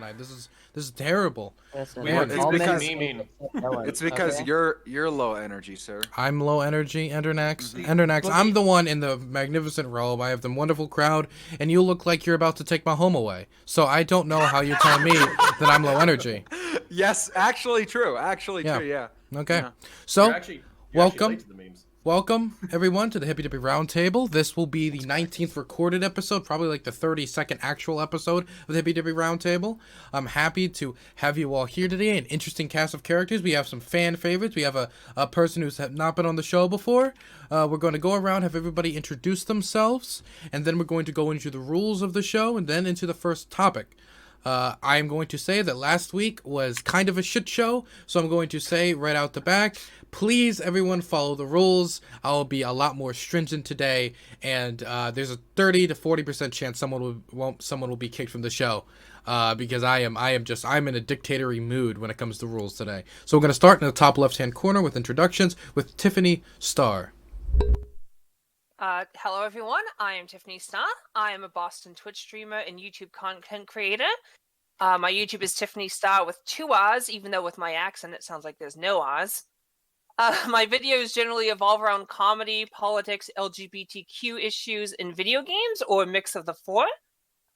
tonight. This is terrible. Listen, Man, all it's because you're low energy, sir. I'm low energy, Endernax. Mhm. Endernax, But I'm the one in the magnificent robe. I have the wonderful crowd, and you look like you're about to take my home away. So I don't know how you're telling me that I'm low energy. Yes, actually true. Yeah. True, yeah. Okay. Yeah. So, You're actually welcome. late to the memes. Welcome, everyone, to the Hippie Dippy Roundtable. This will be the 19th recorded episode, probably like the 32nd actual episode of the Hippie Dippy Roundtable. I'm happy to have you all here today. An interesting cast of characters. We have some fan favorites. We have a person who's not been on the show before. We're going to go around, have everybody introduce themselves, and then we're going to go into the rules of the show, and then into the first topic. I am going to say that last week was kind of a shit show, so I'm going to say right out the back, please everyone follow the rules. I will be a lot more stringent today, and there's a 30 to 40% chance someone will be kicked from the show, because I'm in a dictatorial mood when it comes to rules today. So we're going to start in the top left-hand corner with introductions with Tiffany Starr. Hello everyone, I am Tiffany Starr. I am a Boston Twitch streamer and YouTube content creator. My YouTube is Tiffany Starr with 2 R's, even though with my accent it sounds like there's no R's. My videos generally evolve around comedy, politics, LGBTQ issues, and video games, or a mix of the 4.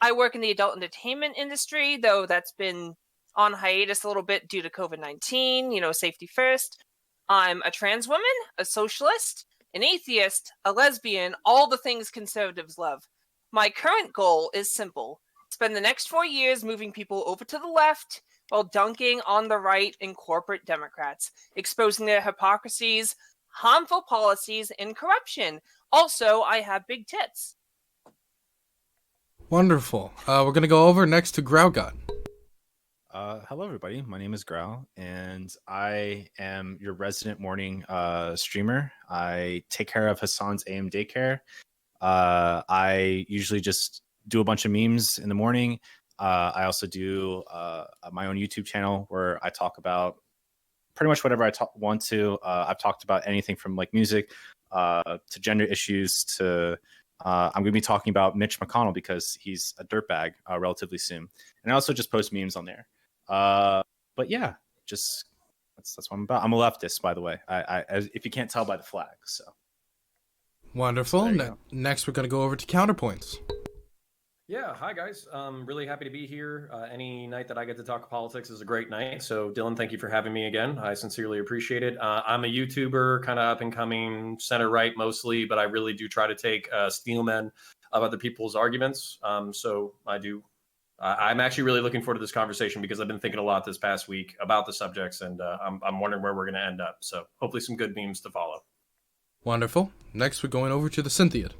I work in the adult entertainment industry, though that's been on hiatus a little bit due to COVID-19, safety first. I'm a trans woman, a socialist, an atheist, a lesbian, all the things conservatives love. My current goal is simple. Spend the next 4 years moving people over to the left while dunking on the right and corporate Democrats, exposing their hypocrisies, harmful policies, and corruption. Also, I have big tits. Wonderful. We're going to go over next to Graugott. Hello, everybody. My name is Grau, and I am your resident morning streamer. I take care of Hassan's AM daycare. I usually just do a bunch of memes in the morning. I also do my own YouTube channel where I talk about pretty much whatever I want to. I've talked about anything from like music to gender issues to I'm going to be talking about Mitch McConnell because he's a dirtbag relatively soon. And I also just post memes on there. But yeah, just that's what I'm about. I'm a leftist, by the way. I if you can't tell by the flag. So wonderful. Next, we're going to go over to CounterPoints. Yeah, hi guys. Really happy to be here. Any night that I get to talk politics is a great night. So Dylan, thank you for having me again. I sincerely appreciate it. I'm a YouTuber, kind of up and coming, center right mostly, but I really do try to take steelmen of other people's arguments. So I'm actually really looking forward to this conversation because I've been thinking a lot this past week about the subjects, and I'm wondering where we're going to end up. So hopefully some good memes to follow. Wonderful. Next, we're going over to TheSyntheid.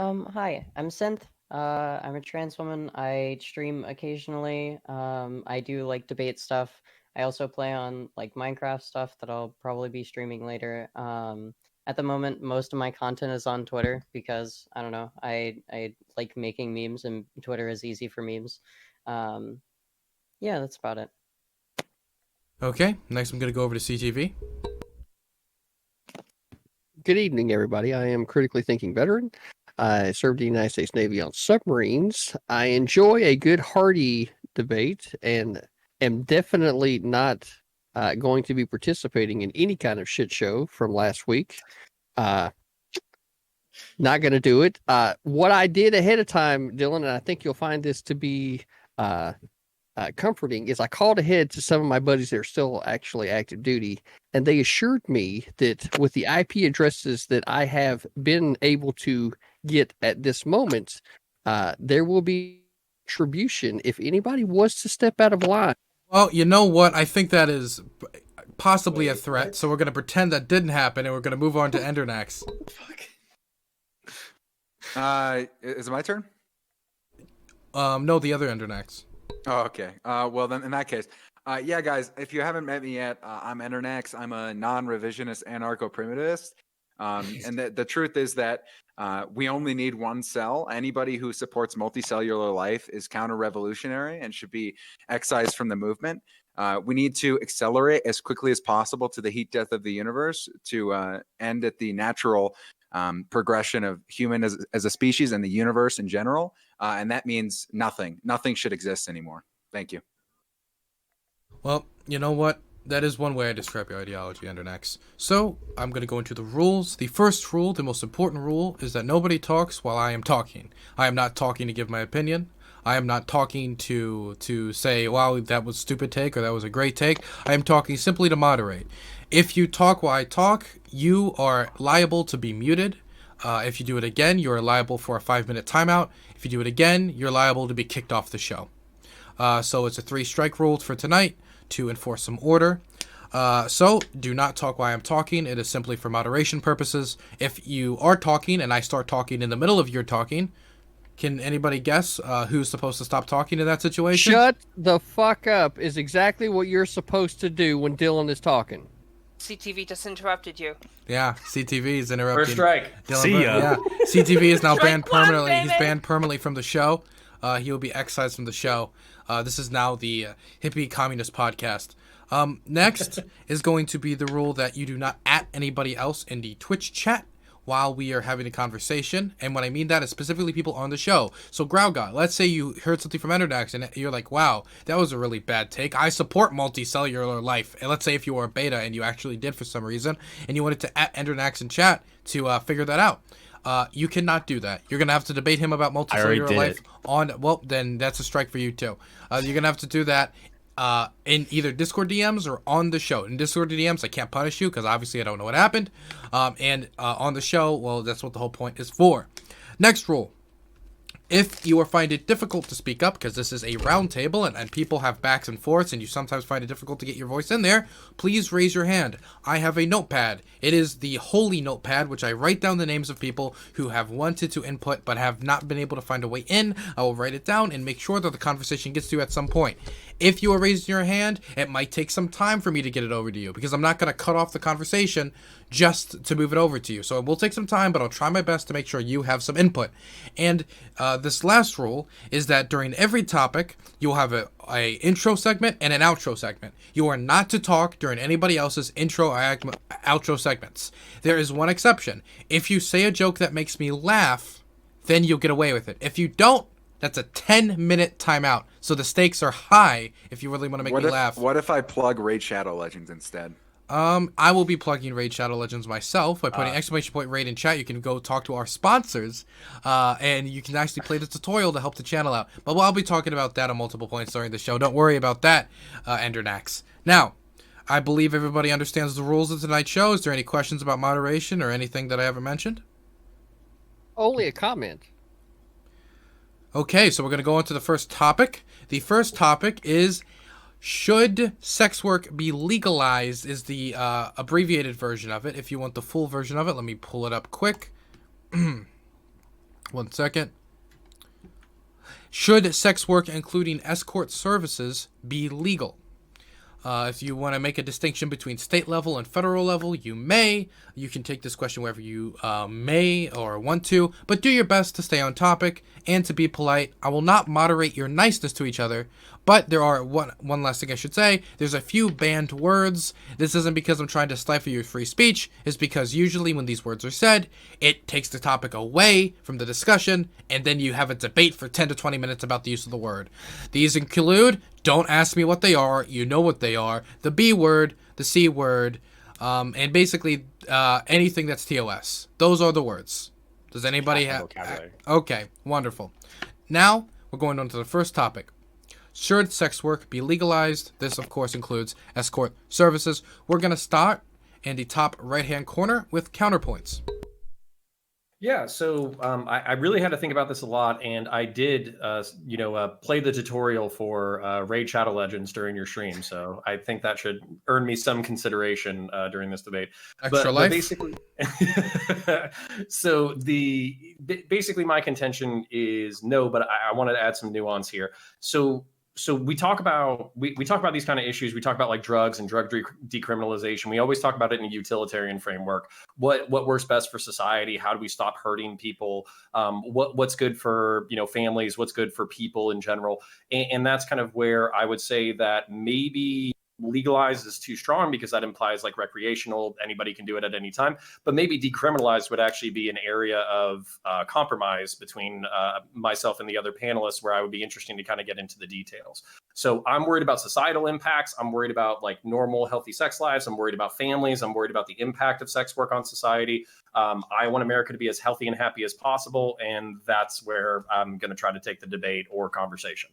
Hi, I'm Synth. I'm a trans woman. I stream occasionally. I do like debate stuff. I also play on like Minecraft stuff that I'll probably be streaming later. At the moment, most of my content is on Twitter because I don't know. I like making memes, and Twitter is easy for memes. Yeah, that's about it. Okay, next I'm going to go over to CTV. Good evening, everybody. I am Critically Thinking Veteran. I served the United States Navy on submarines. I enjoy a good hearty debate and am definitely not going to be participating in any kind of shit show from last week. Not going to do it. What I did ahead of time, Dylan, and I think you'll find this to be comforting, is I called ahead to some of my buddies that are still actually active duty, and they assured me that with the IP addresses that I have been able to get at this moment, there will be retribution if anybody was to step out of line. Well, you know what? I think that is possibly a threat, so we're going to pretend that didn't happen, and we're going to move on to Endernax. Is it my turn? No, the other Endernax. Oh, okay. Well, then in that case, yeah, guys, if you haven't met me yet, I'm Endernax. I'm a non-revisionist anarcho-primitivist. And the truth is that we only need one cell. Anybody who supports multicellular life is counter-revolutionary and should be excised from the movement. We need to accelerate as quickly as possible to the heat death of the universe to end at the natural progression of human as a species and the universe in general. And that means nothing. Nothing should exist anymore. Thank you. Well, you know what? That is one way I describe your ideology, Endernax. So, I'm going to go into the rules. The first rule, the most important rule, is that nobody talks while I am talking. I am not talking to give my opinion. I am not talking to say, wow, that was a stupid take or that was a great take. I am talking simply to moderate. If you talk while I talk, you are liable to be muted. If you do it again, you are liable for a 5-minute timeout. If you do it again, you're liable to be kicked off the show. So it's a 3-strike rule for tonight to enforce some order. So do not talk while I'm talking. It is simply for moderation purposes. If you are talking and I start talking in the middle of your talking, can anybody guess who's supposed to stop talking in that situation? Shut the fuck up is exactly what you're supposed to do when Dylan is talking. CTV just interrupted you. Yeah, CTV is interrupting. First strike. Dylan See ya. Yeah, CTV is now Strike banned one, permanently. He's baby. banned permanently from the show. He will be excised from the show. This is now the Hippie Communist Podcast. Next is going to be the rule that you do not @ anybody else in the Twitch chat while we are having a conversation. And what I mean that is specifically people on the show. So Graugott, let's say you heard something from Endernax and you're like, wow, that was a really bad take. I support multicellular life. And let's say if you were a beta and you actually did for some reason and you wanted to @ Endernax in chat to figure that out. You cannot do that. You're going to have to debate him about multicellular life well, then that's a strike for you too. You're going to have to do that in either Discord DMs or on the show. In Discord DMs, I can't punish you because obviously I don't know what happened. And on the show, well, that's what the whole point is for. Next rule. If you find it difficult to speak up, because this is a round table and people have backs and forths and you sometimes find it difficult to get your voice in there, please raise your hand. I have a notepad. It is the holy notepad, which I write down the names of people who have wanted to input but have not been able to find a way in. I will write it down and make sure that the conversation gets to you at some point. If you are raising your hand, it might take some time for me to get it over to you because I'm not going to cut off the conversation just to move it over to you. So it will take some time, but I'll try my best to make sure you have some input. And this last rule is that during every topic, you'll have a intro segment and an outro segment. You are not to talk during anybody else's intro or outro segments. There is one exception. If you say a joke that makes me laugh, then you'll get away with it. If you don't, that's a 10-minute timeout. So the stakes are high if you really want to make me laugh. What if I plug Raid Shadow Legends instead? I will be plugging Raid Shadow Legends myself by putting ! Raid in chat. You can go talk to our sponsors, and you can actually play the tutorial to help the channel out. But I'll be talking about that on multiple points during the show. Don't worry about that, Endernax. Now, I believe everybody understands the rules of tonight's show. Is there any questions about moderation or anything that I haven't mentioned? Only a comment. Okay, so we're going to go on to the first topic. The first topic is, should sex work be legalized, is the abbreviated version of it. If you want the full version of it, let me pull it up quick. 1 second. Should sex work, including escort services, be legal? If you want to make a distinction between state level and federal level, you may. You can take this question wherever you may or want to, but do your best to stay on topic and to be polite. I will not moderate your niceness to each other, but there are one last thing I should say. There's a few banned words. This isn't because I'm trying to stifle your free speech. It's because usually when these words are said, it takes the topic away from the discussion, and then you have a debate for 10 to 20 minutes about the use of the word. These include, don't ask me what they are, you know what they are, the B word, the C word, and basically anything that's TOS. Those are the words. Does anybody have vocabulary? Okay, wonderful. Now, we're going on to the first topic. Should sex work be legalized? This, of course, includes escort services. We're going to start in the top right-hand corner with CounterPoints. Yeah, so I really had to think about this a lot, and I did, play the tutorial for Raid Shadow Legends during your stream. So I think that should earn me some consideration during this debate. Extra life. But basically, so basically my contention is no, but I wanted to add some nuance here. So we talk about these kind of issues. We talk about like drugs and drug decriminalization. We always talk about it in a utilitarian framework. What works best for society? How do we stop hurting people? What's good for families? What's good for people in general? And that's kind of where I would say that maybe legalized is too strong because that implies like recreational, anybody can do it at any time. But maybe decriminalized would actually be an area of compromise between myself and the other panelists, where I would be interesting to kind of get into the details. So I'm worried about societal impacts. I'm worried about like normal, healthy sex lives. I'm worried about families. I'm worried about the impact of sex work on society. I want America to be as healthy and happy as possible. And that's where I'm going to try to take the debate or conversation.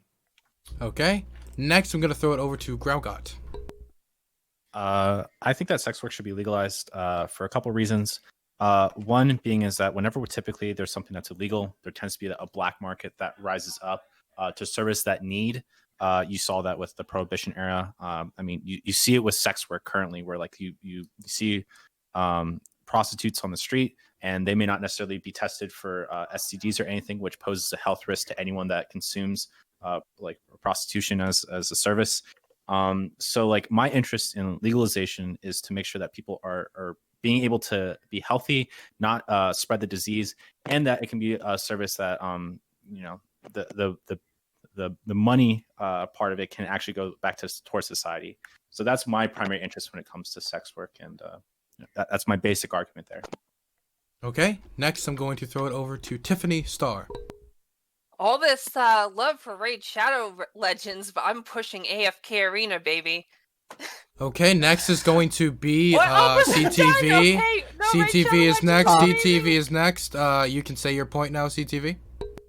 Okay. Next, I'm going to throw it over to Graugott. I think that sex work should be legalized for a couple reasons. One being is that whenever typically there's something that's illegal, there tends to be a black market that rises up to service that need. You saw that with the Prohibition era. I mean, you see it with sex work currently, where like you see prostitutes on the street, and they may not necessarily be tested for STDs or anything, which poses a health risk to anyone that consumes like prostitution as a service. So like my interest in legalization is to make sure that people are being able to be healthy, not spread the disease, and that it can be a service that you know, the money part of it can actually go back towards society. So that's my primary interest when it comes to sex work, and that's my basic argument there. Okay, next I'm going to throw it over to Tiffany Starr. All this love for Raid Shadow Legends, but I'm pushing AFK Arena, baby. Okay, next is going to be What? CTV. Okay. No, CTV Raid is Shadow next. Legends, CTV baby. is next. You can say your point now, CTV.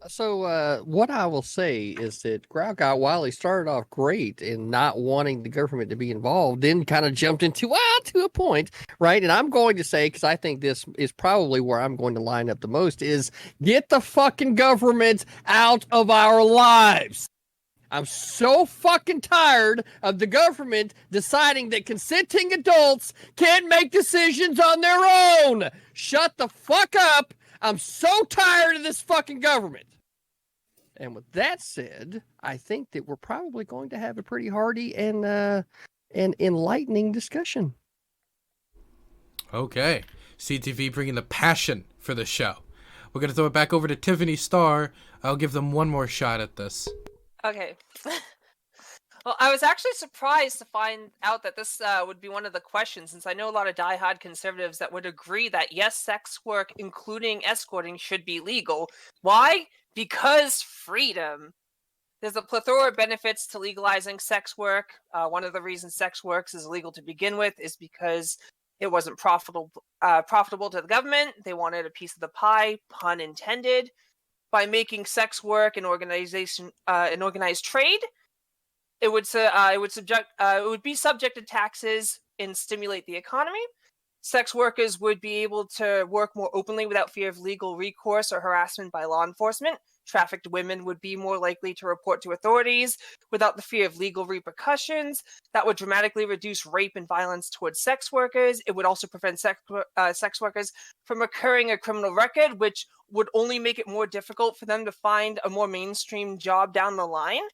So what I will say is that Graugott, while he started off great in not wanting the government to be involved, then kind of jumped into to a point, right? And I'm going to say, because I think this is probably where I'm going to line up the most, is get the fucking government out of our lives. I'm so fucking tired of the government deciding that consenting adults can't make decisions on their own. Shut the fuck up. I'm so tired of this fucking government. And with that said, I think that we're probably going to have a pretty hearty and enlightening discussion. Okay, CTV bringing the passion for the show. We're going to throw it back over to Tiffany Starr. I'll give them one more shot at this. Okay. Well, I was actually surprised to find out that this would be one of the questions, since I know a lot of diehard conservatives that would agree that yes, sex work, including escorting, should be legal. Why? Because freedom. There's a plethora of benefits to legalizing sex work. One of the reasons sex work is illegal to begin with is because it wasn't profitable to the government. They wanted a piece of the pie, pun intended. By making sex work an organized trade, it would be subject to taxes and stimulate the economy. Sex workers would be able to work more openly without fear of legal recourse or harassment by law enforcement. Trafficked women would be more likely to report to authorities without the fear of legal repercussions. That would dramatically reduce rape and violence towards sex workers. It would also prevent sex workers from incurring a criminal record, which would only make it more difficult for them to find a more mainstream job down the line.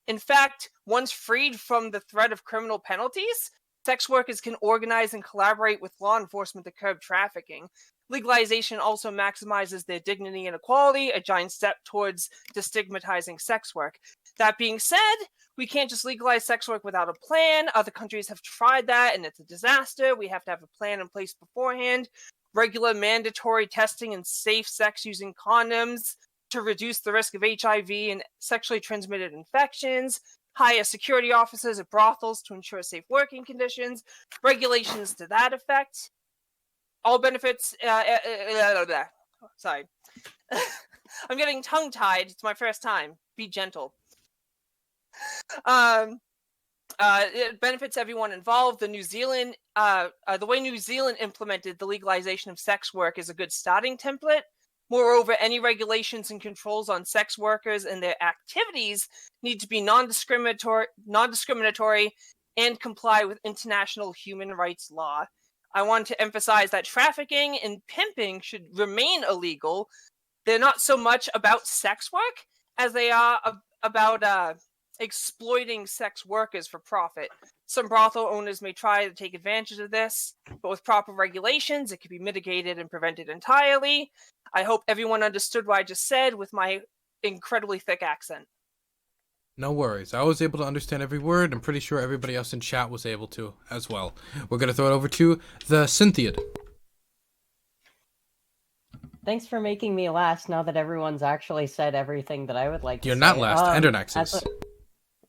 In fact, once freed from the threat of criminal penalties, sex workers can organize and collaborate with law enforcement to curb trafficking. Legalization also maximizes their dignity and equality, a giant step towards destigmatizing sex work. That being said, we can't just legalize sex work without a plan. Other countries have tried that, and it's a disaster. We have to have a plan in place beforehand. Regular mandatory testing and safe sex using condoms to reduce the risk of HIV and sexually transmitted infections. Hire security officers at brothels to ensure safe working conditions, regulations to that effect. All benefits. Sorry. I'm getting tongue-tied. It's my first time. Be gentle. It benefits everyone involved. The way New Zealand implemented the legalization of sex work is a good starting template. Moreover, any regulations and controls on sex workers and their activities need to be non-discriminatory, and comply with international human rights law. I want to emphasize that trafficking and pimping should remain illegal. They're not so much about sex work as they are about exploiting sex workers for profit. Some brothel owners may try to take advantage of this, but with proper regulations, it can be mitigated and prevented entirely. I hope everyone understood what I just said with my incredibly thick accent. No worries. I was able to understand every word. I'm pretty sure everybody else in chat was able to as well. We're going to throw it over to TheSyntheid. Thanks for making me last now that everyone's actually said everything that I would like to You're say. not last. Endernax as is.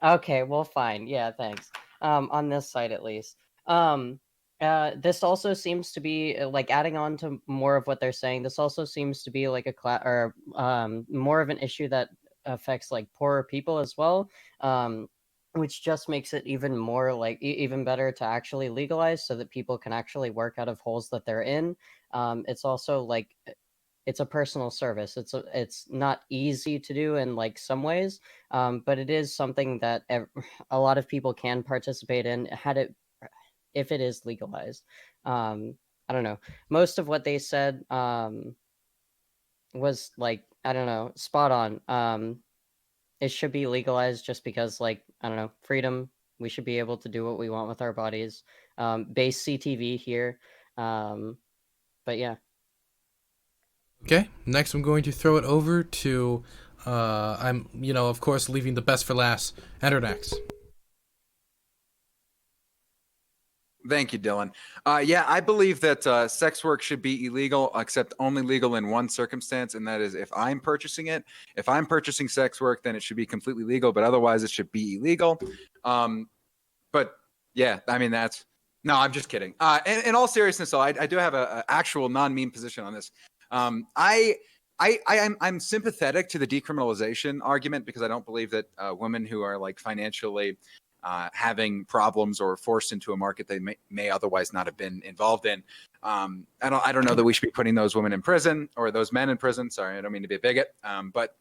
Okay, well, fine. Yeah, thanks. On this side at least. This also seems to be like adding on to more of what they're saying. This also seems to be like more of an issue that affects like poorer people as well. Which just makes it even more like even better to actually legalize so that people can actually work out of holes that they're in. It's also like it's a personal service. It's not easy to do in like some ways, but it is something that a lot of people can participate in if it is legalized. I don't know. Most of what they said was like, I don't know, spot on. It should be legalized just because, like, I don't know, freedom. We should be able to do what we want with our bodies. Base CTV here. But yeah. Okay, next I'm going to throw it over to, I'm, of course, leaving the best for last, Endernax. Thank you, Dylan. Yeah, I believe that sex work should be illegal, except only legal in one circumstance, and that is if I'm purchasing it. If I'm purchasing sex work, then it should be completely legal, but otherwise it should be illegal. But yeah, I mean, no, I'm just kidding. In all seriousness, though, I do have an actual non-meme position on this. I'm sympathetic to the decriminalization argument because I don't believe that women who are like financially having problems or forced into a market they may otherwise not have been involved in. I don't know that we should be putting those women in prison or those men in prison. Sorry, I don't mean to be a bigot. But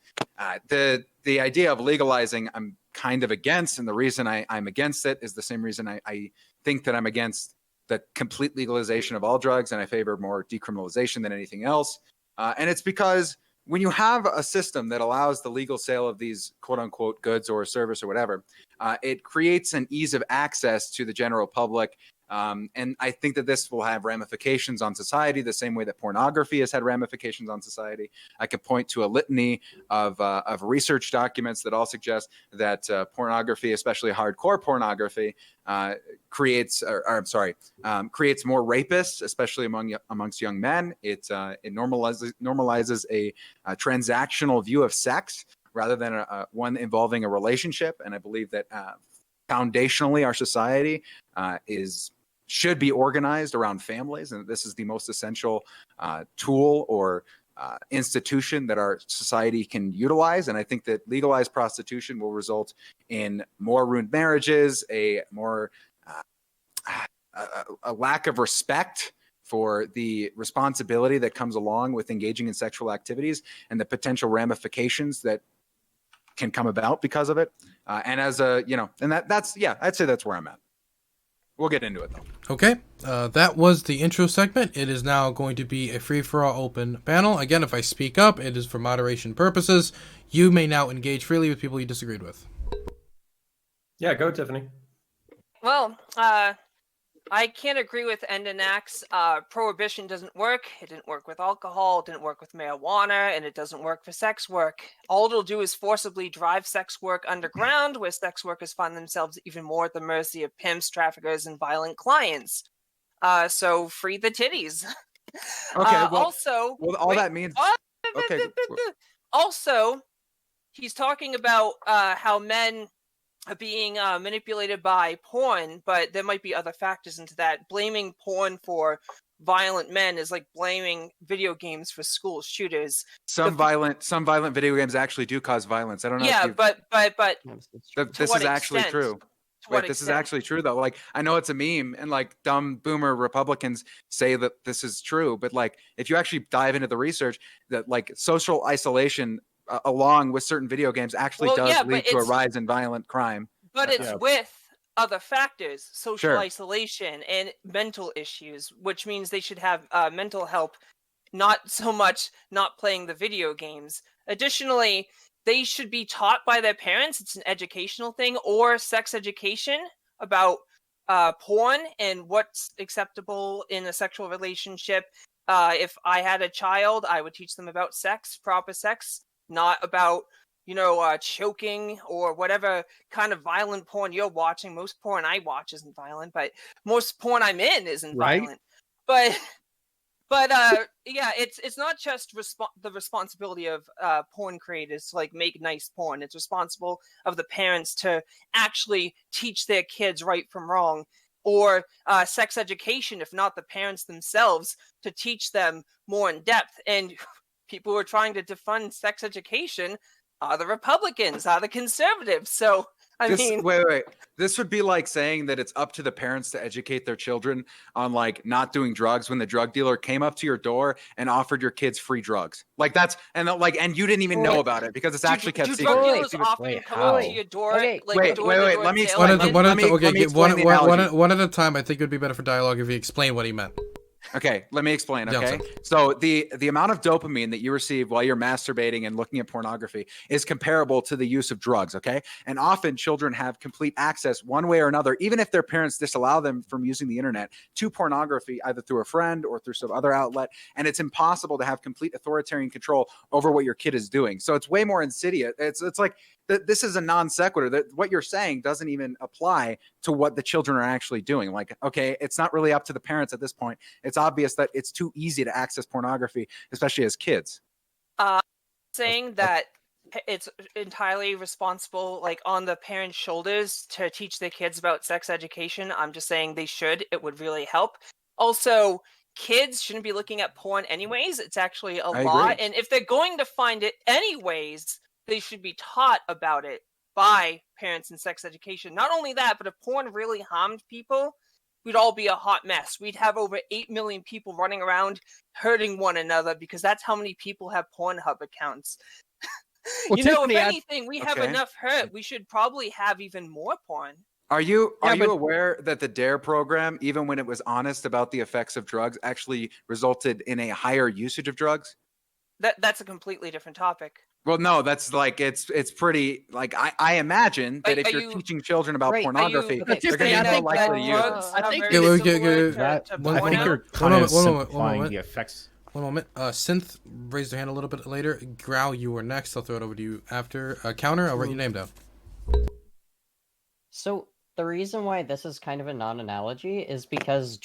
the idea of legalizing, I'm kind of against, and the reason I'm against it is the same reason I think that I'm against the complete legalization of all drugs, and I favor more decriminalization than anything else. And it's because when you have a system that allows the legal sale of these quote unquote goods or service or whatever, it creates an ease of access to the general public. And I think that this will have ramifications on society the same way that pornography has had ramifications on society. I could point to a litany of research documents that all suggest that pornography, especially hardcore pornography, creates more rapists, especially amongst young men. It normalizes a transactional view of sex rather than one involving a relationship. And I believe that foundationally, our society should be organized around families, and this is the most essential tool or institution that our society can utilize. And I think that legalized prostitution will result in more ruined marriages, a lack of respect for the responsibility that comes along with engaging in sexual activities and the potential ramifications that can come about because of it. And as I'd say that's where I'm at. We'll get into it though. Okay, that was the intro segment. It is now going to be a free-for-all open panel. Again, if I speak up, it is for moderation purposes. You may now engage freely with people you disagreed with. Yeah, go, Tiffany. Well, I can't agree with Endernax. Prohibition doesn't work. It didn't work with alcohol, it didn't work with marijuana, and it doesn't work for sex work. All it'll do is forcibly drive sex work underground, where sex workers find themselves even more at the mercy of pimps, traffickers, and violent clients. So free the titties. Okay, that means... Okay. Also, he's talking about how men are being manipulated by porn, but there might be other factors into that. Blaming porn for violent men is like blaming video games for school shooters. Some violent video games actually do cause violence. I don't know. Yeah, but this is actually true. Wait, this is actually true though. Like, I know it's a meme, and like dumb boomer Republicans say that this is true, but like if you actually dive into the research, that like social isolation along with certain video games actually does lead to a rise in violent crime. But it's with other factors, social isolation and mental issues, which means they should have mental help, not so much not playing the video games. Additionally, they should be taught by their parents. It's an educational thing, or sex education about porn and what's acceptable in a sexual relationship. If I had a child, I would teach them about sex, proper sex, not about choking or whatever kind of violent porn you're watching. Most porn I watch isn't violent, but most porn I'm in isn't Right. violent. But it's not just the responsibility of porn creators to like make nice porn. It's responsible of the parents to actually teach their kids right from wrong, or sex education, if not the parents themselves, to teach them more in depth. And people who are trying to defund sex education are the Republicans, are the conservatives. So wait. This would be like saying that it's up to the parents to educate their children on like not doing drugs when the drug dealer came up to your door and offered your kids free drugs. Like that's and you didn't even know about it because it's actually kept secret. Drug dealers often come up to your door? Okay. Like, Wait. Let me One explain. one at a time. I think it would be better for dialogue if you explain what he meant. Okay, let me explain. Yeah, Okay, so the amount of dopamine that you receive while you're masturbating and looking at pornography is comparable to the use of drugs. Okay, and often children have complete access one way or another, even if their parents disallow them from using the internet, to pornography either through a friend or through some other outlet, and it's impossible to have complete authoritarian control over what your kid is doing. So it's way more insidious. It's like this is a non sequitur. That what you're saying doesn't even apply to what the children are actually doing. Like, okay, it's not really up to the parents at this point. It's obvious that it's too easy to access pornography, especially as kids. Saying that it's entirely responsible, like on the parents' shoulders, to teach their kids about sex education. I'm just saying they should. It would really help. Also, kids shouldn't be looking at porn anyways. It's actually a law. Agree. And if they're going to find it anyways, they should be taught about it by parents in sex education. Not only that, but if porn really harmed people, we'd all be a hot mess. We'd have over 8 million people running around hurting one another because that's how many people have Pornhub accounts. Well, if Tiffany, anything, we have Okay. enough hurt. We should probably have even more porn. Are you Yeah, but- aware that the DARE program, even when it was honest about the effects of drugs, actually resulted in a higher usage of drugs? That's a completely different topic. Well, no, that's like it's pretty like I imagine that if Are you're you- teaching children about Right. pornography, Okay, they're going Tiffany, to I be more think likely to use it. drugs I are think- very Yeah, we similar get- to That, one I moment. think you're One kind of moment, one moment. simplifying the effects. One moment. Synth raised their hand a little bit later. Growl, you were next. I'll throw it over to you after. Counter, I'll write your name down. So the reason why this is kind of a non-analogy is because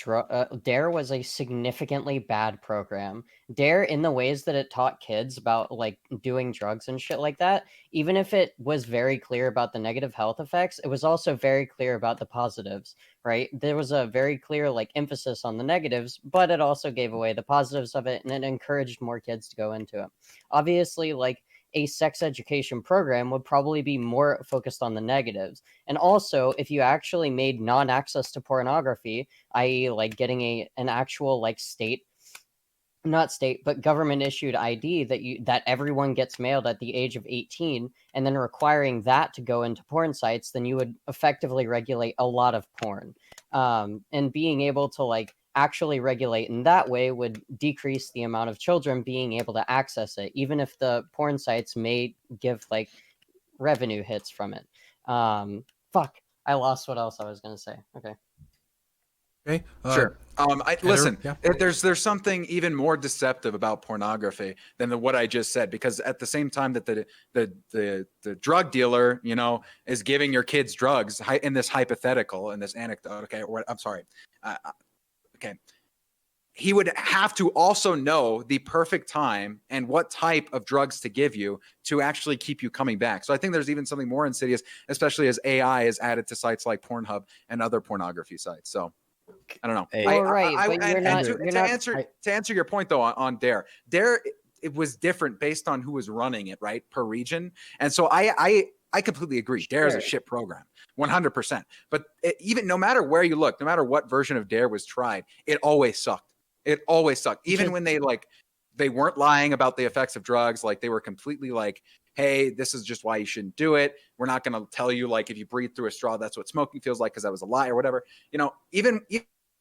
DARE was a significantly bad program. DARE, in the ways that it taught kids about like doing drugs and shit like that, even if it was very clear about the negative health effects, it was also very clear about the positives, right? There was a very clear like emphasis on the negatives, but it also gave away the positives of it, and it encouraged more kids to go into it. Obviously, like a sex education program would probably be more focused on the negatives. And also, if you actually made non-access to pornography, i.e. like getting an actual like not state, but government issued ID that everyone gets mailed at the age of 18, and then requiring that to go into porn sites, then you would effectively regulate a lot of porn. And being able to like actually regulate in that way would decrease the amount of children being able to access it, even if the porn sites may give like revenue hits from it. Fuck, I lost what else I was gonna say. Okay. Okay. Sure. Listen, yeah. there's something even more deceptive about pornography than what I just said, because at the same time that the drug dealer, is giving your kids drugs in this hypothetical, in this anecdote. Okay. I'm sorry. Okay. He would have to also know the perfect time and what type of drugs to give you to actually keep you coming back. So I think there's even something more insidious, especially as AI is added to sites like Pornhub and other pornography sites. So I don't know. Hey. Well, right, but you're not- you're not- To answer your point though on DARE, it was different based on who was running it, right, per region. And so I completely agree. DARE is a shit program, 100%. But even no matter where you look, no matter what version of DARE was tried, it always sucked. It always sucked. Even when they weren't lying about the effects of drugs, like they were completely like, hey, this is just why you shouldn't do it. We're not going to tell you like if you breathe through a straw, that's what smoking feels like because that was a lie or whatever. Even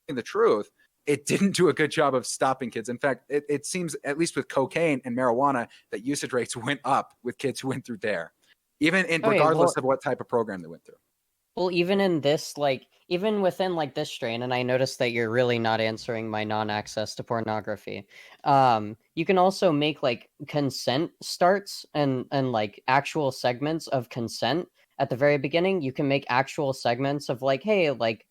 in the truth, it didn't do a good job of stopping kids. In fact, it seems, at least with cocaine and marijuana, that usage rates went up with kids who went through DARE, regardless of what type of program they went through. Well, even in this, like, even within like this strain, and I noticed that you're really not answering my non-access to pornography. You can also make like consent starts and like actual segments of consent at the very beginning. You can make actual segments of like, hey, like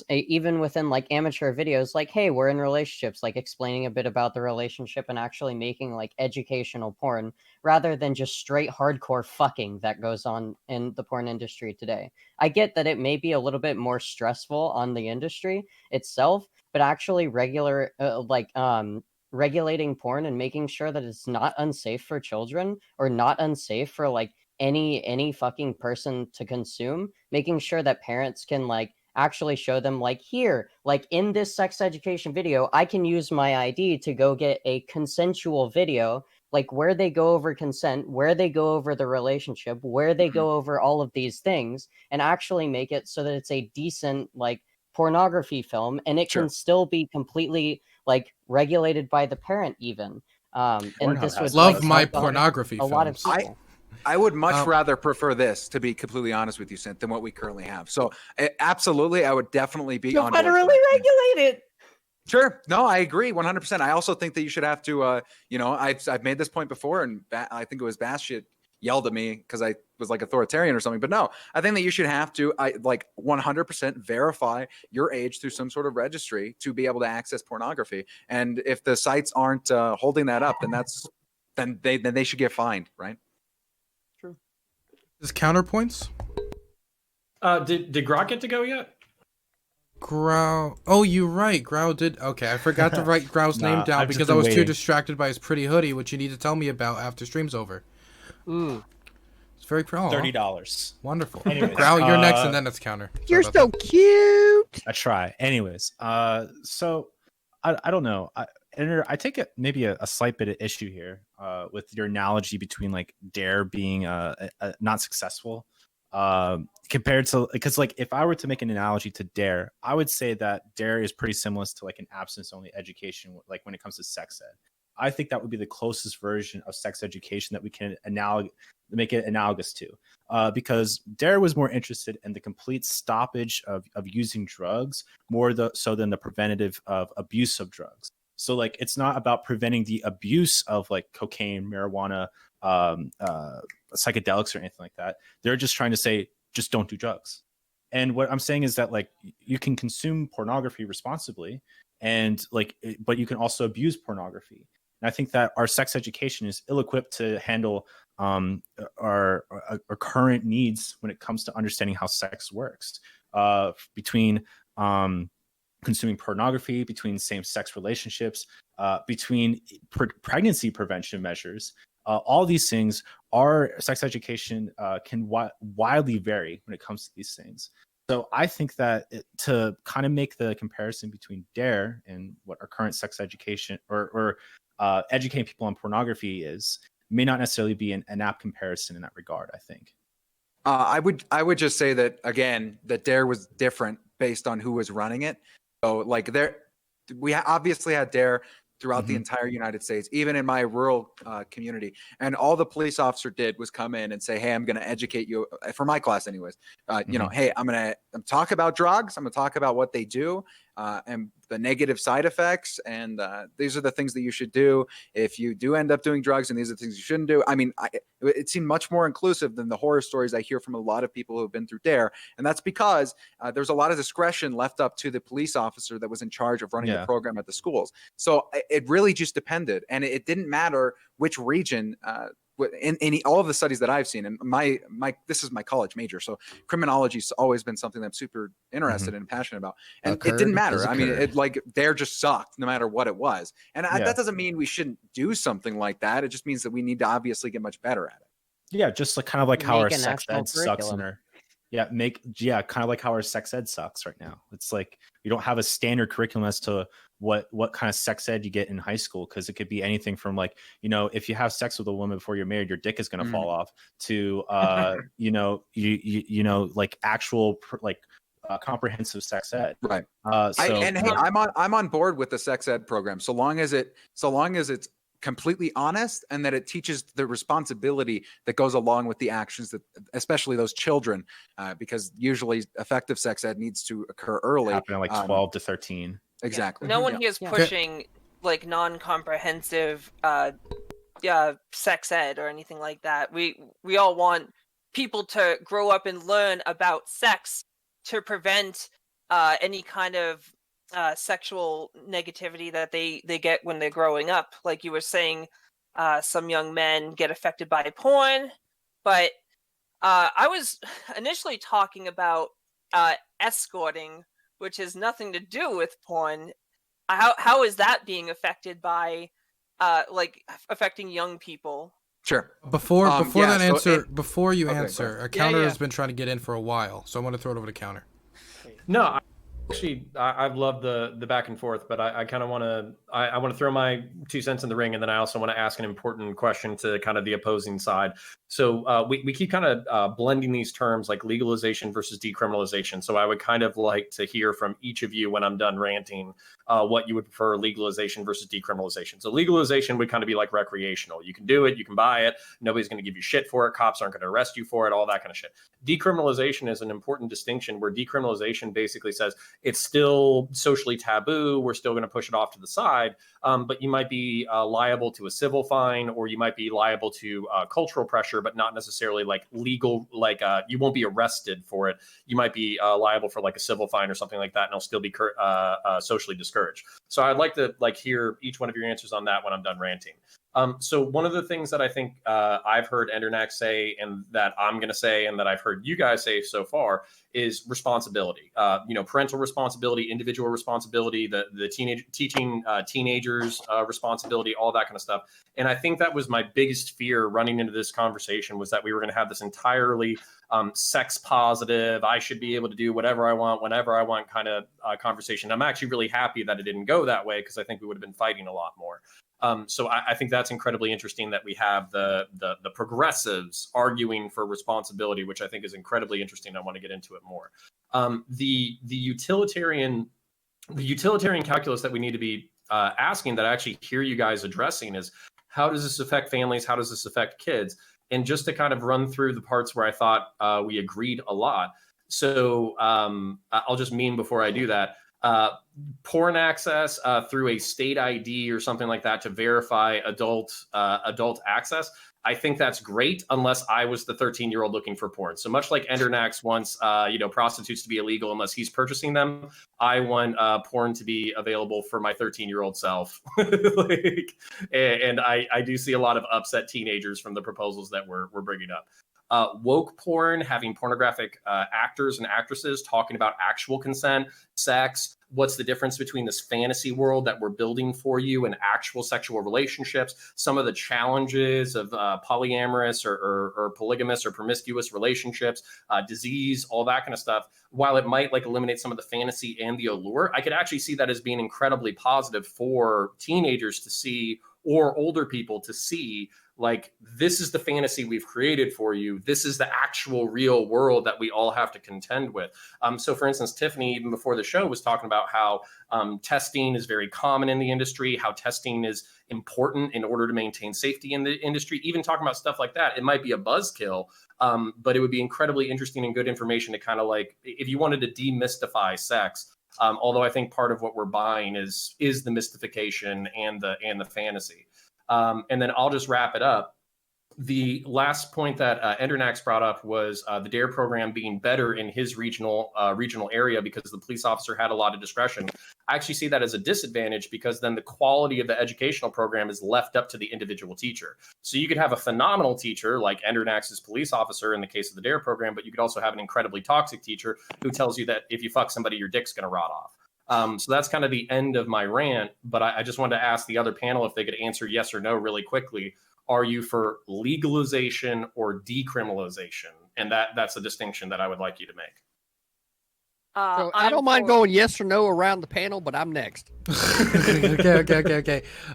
even within like amateur videos, like, hey, we're in relationships, like explaining a bit about the relationship and actually making like educational porn rather than just straight hardcore fucking that goes on in the porn industry today. I get that it may be a little bit more stressful on the industry itself, but actually regulating porn and making sure that it's not unsafe for children or not unsafe for like any fucking person to consume, making sure that parents can like actually show them like, here, like in this sex education video, I can use my ID to go get a consensual video, like where they go over consent, where they go over the relationship, where they go over all of these things, and actually make it so that it's a decent like pornography film, and it can still be completely like regulated by the parent even. And this would love like, my help pornography a lot of films. people. I would much rather prefer this, to be completely honest with you, Synth, than what we currently have. So absolutely, I would definitely be on board. Federally regulate it. Sure. No, I agree 100%. I also think that you should have to, I've made this point before, and I think it was Bash yelled at me because I was like authoritarian or something. But no, I think that you should have to, 100% verify your age through some sort of registry to be able to access pornography. And if the sites aren't holding that up, then they should get fined, right? True. Is CounterPoints? Did Graugott get to go yet? Grau. Oh, you're right. Grau did. Okay, I forgot to write Grau's name down because I was too distracted by his pretty hoodie, which you need to tell me about after stream's over. It's very cool. $30. Wonderful. Anyways, Grau, you're next, and then it's Counter. You're so cute. I try. Anyways, so I don't know. I take maybe a slight bit of issue here with your analogy between like Dare being not successful compared to, because like if I were to make an analogy to Dare, I would say that Dare is pretty similar to like an abstinence-only education, like when it comes to sex ed. I think that would be the closest version of sex education that we can make it analogous to, because Dare was more interested in the complete stoppage of using drugs more so than the preventative of abuse of drugs. So like it's not about preventing the abuse of like cocaine, marijuana, psychedelics or anything like that. They're just trying to say, just don't do drugs. And what I'm saying is that like you can consume pornography responsibly, and like, but you can also abuse pornography. And I think that our sex education is ill-equipped to handle our current needs when it comes to understanding how sex works, between consuming pornography, between same-sex relationships, between pregnancy prevention measures. All these things, our sex education can wildly vary when it comes to these things. So I think that to kind of make the comparison between Dare and what our current sex education or educating people on pornography may not necessarily be an apt comparison in that regard, I think. I would just say that, again, that Dare was different based on who was running it. So like we obviously had Dare throughout the entire United States, even in my rural community. And all the police officer did was come in and say, hey, I'm going to educate you, for my class anyways, hey, I'm going to talk about drugs. I'm going to talk about what they do and the negative side effects. And these are the things that you should do if you do end up doing drugs, and these are the things you shouldn't do. I mean, it seemed much more inclusive than the horror stories I hear from a lot of people who have been through Dare. And that's because there's a lot of discretion left up to the police officer that was in charge of running the program at the schools. So it really just depended. And it didn't matter which region, in all of the studies that I've seen, and this is my college major, so criminology's always been something that I'm super interested in and passionate about. And it didn't matter. I mean, it like Dare just sucked no matter what it was. And that doesn't mean we shouldn't do something like that. It just means that we need to obviously get much better at it. Yeah, just like kind of like how our sex ed sucks in our kind of like how our sex ed sucks right now. It's like you don't have a standard curriculum as to what kind of sex ed you get in high school, because it could be anything from like, if you have sex with a woman before you're married, your dick is going to fall off, to like actual comprehensive sex ed. Right. Hey, I'm on board with the sex ed program so long as it's completely honest, and that it teaches the responsibility that goes along with the actions that, especially those children, because usually effective sex ed needs to occur early. Happening like 12 to 13. Exactly. No one Yeah. here is Yeah. pushing like non-comprehensive sex ed or anything like that. We all want people to grow up and learn about sex to prevent any kind of sexual negativity that they get when they're growing up. Like you were saying, some young men get affected by porn, but I was initially talking about escorting, which has nothing to do with porn. How is that being affected by affecting young people? Sure. Before yeah, that so answer, before you Okay, go answer, ahead. a counter yeah. has been trying to get in for a while, so I want to throw it over to counter. No, I've loved the back and forth, but I kind of want to throw my 2 cents in the ring, and then I also want to ask an important question to kind of the opposing side. So we keep kind of blending these terms like legalization versus decriminalization. So I would kind of like to hear from each of you when I'm done ranting what you would prefer, legalization versus decriminalization. So legalization would kind of be like recreational. You can do it, you can buy it, nobody's going to give you shit for it, cops aren't going to arrest you for it, all that kind of shit. Decriminalization is an important distinction where decriminalization basically says it's still socially taboo, we're still going to push it off to the side, but you might be liable to a civil fine, or you might be liable to cultural pressure, but not necessarily like legal, like you won't be arrested for it. You might be liable for like a civil fine or something like that, and it'll still be socially discouraged. So I'd like to hear each one of your answers on that when I'm done ranting. So one of the things that I think I've heard Endernax say, and that I'm going to say, and that I've heard you guys say so far, is responsibility. Parental responsibility, individual responsibility, the teenagers' responsibility, all that kind of stuff. And I think that was my biggest fear running into this conversation, was that we were going to have this entirely sex positive, I should be able to do whatever I want, whenever I want kind of conversation. I'm actually really happy that it didn't go that way, because I think we would have been fighting a lot more. So I think that's incredibly interesting that we have the progressives arguing for responsibility, which I think is incredibly interesting. I want to get into it more. The utilitarian calculus that we need to be asking, that I actually hear you guys addressing, is how does this affect families? How does this affect kids? And just to kind of run through the parts where I thought we agreed a lot. So I'll just meme before I do that. Porn access through a state ID or something like that to verify adult access. I think that's great, unless I was the 13-year-old looking for porn. So much like Endernax wants, prostitutes to be illegal unless he's purchasing them, I want porn to be available for my 13-year-old self. And I do see a lot of upset teenagers from the proposals that we're bringing up. Woke porn, having pornographic actors and actresses talking about actual consent, sex, what's the difference between this fantasy world that we're building for you and actual sexual relationships, some of the challenges of polyamorous or polygamous or promiscuous relationships, disease, all that kind of stuff. While it might eliminate some of the fantasy and the allure, I could actually see that as being incredibly positive for teenagers to see, or older people to see, this is the fantasy we've created for you. This is the actual real world that we all have to contend with. So for instance, Tiffany, even before the show, was talking about how testing is very common in the industry, how testing is important in order to maintain safety in the industry, even talking about stuff like that. It might be a buzzkill, but it would be incredibly interesting and good information to kind of if you wanted to demystify sex. Although I think part of what we're buying is the mystification and the fantasy. And then I'll just wrap it up. The last point that Endernax brought up was the DARE program being better in his regional area because the police officer had a lot of discretion. I actually see that as a disadvantage, because then the quality of the educational program is left up to the individual teacher. So you could have a phenomenal teacher like Endernax's police officer in the case of the DARE program, but you could also have an incredibly toxic teacher who tells you that if you fuck somebody, your dick's going to rot off. So that's kind of the end of my rant, but I just wanted to ask the other panel if they could answer yes or no really quickly. Are you for legalization or decriminalization? And that's a distinction that I would like you to make. So I don't mind going yes or no around the panel, but I'm next.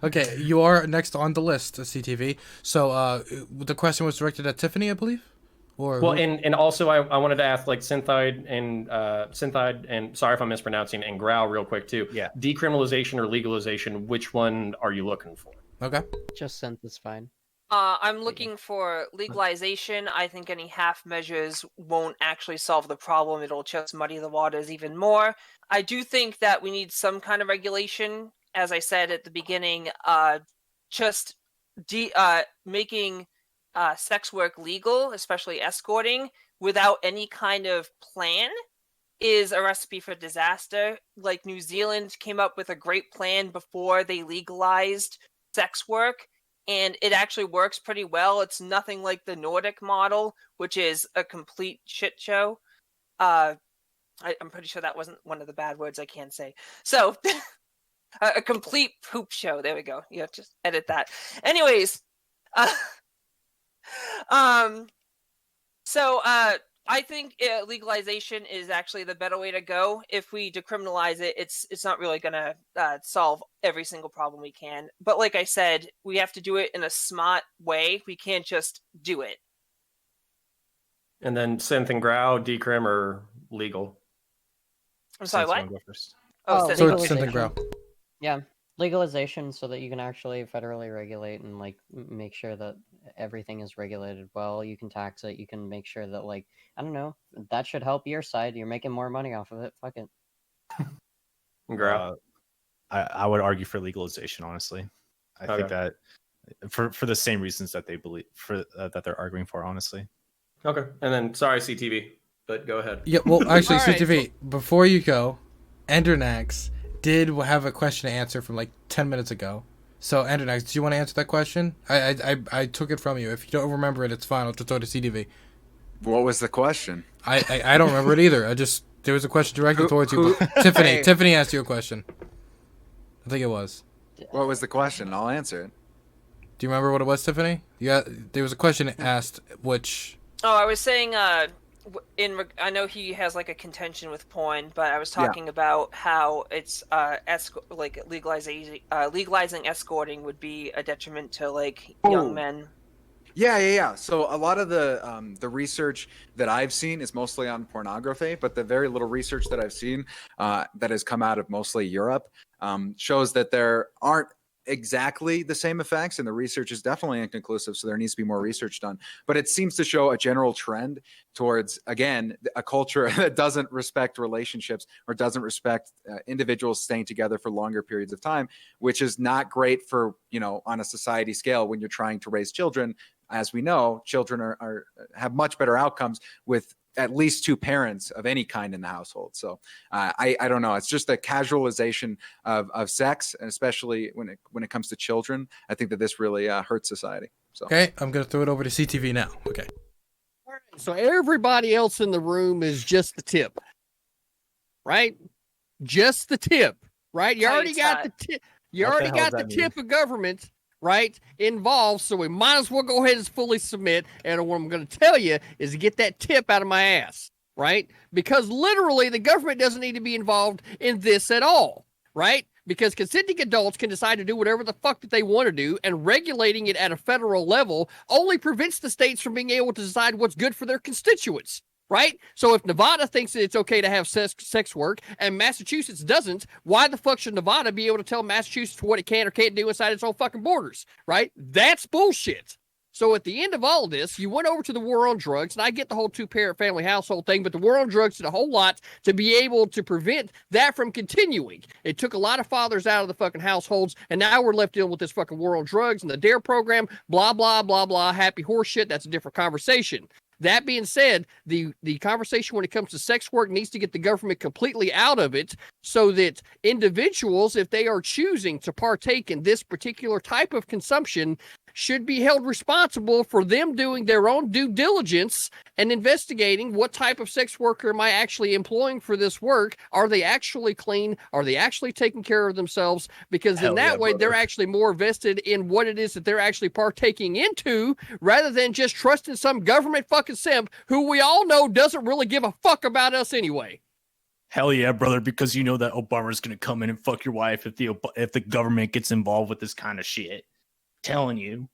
Okay. You are next on the list, CTV. So the question was directed at Tiffany, I believe. And also I wanted to ask TheSyntheid and sorry if I'm mispronouncing, and Graugott real quick too. Yeah. Decriminalization or legalization, which one are you looking for? Okay. Just synth is fine. I'm looking for legalization. I think any half measures won't actually solve the problem. It'll just muddy the waters even more. I do think that we need some kind of regulation. As I said at the beginning, just making sex work legal, especially escorting, without any kind of plan is a recipe for disaster. Like New Zealand came up with a great plan before they legalized sex work, and it actually works pretty well. It's nothing like the Nordic model, which is a complete shit show. I'm pretty sure that wasn't one of the bad words I can say. So, a complete poop show. There we go. Yeah, just edit that. Anyways, I think legalization is actually the better way to go. If we decriminalize it, it's not really going to solve every single problem we can. But like I said, we have to do it in a smart way. We can't just do it. And then synth and grow, decrim, or legal? I'm sorry, Synth, what? you wanna go first? Oh, Oh, synth. So legal- it's something grow. Yeah, legalization so that you can actually federally regulate and like make sure that everything is regulated well. You can tax it. You can make sure that like I don't know, that should help your side. You're making more money off of it. Fuck it. And grow? I would argue for legalization. Honestly, I think that for the same reasons that they believe that they're arguing for. Honestly. Okay. And then, sorry, CTV, but go ahead. Yeah, well, actually, All right, CTV, before you go, Endernax did have a question to answer from like 10 minutes ago. So, Endernax, do you want to answer that question? I took it from you. If you don't remember it, it's fine. I'll just throw it to CTV. What was the question? I don't remember it either. There was a question directed towards you. Tiffany, Hey. Tiffany asked you a question. I think it was. What was the question? I'll answer it. Do you remember what it was, Tiffany? Yeah, there was a question asked, which... Oh, I was saying, I know he has like a contention with porn, but I was talking about how it's legalizing escorting would be a detriment to like young men. Yeah. So a lot of the research that I've seen is mostly on pornography, but the very little research that I've seen that has come out of mostly Europe shows that there aren't exactly the same effects, and the research is definitely inconclusive, so there needs to be more research done. But it seems to show a general trend towards, again, a culture that doesn't respect relationships or doesn't respect individuals staying together for longer periods of time, which is not great for, on a society scale when you're trying to raise children. As we know, children have much better outcomes with at least two parents of any kind in the household. So I don't know. It's just a casualization of sex, and especially when it comes to children. I think that this really hurts society. So Okay, I'm going to throw it over to CTV now. Okay. All right, so everybody else in the room is just the tip, right? Just the tip, right? You Tight already got spot. the tip. You What the already hell got does the that tip of government, right, involved. So we might as well go ahead and fully submit. And what I'm going to tell you is get that tip out of my ass, right? Because literally the government doesn't need to be involved in this at all, right? Because consenting adults can decide to do whatever the fuck that they want to do, and regulating it at a federal level only prevents the states from being able to decide what's good for their constituents. Right? So if Nevada thinks that it's okay to have sex work and Massachusetts doesn't, why the fuck should Nevada be able to tell Massachusetts what it can or can't do inside its own fucking borders? Right? That's bullshit. So at the end of all of this, you went over to the war on drugs, and I get the whole two-parent family household thing, but the war on drugs did a whole lot to be able to prevent that from continuing. It took a lot of fathers out of the fucking households, and now we're left dealing with this fucking war on drugs and the DARE program, blah, blah, blah, blah, happy horse shit. That's a different conversation. That being said, the conversation when it comes to sex work needs to get the government completely out of it so that individuals, if they are choosing to partake in this particular type of consumption, should be held responsible for them doing their own due diligence and investigating what type of sex worker am I actually employing for this work. Are they actually clean? Are they actually taking care of themselves? Because in that way, they're actually more vested in what it is that they're actually partaking into, rather than just trusting some government fucking simp who we all know doesn't really give a fuck about us anyway. Hell yeah, brother! Because you know that Obama's gonna come in and fuck your wife if the government gets involved with this kind of shit. Telling you.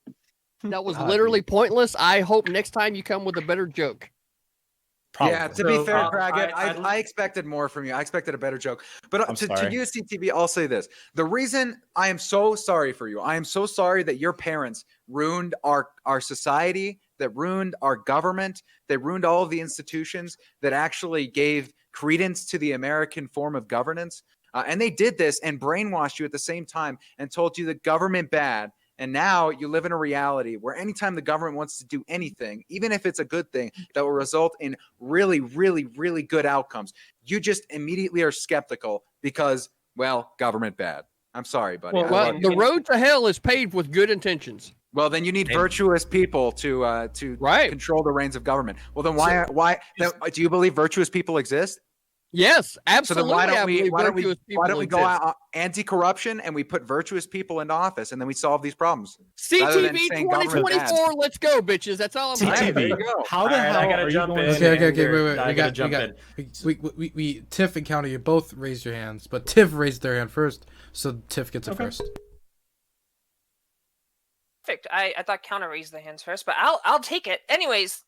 That was literally pointless. I hope next time you come with a better joke. Probably. Yeah, to be So, fair, Graugott, I'd- I expected more from you. I expected a better joke. But I'm to sorry. you, CTV, I'll say this. The reason I am so sorry for you, I am so sorry that your parents ruined our society, that ruined our government, that ruined all of the institutions that actually gave credence to the American form of governance. And they did this and brainwashed you at the same time and told you the government bad. And now you live in a reality where anytime the government wants to do anything, even if it's a good thing that will result in really, really, really good outcomes, you just immediately are skeptical because, well, government bad. I'm sorry, buddy. Well, I Well, love you. the road to hell is paved with good intentions. Well, then you need virtuous people to Right. control the reins of government. Well, then why do you believe virtuous people exist? Yes, So then absolutely. why I don't believe virtuous we people go exist. out anti-corruption and we put virtuous people into office and then we solve these problems? rather than CTV saying government 2024, let's go, bitches. That's all I'm saying. There you CTV. go. How the All right, hell I gotta are you jump going in. to Okay, wait. I We gotta got, jump we Tiff and Counter, you both raised your hands, but Tiff raised their hand first, so Tiff gets it first. Perfect. I thought Counter raised the hands first, but I'll take it. Anyways,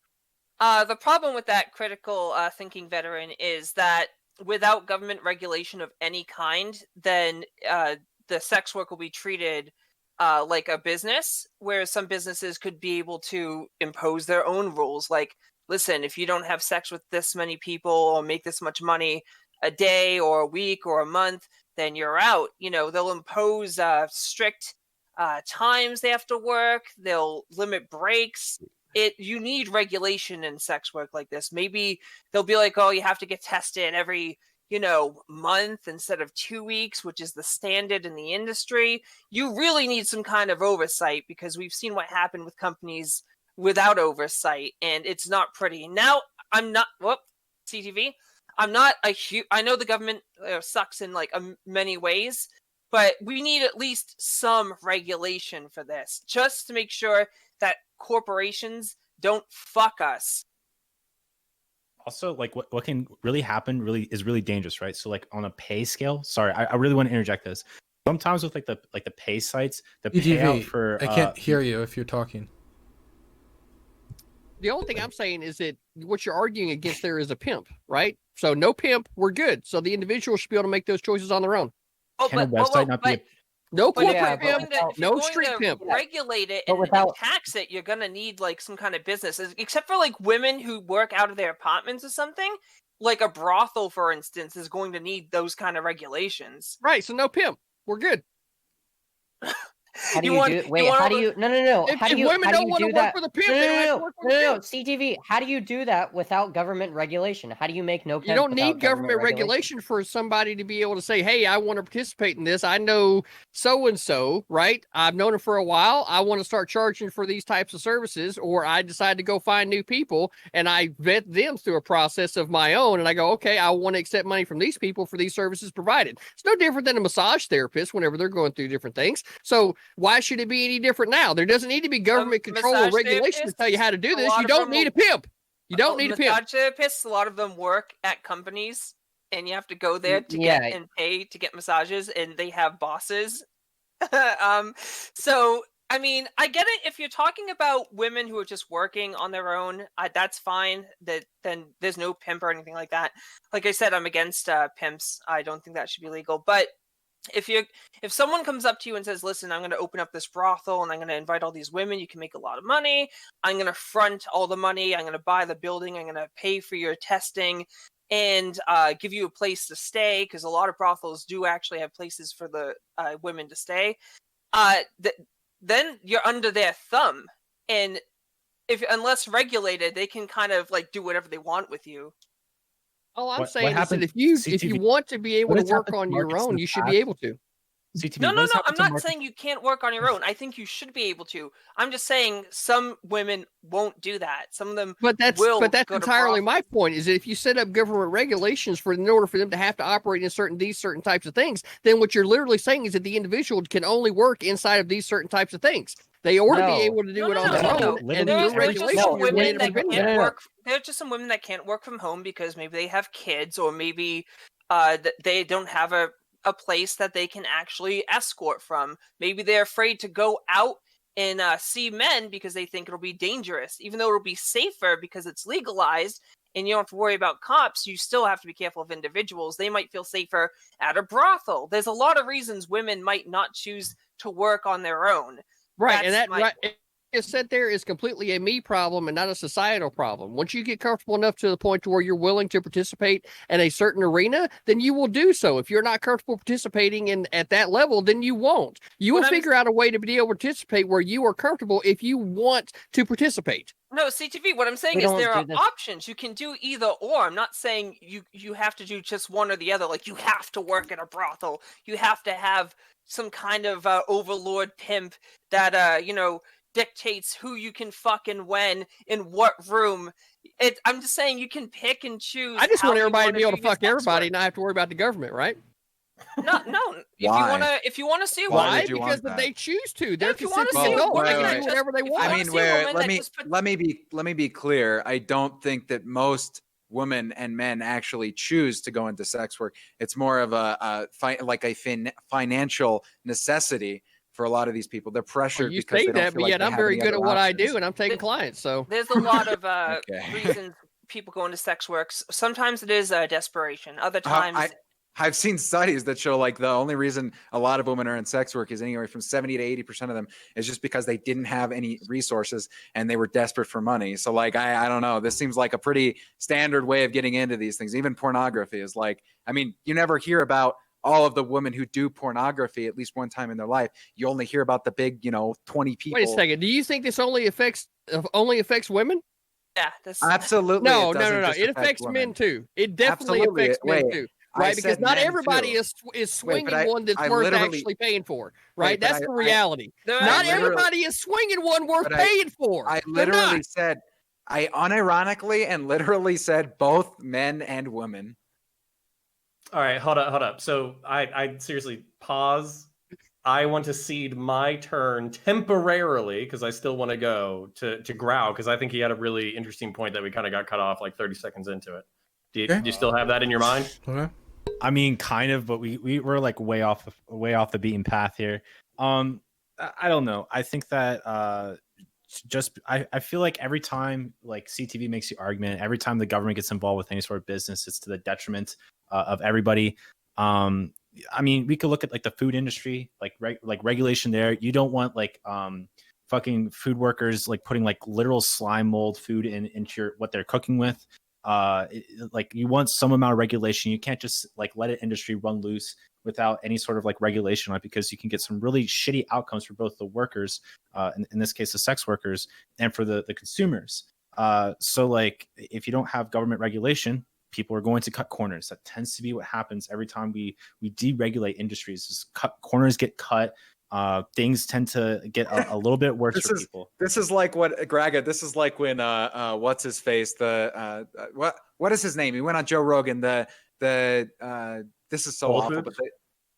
the problem with that critical thinking veteran is that without government regulation of any kind, then the sex work will be treated like a business, whereas some businesses could be able to impose their own rules. Like, listen, if you don't have sex with this many people or make this much money a day or a week or a month, then you're out. You know, they'll impose strict times they have to work. They'll limit breaks. You need regulation in sex work like this. Maybe they'll be like, oh, you have to get tested every month instead of 2 weeks, which is the standard in the industry. You really need some kind of oversight because we've seen what happened with companies without oversight, and it's not pretty. Now, CTV, I'm not I know the government sucks in like many ways, but we need at least some regulation for this, just to make sure that corporations don't fuck us. Also, like what can really happen is really dangerous, right? So like on a pay scale, sorry, I really want to interject this. Sometimes with the pay sites, the payout for I can't hear you if you're talking. The only thing I'm saying is that what you're arguing against there is a pimp, right? So no pimp, we're good. So the individual should be able to make those choices on their own. Can a website not be No But if corporate you're yeah, pimp, going to, if you're no going street to pimp. regulate it But and without- tax it, you're going to need like some kind of business. Except for like women who work out of their apartments or something, like a brothel, for instance, is going to need those kind of regulations. Right, so no pimp. We're good. How do You you, want- do? you Wait, want how all do the- you? No. If, How do if you? women how do don't you want to do work that? for the pimp, they don't have to work for the No. pimp. CTV, how do you do that without government regulation? How do you make no? You pimp don't without need government regulation for somebody to be able to say, hey, I want to participate in this. I know so-and-so, right? I've known him for a while. I want to start charging for these types of services, or I decide to go find new people and I vet them through a process of my own. And I go, okay, I want to accept money from these people for these services provided. It's no different than a massage therapist whenever they're going through different things. So why should it be any different now? There doesn't need to be government control or massage regulation to therapists, tell you how to do a this. lot You of don't them need a will- pimp. You don't need a pimp. Massage therapists, a lot of them work at companies, and you have to go there to Yeah. get and pay to get massages, and they have bosses. So I mean, I get it if you're talking about women who are just working on their own. That's fine. Then there's no pimp or anything like that. Like I said, I'm against pimps. I don't think that should be legal. But if someone comes up to you and says, listen, I'm going to open up this brothel and I'm going to invite all these women, you can make a lot of money. I'm going to front all the money. I'm going to buy the building. I'm going to pay for your testing and give you a place to stay, because a lot of brothels do actually have places for the women to stay. Then you're under their thumb. And unless regulated, they can kind of like do whatever they want with you. All I'm What saying is that happened- if you CTV want to be able what to has work happened to on your markets in own, the you should past? be able to. CTV? No, what has I'm happened to not markets- saying you can't work on your own. I think you should be able to. I'm just saying some women won't do that. Some of them But that's will go to entirely brothels. my point. Is that if you set up government regulations in order for them to have to operate in these certain types of things, then what you're literally saying is that the individual can only work inside of these certain types of things. They ought to be No. able to do it on their no. own. Literally And there's your just regulation, some you're women laying that it in can't there. work. There are just some women that can't work from home because maybe they have kids, or maybe they don't have a place that they can actually escort from. Maybe they're afraid to go out and see men because they think it'll be dangerous, even though it'll be safer because it's legalized and you don't have to worry about cops, you still have to be careful of individuals. They might feel safer at a brothel. There's a lot of reasons women might not choose to work on their own. Right, and that right, you said there is completely a me problem and not a societal problem. Once you get comfortable enough to the point to where you're willing to participate in a certain arena, then you will do so. If you're not comfortable participating in at that level, then you won't. You will figure out a way to be able to participate where you are comfortable if you want to participate. No, CTV, what I'm saying is there are options. You can do either or. I'm not saying you have to do just one or the other. Like, you have to work at a brothel. You have to have some kind of overlord pimp that, dictates who you can fuck and when, in what room. I'm just saying you can pick and choose. I just want everybody to be able to fuck everybody and not have to worry about the government, right? No. If you wanna see why? Because if they choose to, they're consenting adults. They can do whatever they want. I mean, let me be clear. I don't think that most women and men actually choose to go into sex work. It's more of a financial necessity for a lot of these people. They're pressured because they don't feel but like yet I'm very good at what I do, and I'm taking clients. So there's a lot of reasons people go into sex work. Sometimes it is desperation. Other times. I've seen studies that show like the only reason a lot of women are in sex work is anywhere from 70 to 80% of them is just because they didn't have any resources and they were desperate for money. So like, I don't know, this seems like a pretty standard way of getting into these things. Even pornography is like, I mean, you never hear about all of the women who do pornography at least one time in their life. You only hear about the big, 20 people. Wait a second. Do you think this only affects women? Yeah, absolutely. No. It affects men too. It definitely affects men too. Right, because not everybody is swinging one that's worth actually paying for. Right, that's the reality. Not everybody is swinging one worth paying for. I literally said, I unironically and literally said both men and women. All right, hold up. So I seriously pause. I want to cede my turn temporarily because I still want to go to Grau because I think he had a really interesting point that we kind of got cut off like 30 seconds into it. Do you still have that in your mind? Okay. I mean, kind of, but we're like way off the beaten path here. I don't know. I think that I feel like every time like CTV makes the argument, every time the government gets involved with any sort of business, it's to the detriment of everybody. I mean, we could look at like the food industry, like regulation there. You don't want like fucking food workers like putting like literal slime mold food into what they're cooking with. Like you want some amount of regulation. You can't just like let an industry run loose without any sort of like regulation on it, because you can get some really shitty outcomes for both the workers, in this case the sex workers, and for the consumers. So like if you don't have government regulation, people are going to cut corners. That tends to be what happens every time we deregulate industries. Is corners get cut. Things tend to get a little bit worse for people. This is like what Graugott. This is like when what's his face? What is his name? He went on Joe Rogan. This is so awful, but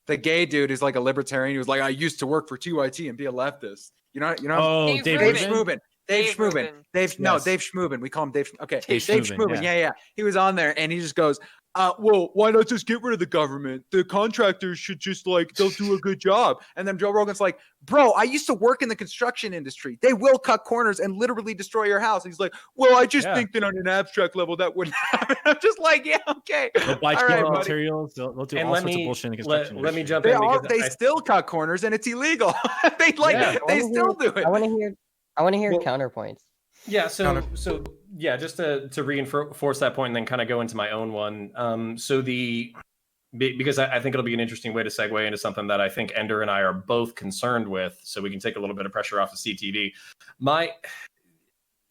the gay dude is like a libertarian. He was like, I used to work for TYT and be a leftist. You know. Oh, Dave Schmooben. Dave Schmooben. We call him Dave. Okay, Dave Schmooben. Yeah. He was on there and he just goes, well, why not just get rid of the government? The contractors should just they'll do a good job. And then Joe Rogan's like, bro, I used to work in the construction industry. They will cut corners and literally destroy your house. And he's like, well, I just think that on an abstract level that wouldn't happen. I'm just like, yeah, okay. They'll buy cheap materials. They'll do all sorts of bullshit in the construction industry. Let me jump in. They still cut corners and it's illegal. They still do it. I want to hear counterpoints. Yeah, so just to reinforce that point and then kind of go into my own one. Because I think it'll be an interesting way to segue into something that I think Ender and I are both concerned with, so we can take a little bit of pressure off of CTV.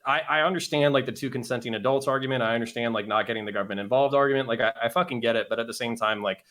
I understand like the two consenting adults argument. I understand like not getting the government involved argument. Like I fucking get it, but at the same time, like,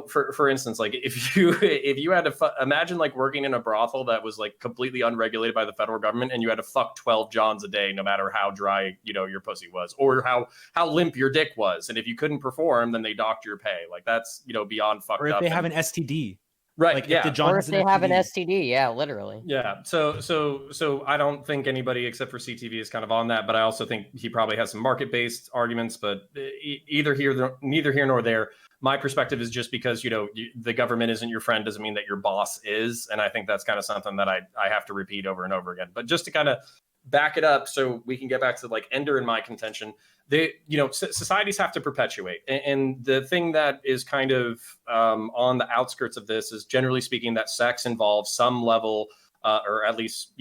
for instance, like if you had to imagine like working in a brothel that was like completely unregulated by the federal government, and you had to fuck 12 Johns a day, no matter how dry your pussy was or how limp your dick was, and if you couldn't perform, then they docked your pay. Like that's beyond fucked up. Or if they have an STD, right? Like, yeah. Or if they have an STD, yeah, literally. Yeah. So I don't think anybody except for CTV is kind of on that, but I also think he probably has some market-based arguments. But neither here nor there. My perspective is just because, the government isn't your friend doesn't mean that your boss is. And I think that's kind of something that I have to repeat over and over again. But just to kind of back it up so we can get back to like Ender and my contention. Societies have to perpetuate. And the thing that is kind of on the outskirts of this is, generally speaking, that sex involves some level, or at least,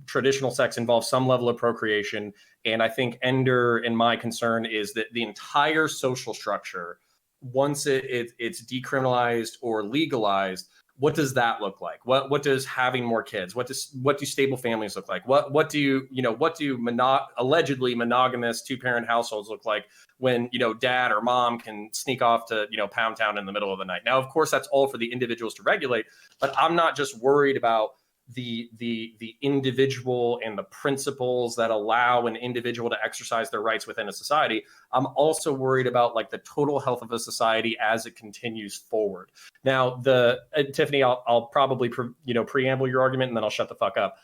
traditional sex involves some level of procreation. And I think Ender and my concern is that the entire social structure, once it's decriminalized or legalized, what does that look like? What does having more kids? What do stable families look like? What do allegedly monogamous 2-parent households look like when dad or mom can sneak off to Pound Town in the middle of the night? Now, of course, that's all for the individuals to regulate, but I'm not just worried about the individual and the principles that allow an individual to exercise their rights within a society. I'm also worried about like the total health of a society as it continues forward. Now, Tiffany, I'll probably preamble your argument and then I'll shut the fuck up.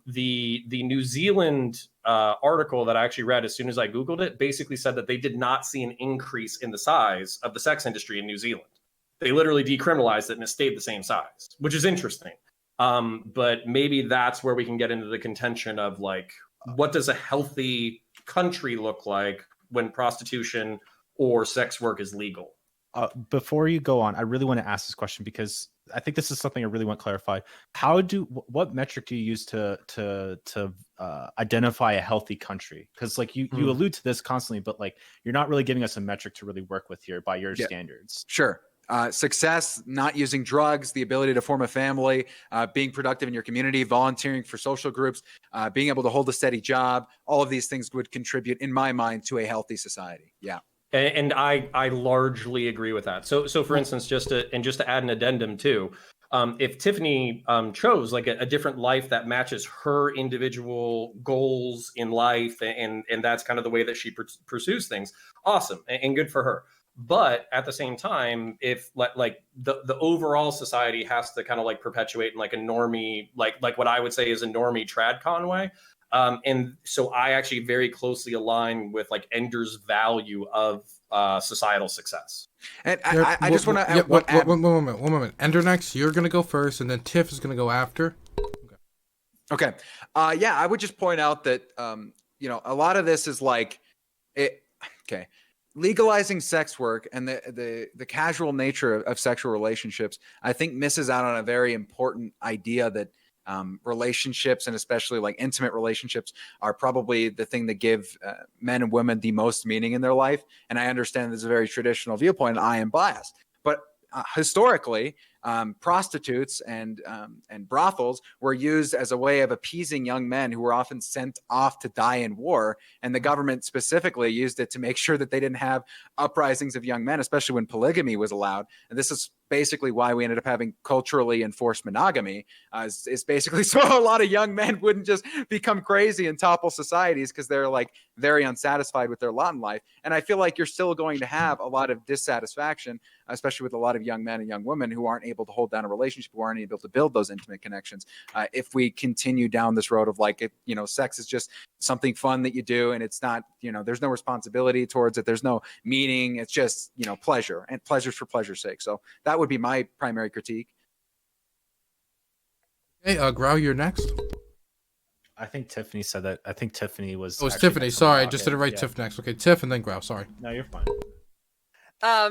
The New Zealand article that I actually read as soon as I Googled it basically said that they did not see an increase in the size of the sex industry in New Zealand. They literally decriminalized it and it stayed the same size, which is interesting. But maybe that's where we can get into the contention of like, what does a healthy country look like when prostitution or sex work is legal? Before you go on, I really want to ask this question because I think this is something I really want clarified. What metric do you use to identify a healthy country? Because like you allude to this constantly, but like you're not really giving us a metric to really work with here by your standards. Sure. Success, not using drugs, the ability to form a family, being productive in your community, volunteering for social groups, being able to hold a steady job. All of these things would contribute, in my mind, to a healthy society. Yeah. And I largely agree with that. So for instance, just to add an addendum too, if Tiffany chose like a different life that matches her individual goals in life, and that's kind of the way that she pursues things, awesome and good for her. But at the same time, if like the overall society has to kind of like perpetuate in like a normie, like what I would say is a normie trad Conway. And so I actually very closely align with like Ender's value of societal success. And I just want to one moment. Endernax, you're gonna go first, and then Tiff is gonna go after. Okay. I would just point out that a lot of this is like it. Okay. Legalizing sex work and the casual nature of sexual relationships, I think, misses out on a very important idea that relationships, and especially like intimate relationships, are probably the thing that give men and women the most meaning in their life. And I understand this is a very traditional viewpoint, and I am biased. But historically, prostitutes and brothels were used as a way of appeasing young men who were often sent off to die in war. And the government specifically used it to make sure that they didn't have uprisings of young men, especially when polygamy was allowed. And this is basically why we ended up having culturally enforced monogamy, is basically so a lot of young men wouldn't just become crazy and topple societies because they're like very unsatisfied with their lot in life. And I feel like you're still going to have a lot of dissatisfaction, especially with a lot of young men and young women who aren't able to hold down a relationship, who aren't able to build those intimate connections. If we continue down this road of like, sex is just something fun that you do, and it's not, there's no responsibility towards it. There's no meaning. It's just, pleasure, and pleasure's for pleasure's sake. So that would be my primary critique. Hey, Grau, you're next. I think Tiffany said that. I think Tiffany was. Oh, it's Tiffany. Sorry, I just didn't write Tiff next. Okay, Tiff and then Grau. Sorry. No, you're fine.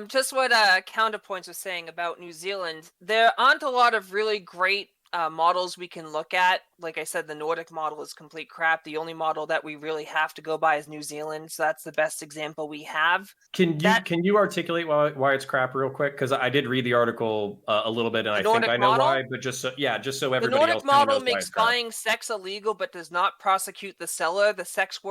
Just what CounterPoints was saying about New Zealand. There aren't a lot of really great models we can look at. Like I said, the Nordic model is complete crap. The only model that we really have to go by is New Zealand. So that's the best example we have. Can you articulate why it's crap real quick? Because I did read the article a little bit, and I think I know why. But just so everybody else knows. The Nordic model makes buying sex illegal, but does not prosecute the seller. The sex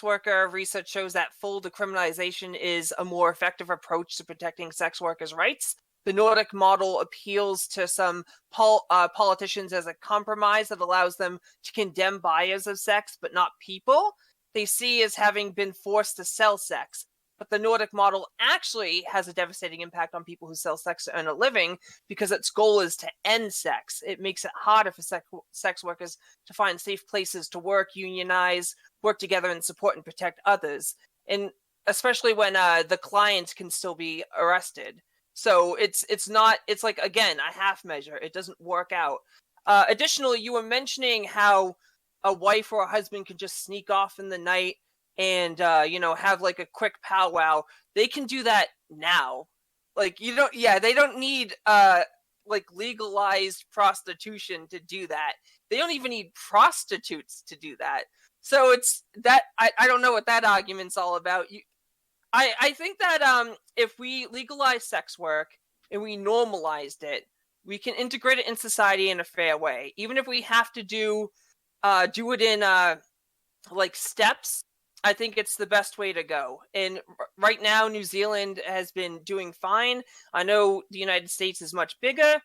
worker research shows that full decriminalization is a more effective approach to protecting sex workers' rights. The Nordic model appeals to some politicians as a compromise that allows them to condemn buyers of sex, but not people they see as having been forced to sell sex. But the Nordic model actually has a devastating impact on people who sell sex to earn a living because its goal is to end sex. It makes it harder for sex workers to find safe places to work, unionize, work together, and support and protect others. And especially when the client can still be arrested. So it's like, again, a half measure. It doesn't work out. Additionally, you were mentioning how a wife or a husband can just sneak off in the night and have like a quick powwow. They can do that now. Like they don't need like legalized prostitution to do that. They don't even need prostitutes to do that. So it's that I don't know what that argument's all about. I think that if we legalize sex work and we normalized it, we can integrate it in society in a fair way. Even if we have to do it in like steps, I think it's the best way to go. And right now, New Zealand has been doing fine. I know the United States is much bigger,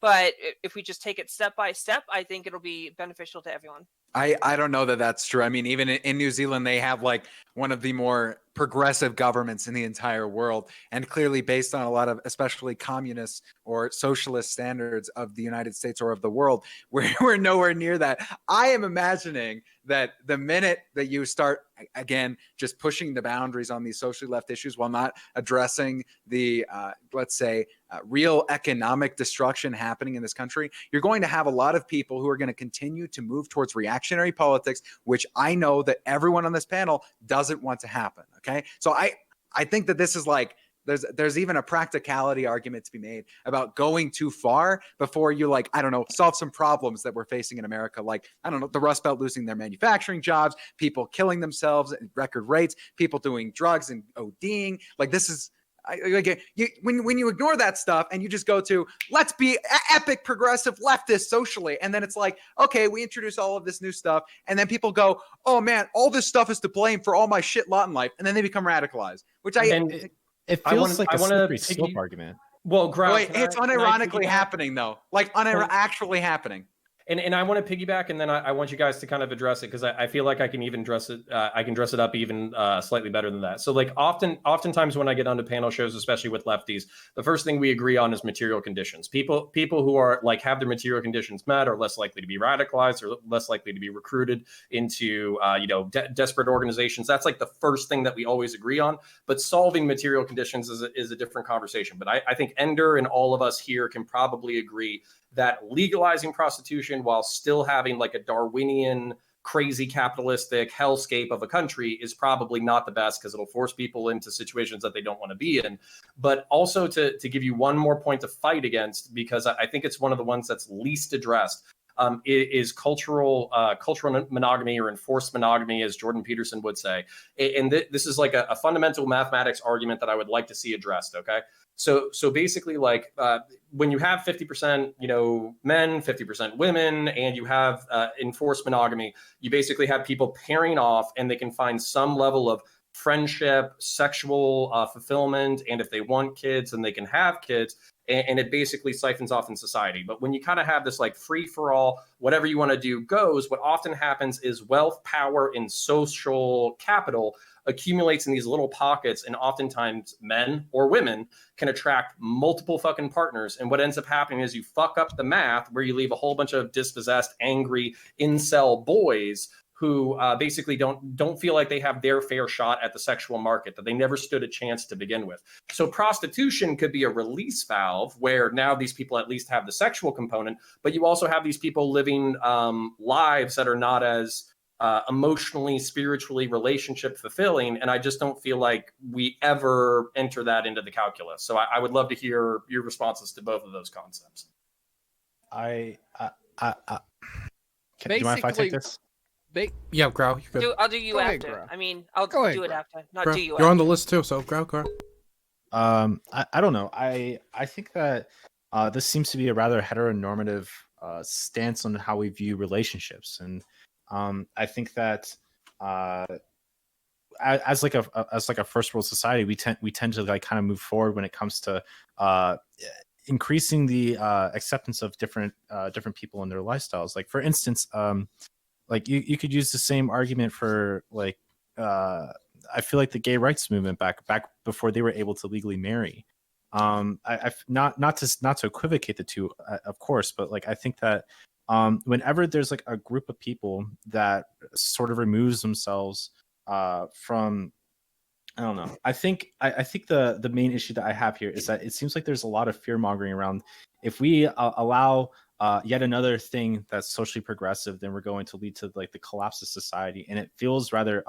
but if we just take it step by step, I think it'll be beneficial to everyone. I don't know that that's true. I mean, even in New Zealand, they have like one of the more progressive governments in the entire world, and clearly based on a lot of especially communist or socialist standards of the United States or of the world, we're nowhere near that. I am imagining that the minute that you start, again, just pushing the boundaries on these socially left issues while not addressing the, let's say, real economic destruction happening in this country, you're going to have a lot of people who are going to continue to move towards reactionary politics, which I know that everyone on this panel doesn't want to happen. Okay. So I think that this is like, there's even a practicality argument to be made about going too far before you, like, I don't know, solve some problems that we're facing in America. Like, I don't know, the Rust Belt losing their manufacturing jobs, people killing themselves at record rates, people doing drugs and ODing. Like, this is, when you ignore that stuff and you just go to, let's be epic progressive leftist socially, and then it's like, okay, we introduce all of this new stuff, and then people go, oh man, all this stuff is to blame for all my shit lot in life, and then they become radicalized, which it feels like a slippery slope argument. Well, wait, it's unironically happening though, like actually happening. And I want to piggyback, and then I want you guys to kind of address it, because I feel like I can even dress it. I can dress it up even slightly better than that. So, like, oftentimes when I get onto panel shows, especially with lefties, the first thing we agree on is material conditions. People who are like have their material conditions met are less likely to be radicalized or less likely to be recruited into desperate organizations. That's like the first thing that we always agree on. But solving material conditions is a different conversation. But I think Ender and all of us here can probably agree that legalizing prostitution while still having like a Darwinian, crazy capitalistic hellscape of a country is probably not the best, because it'll force people into situations that they don't want to be in. But also to give you one more point to fight against, because I think it's one of the ones that's least addressed, is cultural monogamy, or enforced monogamy, as Jordan Peterson would say. And this is like a fundamental mathematics argument that I would like to see addressed, okay? So basically, like, when you have 50%, men, 50% women, and you have enforced monogamy, you basically have people pairing off, and they can find some level of friendship, sexual fulfillment, and if they want kids, then they can have kids, and it basically siphons off in society. But when you kind of have this like free for all, whatever you want to do goes, what often happens is wealth, power, and social capital accumulates in these little pockets, and oftentimes men or women can attract multiple fucking partners. And what ends up happening is you fuck up the math, where you leave a whole bunch of dispossessed, angry incel boys who basically don't feel like they have their fair shot at the sexual market, that they never stood a chance to begin with. So prostitution could be a release valve, where now these people at least have the sexual component, but you also have these people living lives that are not as emotionally, spiritually, relationship fulfilling. And I just don't feel like we ever enter that into the calculus. So I would love to hear your responses to both of those concepts. Do you mind if I take this? Yeah, Grau, you could. I'll do you after. I mean, I'll do it after. Not Grau, do you you're after. on the list too, so Grau. I don't know. I think that this seems to be a rather heteronormative stance on how we view relationships, and I think that as like a first world society, we tend to like kind of move forward when it comes to increasing the acceptance of different people and their lifestyles. Like, for instance, like you could use the same argument for like I feel like the gay rights movement back before they were able to legally marry. I not to equivocate the two, of course, but like I think that whenever there's like a group of people that sort of removes themselves from, I don't know. I think the main issue that I have here is that it seems like there's a lot of fear mongering around if we allow yet another thing that's socially progressive, then we're going to lead to like the collapse of society, and it feels rather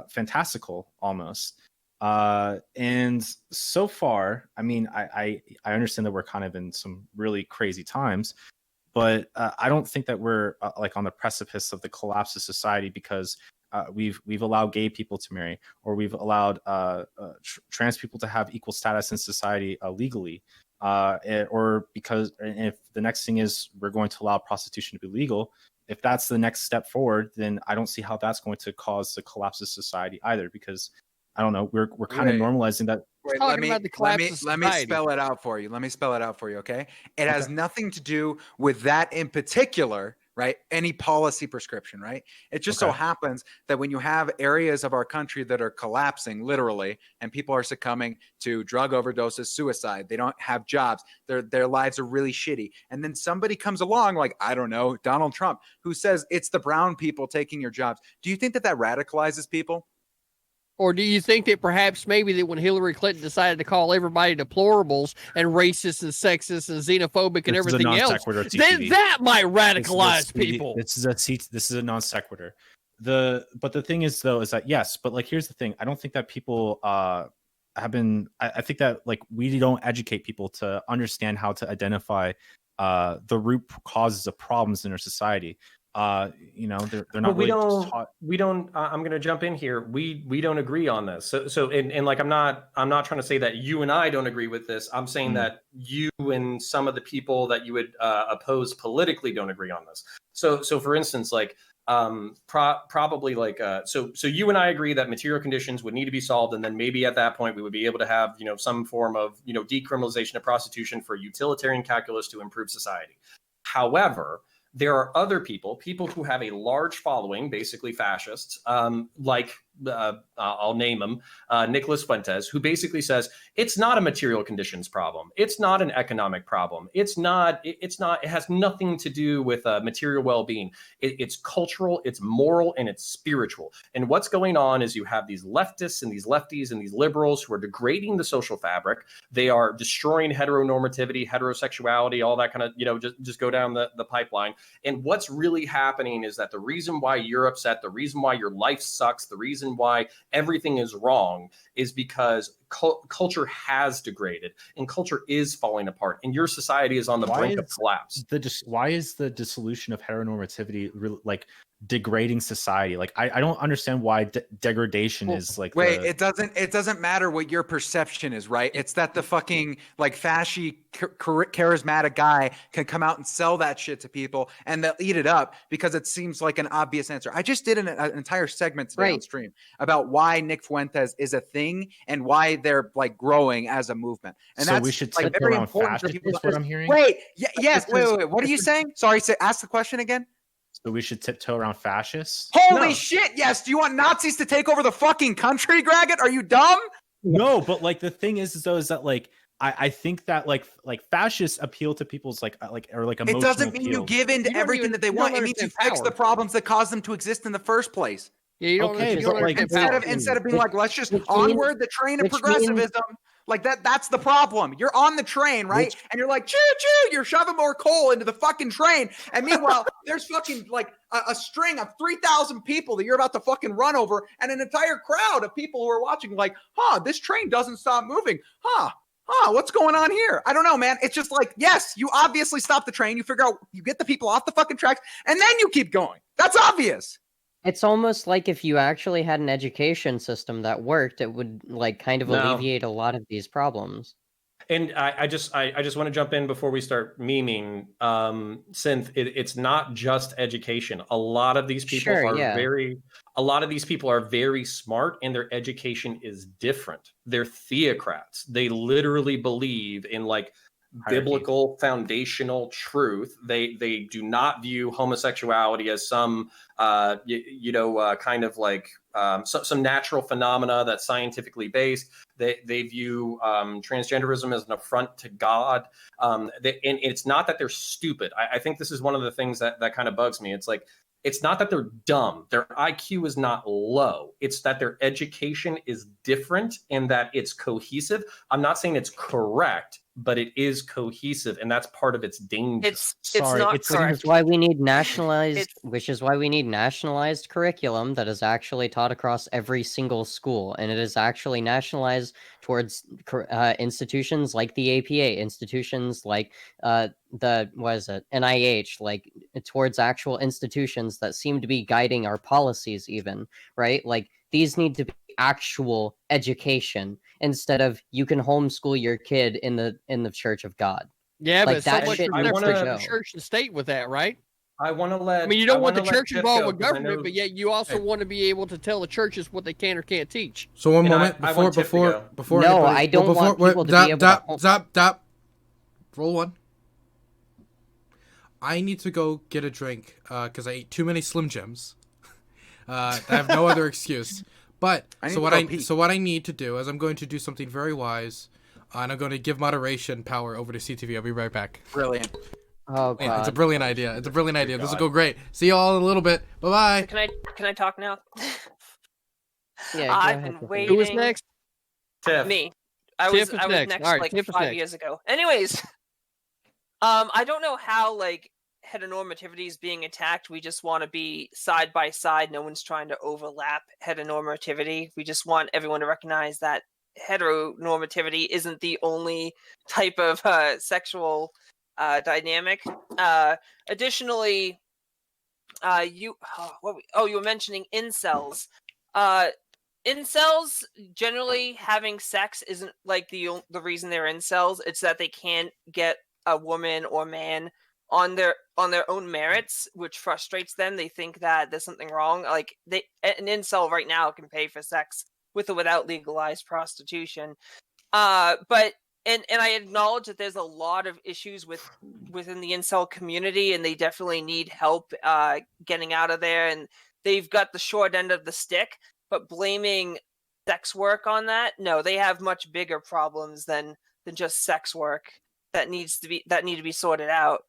fantastical almost. And so far, I mean, I understand that we're kind of in some really crazy times, but I don't think that we're like on the precipice of the collapse of society because we've allowed gay people to marry, or we've allowed trans people to have equal status in society legally, or because if the next thing is we're going to allow prostitution to be legal. If that's the next step forward, then I don't see how that's going to cause the collapse of society either, because I don't know, we're kind of normalizing that. Wait, Talking about the collapse of let me society. spell it out for you. Let me spell it out for you, okay? It has nothing to do with that in particular, right? Any policy prescription, right? It just so happens that when you have areas of our country that are collapsing literally, and people are succumbing to drug overdoses, suicide, they don't have jobs, their lives are really shitty, and then somebody comes along like, I don't know, Donald Trump, who says it's the brown people taking your jobs. Do you think that radicalizes people? Or do you think that perhaps maybe that when Hillary Clinton decided to call everybody deplorables and racist and sexist and xenophobic and everything else, then that might radicalize people? This is a non sequitur. But the thing is though, is that yes, but like here's the thing. I don't think that people have been. I think that like we don't educate people to understand how to identify the root causes of problems in our society. You know, they're not. But we don't. I'm going to jump in here. We don't agree on this. So and like I'm not trying to say that you and I don't agree with this. I'm saying that you and some of the people that you would oppose politically don't agree on this. So for instance, like probably like so you and I agree that material conditions would need to be solved, and then maybe at that point we would be able to have some form of decriminalization of prostitution for utilitarian calculus to improve society. However, there are other people who have a large following, basically fascists, like I'll name him, Nicholas Fuentes, who basically says it's not a material conditions problem. It's not an economic problem. It has nothing to do with material well-being. It's cultural, it's moral, and it's spiritual. And what's going on is you have these leftists and these lefties and these liberals who are degrading the social fabric. They are destroying heteronormativity, heterosexuality, all that kind of, just go down the pipeline. And what's really happening is that the reason why you're upset, the reason why your life sucks, the reason why everything is wrong is because culture has degraded and culture is falling apart, and your society is on the brink of collapse. Why is the dissolution of heteronormativity like degrading society? Like I don't understand why degradation is like. Wait, it doesn't matter what your perception is, right? It's that the fucking like fashy charismatic guy can come out and sell that shit to people, and they'll eat it up because it seems like an obvious answer. I just did an entire segment today on stream about why Nick Fuentes is a thing and why they're like growing as a movement. And so that's we should like very important for people. What I'm hearing. Wait. What are you saying? Sorry, ask the question again. So we should tiptoe around fascists? Holy shit, yes. Do you want Nazis to take over the fucking country, Graugott? Are you dumb? No, but like the thing is that like I think that like fascists appeal to people's like emotional. It doesn't mean appeal. you give in to everything that they want. It means you fix the problems that cause them to exist in the first place. Yeah, you don't instead of being like, let's just onward the train of progressivism. Like that's the problem. You're on the train, right? And you're like, choo choo, you're shoving more coal into the fucking train. And meanwhile, there's fucking like a string of 3,000 people that you're about to fucking run over, and an entire crowd of people who are watching like, this train doesn't stop moving. What's going on here? I don't know, man. It's just like, yes, you obviously stop the train. You figure out, you get the people off the fucking tracks, and then you keep going. That's obvious. It's almost like if you actually had an education system that worked, it would like kind of alleviate a lot of these problems. And I just want to jump in before we start memeing. Synth, it's not just education. A lot of these people are very smart, and their education is different. They're theocrats. They literally believe in like biblical foundational truth. They do not view homosexuality as some kind of like some natural phenomena that's scientifically based. They view transgenderism as an affront to God. And it's not that they're stupid. I think this is one of the things that kind of bugs me. It's like, it's not that they're dumb. Their IQ is not low. It's that their education is different and that it's cohesive. I'm not saying it's correct, but it is cohesive, and that's part of its danger. It's Sorry, not it's- Which correct. is why we need nationalized. It's- Which is why we need nationalized curriculum that is actually taught across every single school, and it is actually nationalized towards institutions like the APA, institutions like NIH, like towards actual institutions that seem to be guiding our policies, even, right? Like these need to be actual education instead of you can homeschool your kid in the Church of God. Yeah, Like, but so that much shit is needs to separate go. from church and state with that, right? I want to let. I mean, you don't want the wanna let church Tiff involved go, with 'cause I government, know- but yet you also Hey. want to be able to tell the churches what they can or can't teach. So one And moment I want Tiff to go. before No, anybody- I don't well, want before- people to stop, be able stop, to. stop. Roll one. I need to go get a drink because I ate too many Slim Jims. I have no other excuse. But I need so to what go I pee. so what I need to do is I'm going to do something very wise, and I'm going to give moderation power over to CTV. I'll be right back. Brilliant. Oh Yeah, it's a god. brilliant idea. It's a brilliant idea. This will God. go great. See you all in a little bit. Bye bye. Can I talk now? Yeah, go I've ahead, been Tiffany. waiting. Who was next? Tiff. Me. I Tiff was is I was next. next All right, like Tiff is 5 next. years ago. Anyways, I don't know how like heteronormativity is being attacked. We just want to be side by side. No one's trying to overlap heteronormativity. We just want everyone to recognize that heteronormativity isn't the only type of sexual dynamic. Additionally, you were mentioning incels. Incels generally having sex isn't like the reason they're incels. It's that they can't get a woman or man on their own merits, which frustrates them. They think that there's something wrong. Like an incel right now can pay for sex with or without legalized prostitution. But I acknowledge that there's a lot of issues within the incel community, and they definitely need help getting out of there. And they've got the short end of the stick. But blaming sex work on that, no, they have much bigger problems than just sex work that need to be sorted out.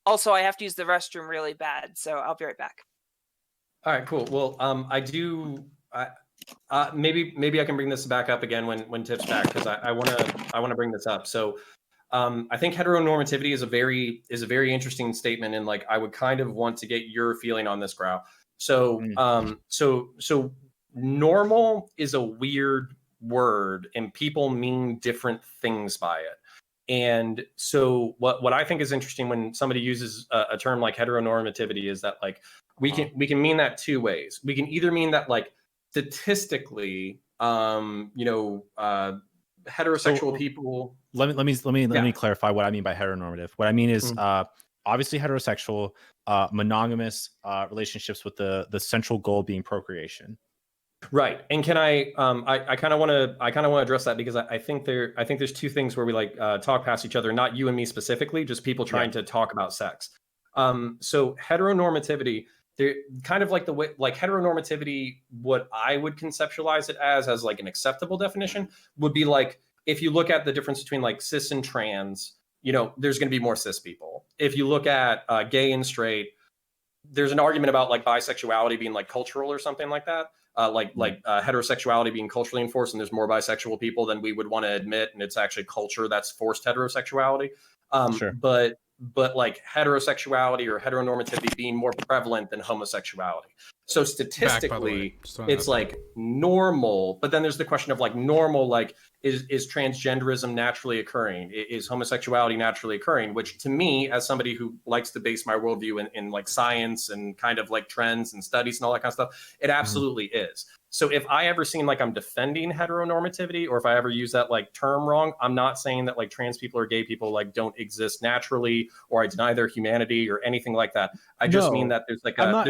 Also, I have to use the restroom really bad, so I'll be right back. All right, cool. Well, I do. Maybe I can bring this back up again when Tiff's back, because I want to bring this up. So, I think heteronormativity is a very interesting statement, and like I would kind of want to get your feeling on this, Grau. So, so normal is a weird word, and people mean different things by it. And so what I think is interesting when somebody uses a term like heteronormativity is that like we can mean that two ways. We can either mean that like statistically, heterosexual people. Let me clarify what I mean by heteronormative. What I mean is obviously heterosexual, monogamous relationships with the central goal being procreation. Right. And can I kind of want to address that, because I think there's two things where we like talk past each other, not you and me specifically, just people trying to talk about sex. So heteronormativity, they're kind of like the way, like heteronormativity, what I would conceptualize it as like an acceptable definition would be like, if you look at the difference between like cis and trans, there's going to be more cis people. If you look at gay and straight, there's an argument about like bisexuality being like cultural or something like that. Heterosexuality being culturally enforced, and there's more bisexual people than we would want to admit, and it's actually culture that's forced heterosexuality. Sure. But like heterosexuality or heteronormativity being more prevalent than homosexuality. So statistically, it's like normal, but then there's the question of like normal, like is transgenderism naturally occurring? Is homosexuality naturally occurring? Which to me, as somebody who likes to base my worldview in like science and kind of like trends and studies and all that kind of stuff, it absolutely is. So if I ever seem like I'm defending heteronormativity, or if I ever use that like term wrong, I'm not saying that like trans people or gay people like don't exist naturally, or I deny their humanity or anything like that. I just mean that there's like a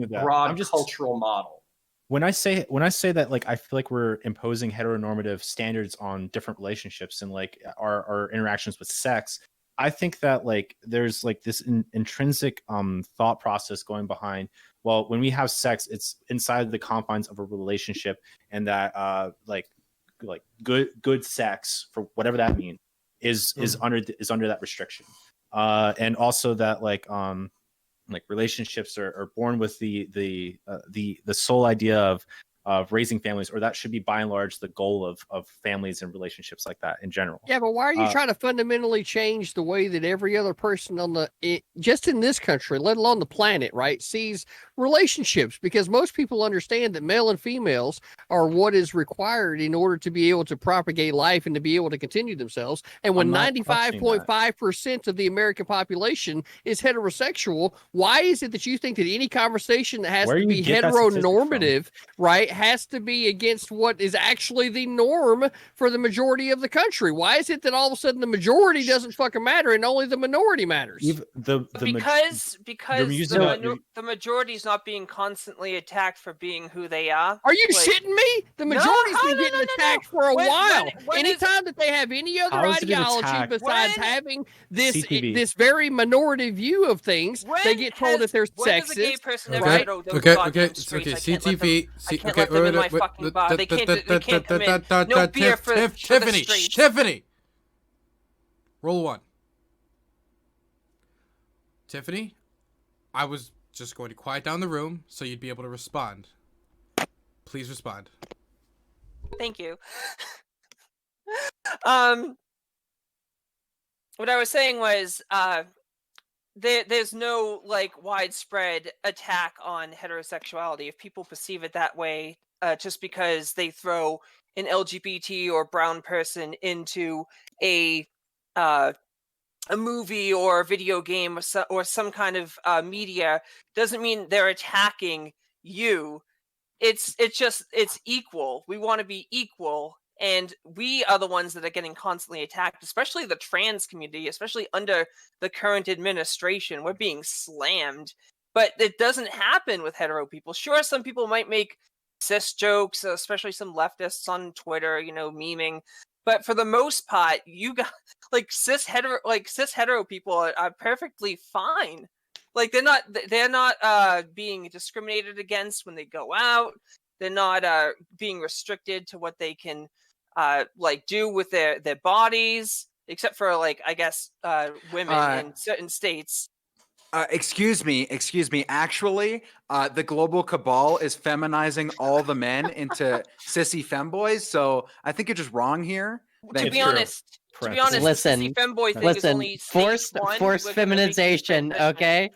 broad cultural model. When I say that, like I feel like we're imposing heteronormative standards on different relationships and like our interactions with sex, I think that like there's like this intrinsic thought process going behind. Well, when we have sex, it's inside the confines of a relationship, and that like good sex, for whatever that means, is under that restriction, and also that like relationships are born with the sole idea of of raising families, or that should be by and large the goal of families and relationships like that in general. Yeah, but why are you trying to fundamentally change the way that every other person just in this country, let alone the planet, right, sees relationships? Because most people understand that male and females are what is required in order to be able to propagate life and to be able to continue themselves. And when 95.5% of the American population is heterosexual, why is it that you think that any conversation that has to be heteronormative, right, has to be against what is actually the norm for the majority of the country? Why is it that all of a sudden the majority doesn't fucking matter and only the minority matters? Because the majority is not being constantly attacked for being who they are. Are you shitting me? The majority's been getting attacked for a while. Anytime that they have any other ideology besides having this very minority view of things, they get told that they're sexist. Okay. CTV. Tiffany. Roll one. Tiffany, I was just going to quiet down the room so you'd be able to respond. Please respond. Thank you. What I was saying was, there's no like widespread attack on heterosexuality. If people perceive it that way, just because they throw an LGBT or brown person into a movie or a video game or some kind of media, doesn't mean they're attacking you. It's equal. We want to be equal. And we are the ones that are getting constantly attacked, especially the trans community, especially under the current administration. We're being slammed. But it doesn't happen with hetero people. Sure, some people might make cis jokes, especially some leftists on Twitter, memeing. But for the most part, you got cis hetero people are perfectly fine. Like they're not being discriminated against when they go out. They're not being restricted to what they can do with their bodies, except for I guess women in certain states. Excuse me. Actually, the global cabal is feminizing all the men into sissy femboys. So I think you're just wrong here. To be honest, listen, sissy femboy thing is only forced feminization. Okay,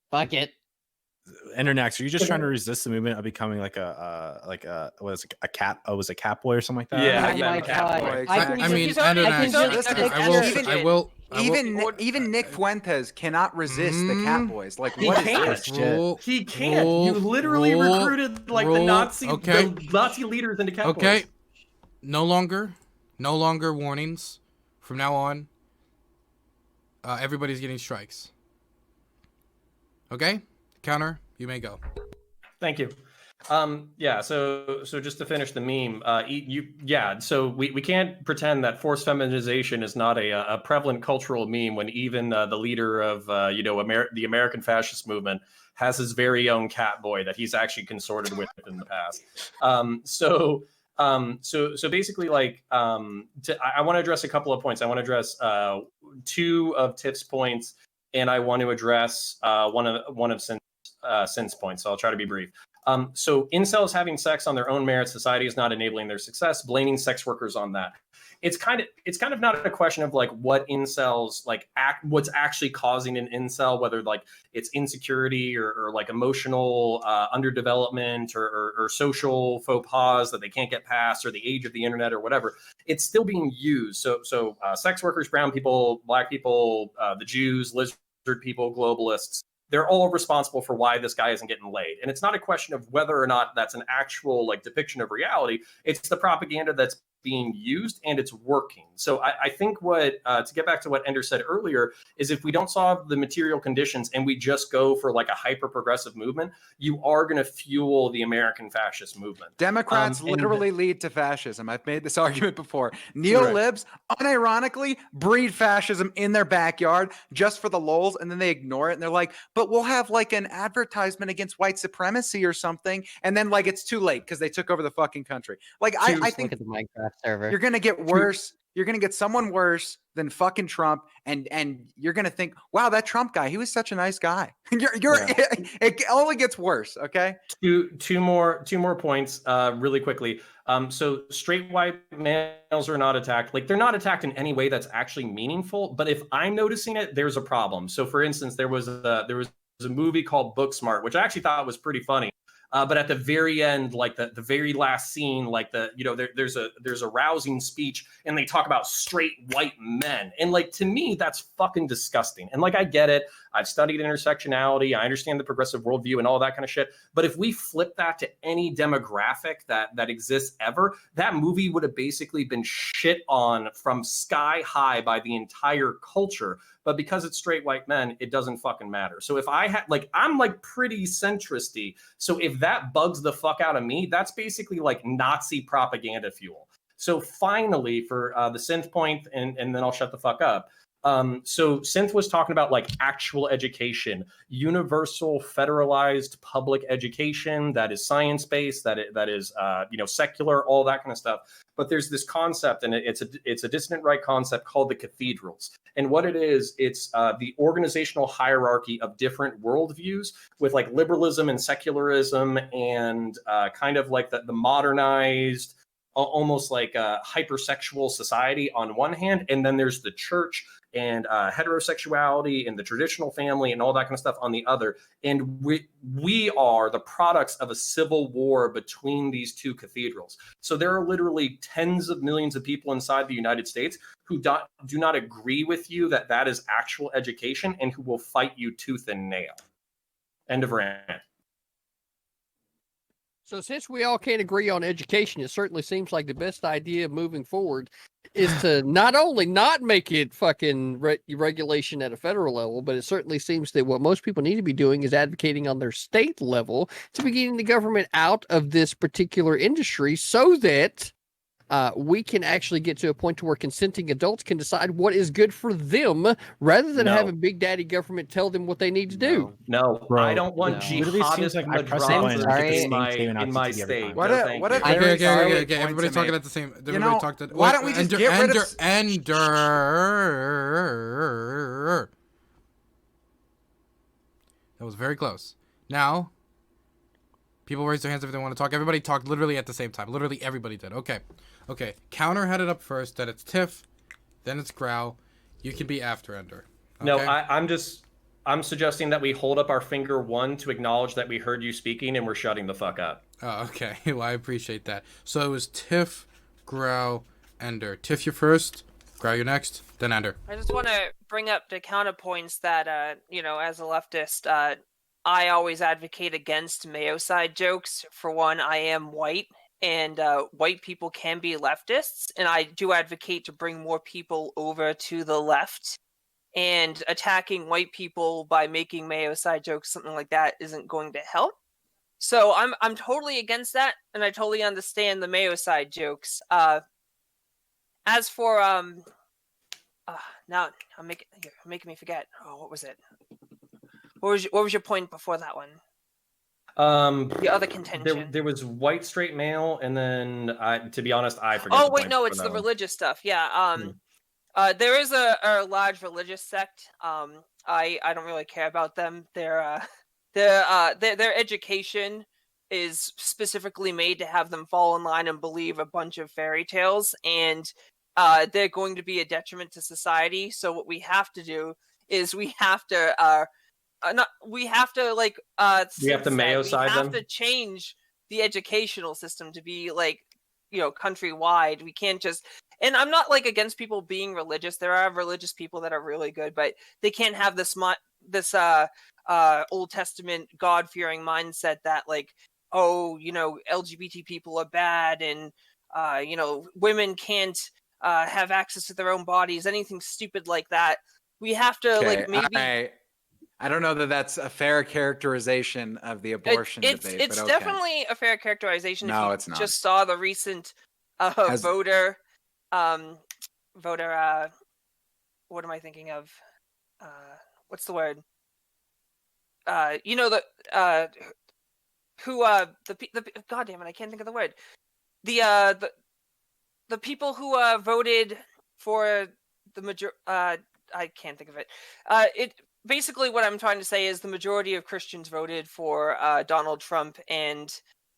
fuck it. Endernax, are you just trying to resist the movement of becoming like a cat? Oh, was a cat boy or something like that? Yeah, oh my God. I mean, Endernax. I will. Even Nick Fuentes cannot resist the cat boys. Like, what is this? He can't. You literally recruited the Nazi leaders into cat boys. Okay. No longer warnings. From now on, everybody's getting strikes. Okay? Counter, you may go. Thank you. So just to finish the meme, so we can't pretend that forced feminization is not a prevalent cultural meme when even the leader of the American fascist movement has his very own cat boy that he's actually consorted with in the past. So basically, I want to address a couple of points. I want to address two of Tiff's points, and I want to address one of Synth's points. So I'll try to be brief. So incels having sex on their own merit, society is not enabling their success, blaming sex workers on that. It's kind of not a question of what incels what's actually causing an incel, whether it's insecurity or emotional underdevelopment or social faux pas that they can't get past, or the age of the internet or whatever. It's still being used. So sex workers, brown people, black people, the Jews, lizard people, globalists, they're all responsible for why this guy isn't getting laid. And it's not a question of whether or not that's an actual depiction of reality. It's the propaganda that's being used, and it's working. So I think to get back to what Ender said earlier, is if we don't solve the material conditions and we just go for a hyper progressive movement, you are going to fuel the American fascist movement. Democrats literally lead to fascism. I've made this argument before. Neolibs unironically breed fascism in their backyard just for the lulz, and then they ignore it, and they're like, but we'll have an advertisement against white supremacy or something, and then it's too late because they took over the fucking country. I think look at the Minecraft server. You're gonna get worse you're going to get someone worse than fucking Trump, and you're going to think, wow, that Trump guy, he was such a nice guy. It only gets worse. Okay. Two more points really quickly. So straight white males are not attacked. Like, they're not attacked in any way that's actually meaningful. But if I'm noticing it, there's a problem. So for instance, there was a movie called Booksmart, which I actually thought was pretty funny. But at the very end, like the very last scene, like there's a rousing speech, and they talk about straight white men, and like, to me, that's fucking disgusting. And like, I get it. I've studied intersectionality. I understand the progressive worldview and all that kind of shit. But if we flip that to any demographic that exists ever, that movie would have basically been shit on from sky high by the entire culture. But because it's straight white men, it doesn't fucking matter. So if I had, like, I'm like pretty centristy. So if that bugs the fuck out of me, that's basically like Nazi propaganda fuel. So finally, for the synth point, and then I'll shut the fuck up. So Synth was talking about like actual education, universal federalized public education that is science-based, that is secular, all that kind of stuff. But there's this concept, and it's a dissident right concept called the cathedrals. And what it is, it's the organizational hierarchy of different worldviews, with like liberalism and secularism, and kind of like the modernized, almost like a hypersexual society on one hand, and then there's the church and heterosexuality and the traditional family and all that kind of stuff on the other. And we are the products of a civil war between these two cathedrals. So there are literally tens of millions of people inside the United States who do not agree with you that is actual education, and who will fight you tooth and nail. End of rant. So since we all can't agree on education, it certainly seems like the best idea moving forward is to not only not make it fucking regulation at a federal level, but it certainly seems that what most people need to be doing is advocating on their state level to be getting the government out of this particular industry, so that we can actually get to a point to where consenting adults can decide what is good for them, rather than having Big Daddy government tell them what they need to do. No, Bro, I don't want jihadists like in my state. What if Okay, everybody talking at the same. Everybody talked at. Why don't we just get rid of Ender? That was very close. Now, people raise their hands if they want to talk. Everybody talked literally at the same time. Literally everybody did. Okay. Counter had it up first. Then it's Tiff. Then it's Grau. You can be after Ender. Okay? No, I'm suggesting that we hold up our finger one to acknowledge that we heard you speaking, and we're shutting the fuck up. Oh, okay. Well, I appreciate that. So it was Tiff, Grau, Ender. Tiff, you're first. Grau, you're next. Then Ender. I just want to bring up the counterpoints that, as a leftist, I always advocate against Mayo side jokes. For one, I am white, and white people can be leftists, and I do advocate to bring more people over to the left. And attacking white people by making Mayo side jokes, something like that, isn't going to help. So I'm totally against that, and I totally understand the Mayo side jokes. As for now I'm making me forget. Oh, what was it? What was your point before that one? The other contention. There was white straight male, and then to be honest, I forgot. Oh wait, no, it's the religious stuff. Yeah. There is a large religious sect. I don't really care about them. Their education is specifically made to have them fall in line and believe a bunch of fairy tales, and they're going to be a detriment to society. So what we have to do is we have to Mayo side them. We have to change the educational system to be like, countrywide. We can't just. And I'm not like against people being religious. There are religious people that are really good, but they can't have this Old Testament God-fearing mindset that like, LGBT people are bad, and women can't have access to their own bodies. Anything stupid like that. We have to maybe. I don't know that that's a fair characterization of the abortion debate. It's definitely a fair characterization. No, if it's you not. Just saw the recent voter. What am I thinking of? What's the word? God damn it, I can't think of the word. The people who voted for the major. I can't think of it. It basically what I'm trying to say is the majority of Christians voted for Donald Trump, and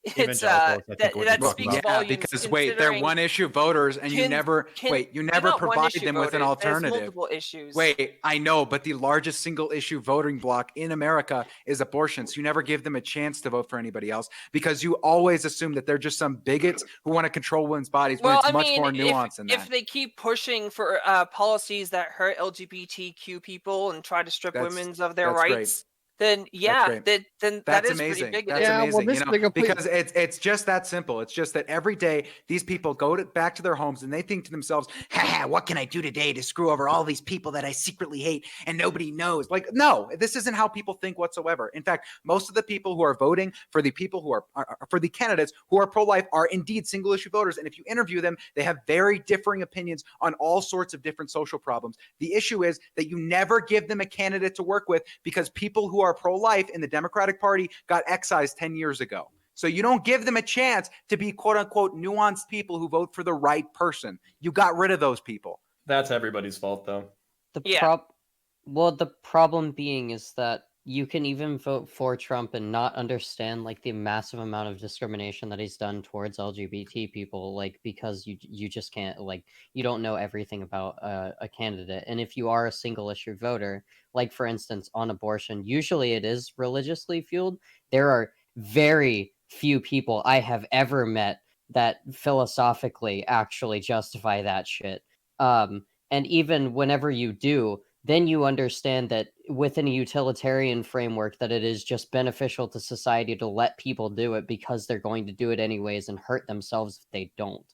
it's Evangelicals, I think, what you're that talking speaks about. volumes. Because wait, they're considering one issue voters, and you can- never can- you they're never not provide one-issue them with an voters. There's alternative. multiple issues. Wait, I know, but the largest single issue voting block in America is abortion. So you never give them a chance to vote for anybody else because you always assume that they're just some bigots who want to control women's bodies when it's much more nuanced than that. If they keep pushing for policies that hurt LGBTQ people and try to strip women of their rights, then that is amazing. pretty big. That's amazing. Well, because it's just that simple. It's just that every day these people go back to their homes and they think to themselves, "Ha, what can I do today to screw over all these people that I secretly hate and nobody knows?" Like, no, this isn't how people think whatsoever. In fact, most of the people who are voting for the people who are for the candidates who are pro-life are indeed single issue voters. And if you interview them, they have very differing opinions on all sorts of different social problems. The issue is that you never give them a candidate to work with because people who are pro-life in the Democratic Party got excised 10 years ago. So you don't give them a chance to be quote unquote nuanced people who vote for the right person. You got rid of those people. That's everybody's fault, though. The problem being is that you can even vote for Trump and not understand like the massive amount of discrimination that he's done towards LGBT people, like because you just can't, like, you don't know everything about a candidate. And if you are a single issue voter, like for instance on abortion, usually it is religiously fueled. There are very few people I have ever met that philosophically actually justify that shit. And even whenever you do, then you understand that within a utilitarian framework that it is just beneficial to society to let people do it because they're going to do it anyways and hurt themselves if they don't.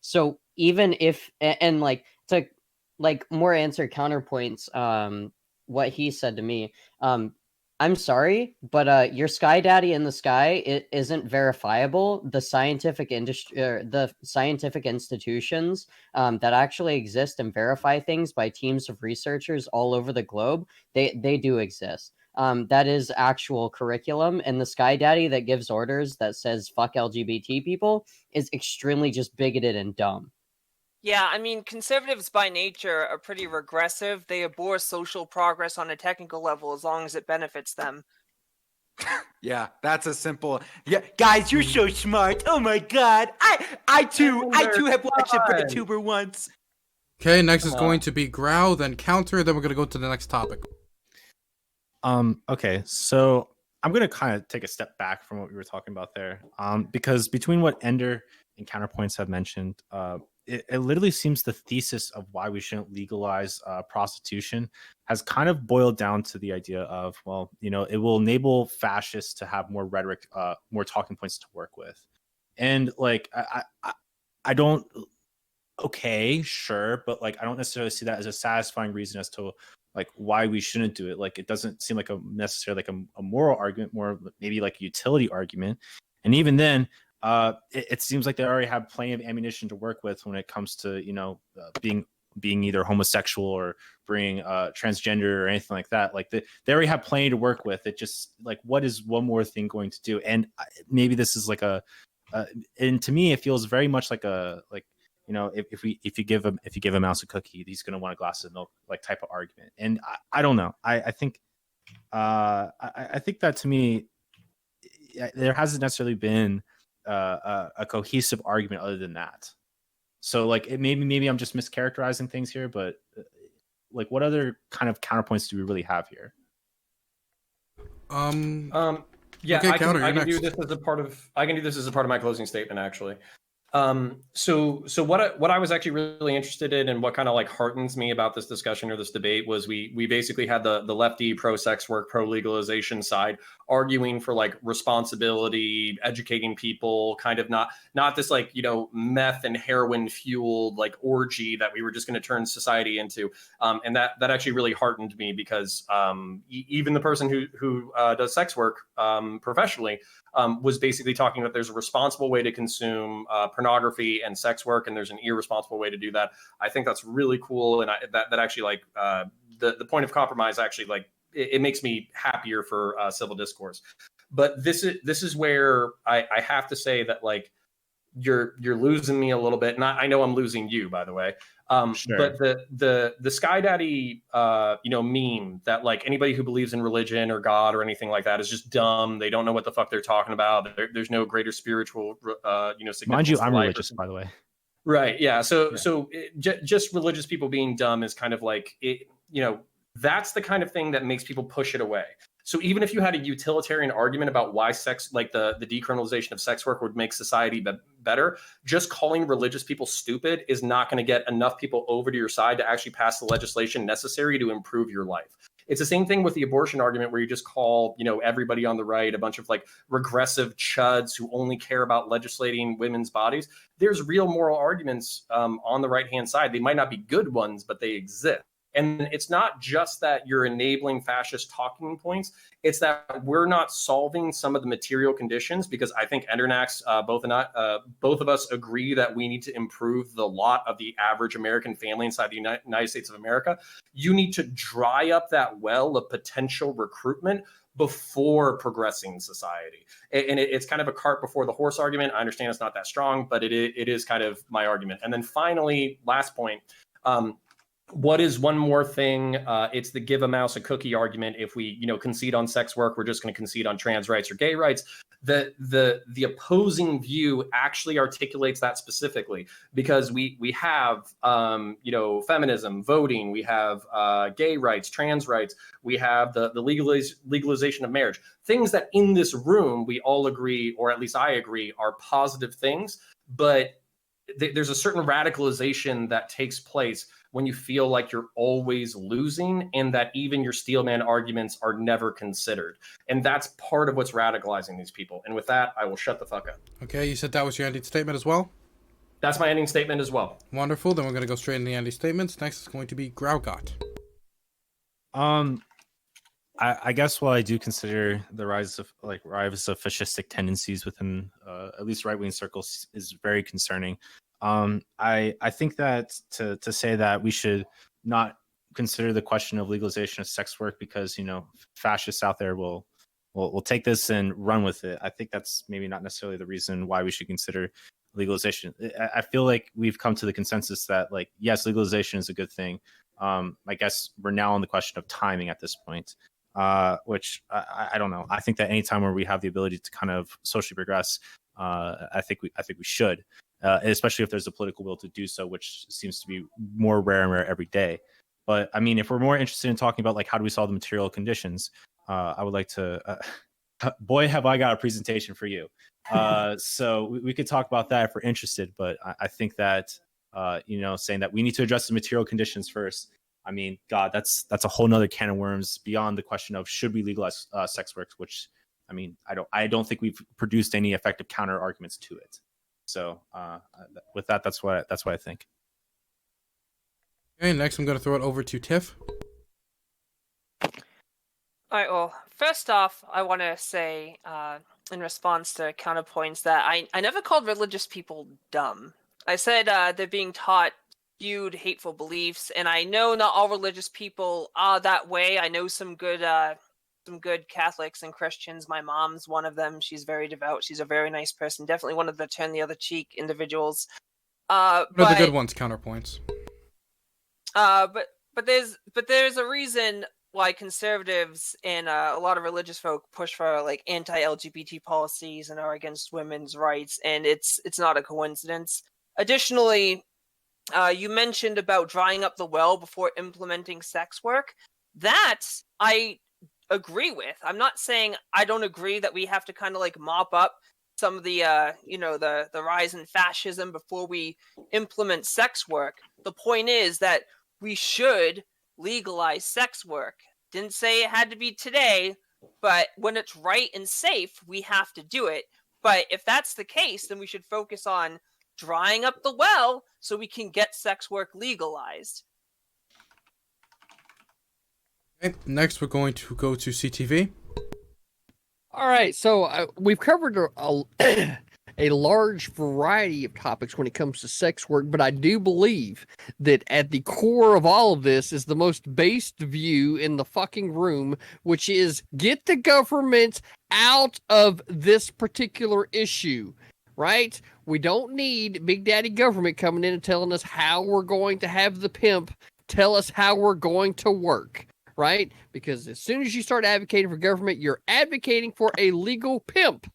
So even if, and like to like more answer CounterPoints, what he said to me, I'm sorry, but your Sky Daddy in the sky, it isn't verifiable. The scientific industry, the scientific institutions that actually exist and verify things by teams of researchers all over the globe, they do exist. That is actual curriculum, and the Sky Daddy that gives orders that says fuck LGBT people is extremely just bigoted and dumb. Yeah, I mean, conservatives by nature are pretty regressive. They abhor social progress on a technical level as long as it benefits them. Yeah, that's a simple. Yeah, guys, you're so smart. Oh my god, I too have watched a BreadTuber once. Okay, next is going to be Grow, then Counter, then we're gonna go to the next topic. Okay, so I'm gonna kind of take a step back from what we were talking about there, because between what Ender and CounterPoints have mentioned, it literally seems the thesis of why we shouldn't legalize prostitution has kind of boiled down to the idea of, well, you know, it will enable fascists to have more rhetoric, more talking points to work with. And like, I don't, okay, sure, but like, I don't necessarily see that as a satisfying reason as to like why we shouldn't do it. Like, it doesn't seem like necessarily like a moral argument, more maybe like a utility argument. And even then, it seems like they already have plenty of ammunition to work with when it comes to, you know, being either homosexual or being transgender or anything like that. Like they already have plenty to work with. It just like, what is one more thing going to do? And maybe this is like and to me, it feels very much like you know, if you give a mouse a cookie, he's going to want a glass of milk, like type of argument. And I don't know. I think that to me, there hasn't necessarily been a cohesive argument other than that. So like maybe I'm just mischaracterizing things here, but like what other kind of counterpoints do we really have here? Yeah, okay, I can do next. this as a part of my closing statement, actually. So what I was actually really interested in and what kind of like heartens me about this discussion or this debate was we basically had the lefty pro sex work, pro legalization side arguing for like responsibility, educating people, kind of not this like, you know, meth and heroin fueled like orgy that we were just going to turn society into. And that actually really heartened me because even the person who does sex work professionally was basically talking about there's a responsible way to consume pornography and sex work, and there's an irresponsible way to do that. I think that's really cool, and that actually like the point of compromise actually like it makes me happier for civil discourse. But this is where I have to say that like you're losing me a little bit. And I know I'm losing you, by the way. Sure. But the Sky Daddy, meme that like anybody who believes in religion or God or anything like that is just dumb. They don't know what the fuck they're talking about. There's no greater spiritual, significance. Mind you, to I'm life religious, by the way. Right. Yeah. So Yeah. just religious people being dumb is kind of like it. That's the kind of thing that makes people push it away. So even if you had a utilitarian argument about why sex, like the decriminalization of sex work would make society better, just calling religious people stupid is not going to get enough people over to your side to actually pass the legislation necessary to improve your life. It's the same thing with the abortion argument where you just call, everybody on the right a bunch of like regressive chuds who only care about legislating women's bodies. There's real moral arguments on the right-hand side. They might not be good ones, but they exist. And it's not just that you're enabling fascist talking points. It's that we're not solving some of the material conditions, because I think Endernax, both of us agree that we need to improve the lot of the average American family inside the United States of America. You need to dry up that well of potential recruitment before progressing society. And it's kind of a cart before the horse argument. I understand it's not that strong, but it is kind of my argument. And then finally, last point, what is one more thing? It's the give a mouse a cookie argument. If we, concede on sex work, we're just going to concede on trans rights or gay rights. The opposing view actually articulates that specifically, because we have feminism, voting, we have gay rights, trans rights, we have the legalization of marriage, things that in this room we all agree, or at least I agree, are positive things. But there's a certain radicalization that takes place when you feel like you're always losing, and that even your steelman arguments are never considered. And that's part of what's radicalizing these people. And with that, I will shut the fuck up. Okay, you said that was your ending statement as well? That's my ending statement as well. Wonderful. Then we're going to go straight into the ending statements. Next is going to be Graugott. I guess while I do consider the rise of fascistic tendencies within at least right-wing circles is very concerning, I think that to say that we should not consider the question of legalization of sex work because fascists out there will take this and run with it, I think that's maybe not necessarily the reason why we should consider legalization. I feel like we've come to the consensus that yes, legalization is a good thing. I guess we're now on the question of timing at this point, which I don't know. I think that anytime where we have the ability to kind of socially progress, I think we should. Especially if there's a political will to do so, which seems to be more rare and rare every day. But I mean, if we're more interested in talking about how do we solve the material conditions, I would like to, boy, have I got a presentation for you. So we could talk about that if we're interested. But I think that, saying that we need to address the material conditions first. I mean, God, that's a whole nother can of worms beyond the question of should we legalize sex work, which I mean, I don't think we've produced any effective counter arguments to it. So with that, that's what I think. Okay, next I'm going to throw it over to Tiff. All right, well, first off, I want to say, in response to CounterPoints, that I never called religious people dumb. I said they're being taught skewed, hateful beliefs, and I know not all religious people are that way. I know some good Catholics and Christians. My mom's one of them. She's very devout. She's a very nice person. Definitely one of the turn the other cheek individuals. What are the good ones? CounterPoints. But there's a reason why conservatives and a lot of religious folk push for anti-LGBT policies and are against women's rights, and it's not a coincidence. Additionally, you mentioned about drying up the well before implementing sex work. That I agree with. I'm not saying I don't agree that we have to kind of mop up some of the the rise in fascism before we implement sex work. The point is that we should legalize sex work. Didn't say it had to be today, but when it's right and safe, we have to do it. But if that's the case, then we should focus on drying up the well so we can get sex work legalized. Okay, next we're going to go to CTV. All right, so we've covered a large variety of topics when it comes to sex work, but I do believe that at the core of all of this is the most based view in the fucking room, which is get the government out of this particular issue, right? We don't need Big Daddy government coming in and telling us how we're going to have the pimp tell us how we're going to work, right? Because as soon as you start advocating for government, you're advocating for a legal pimp,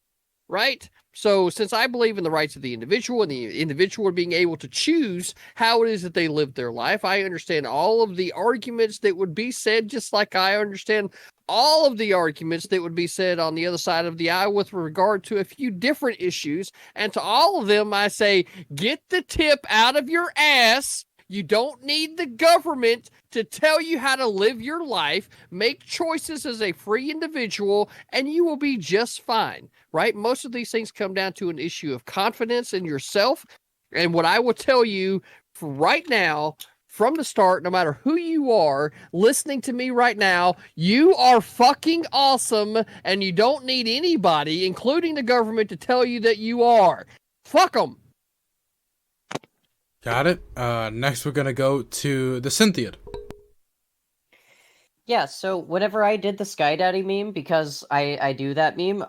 right? So since I believe in the rights of the individual and the individual being able to choose how it is that they live their life, I understand all of the arguments that would be said, just like I understand all of the arguments that would be said on the other side of the aisle with regard to a few different issues. And to all of them, I say, get the tip out of your ass. You don't need the government to tell you how to live your life. Make choices as a free individual, and you will be just fine, right? Most of these things come down to an issue of confidence in yourself. And what I will tell you right now, from the start, no matter who you are listening to me right now, you are fucking awesome, and you don't need anybody, including the government, to tell you that you are. Fuck them. Got it. Next, we're going to go to TheSyntheid. Yeah, so whenever I did the Sky Daddy meme, because I do that meme,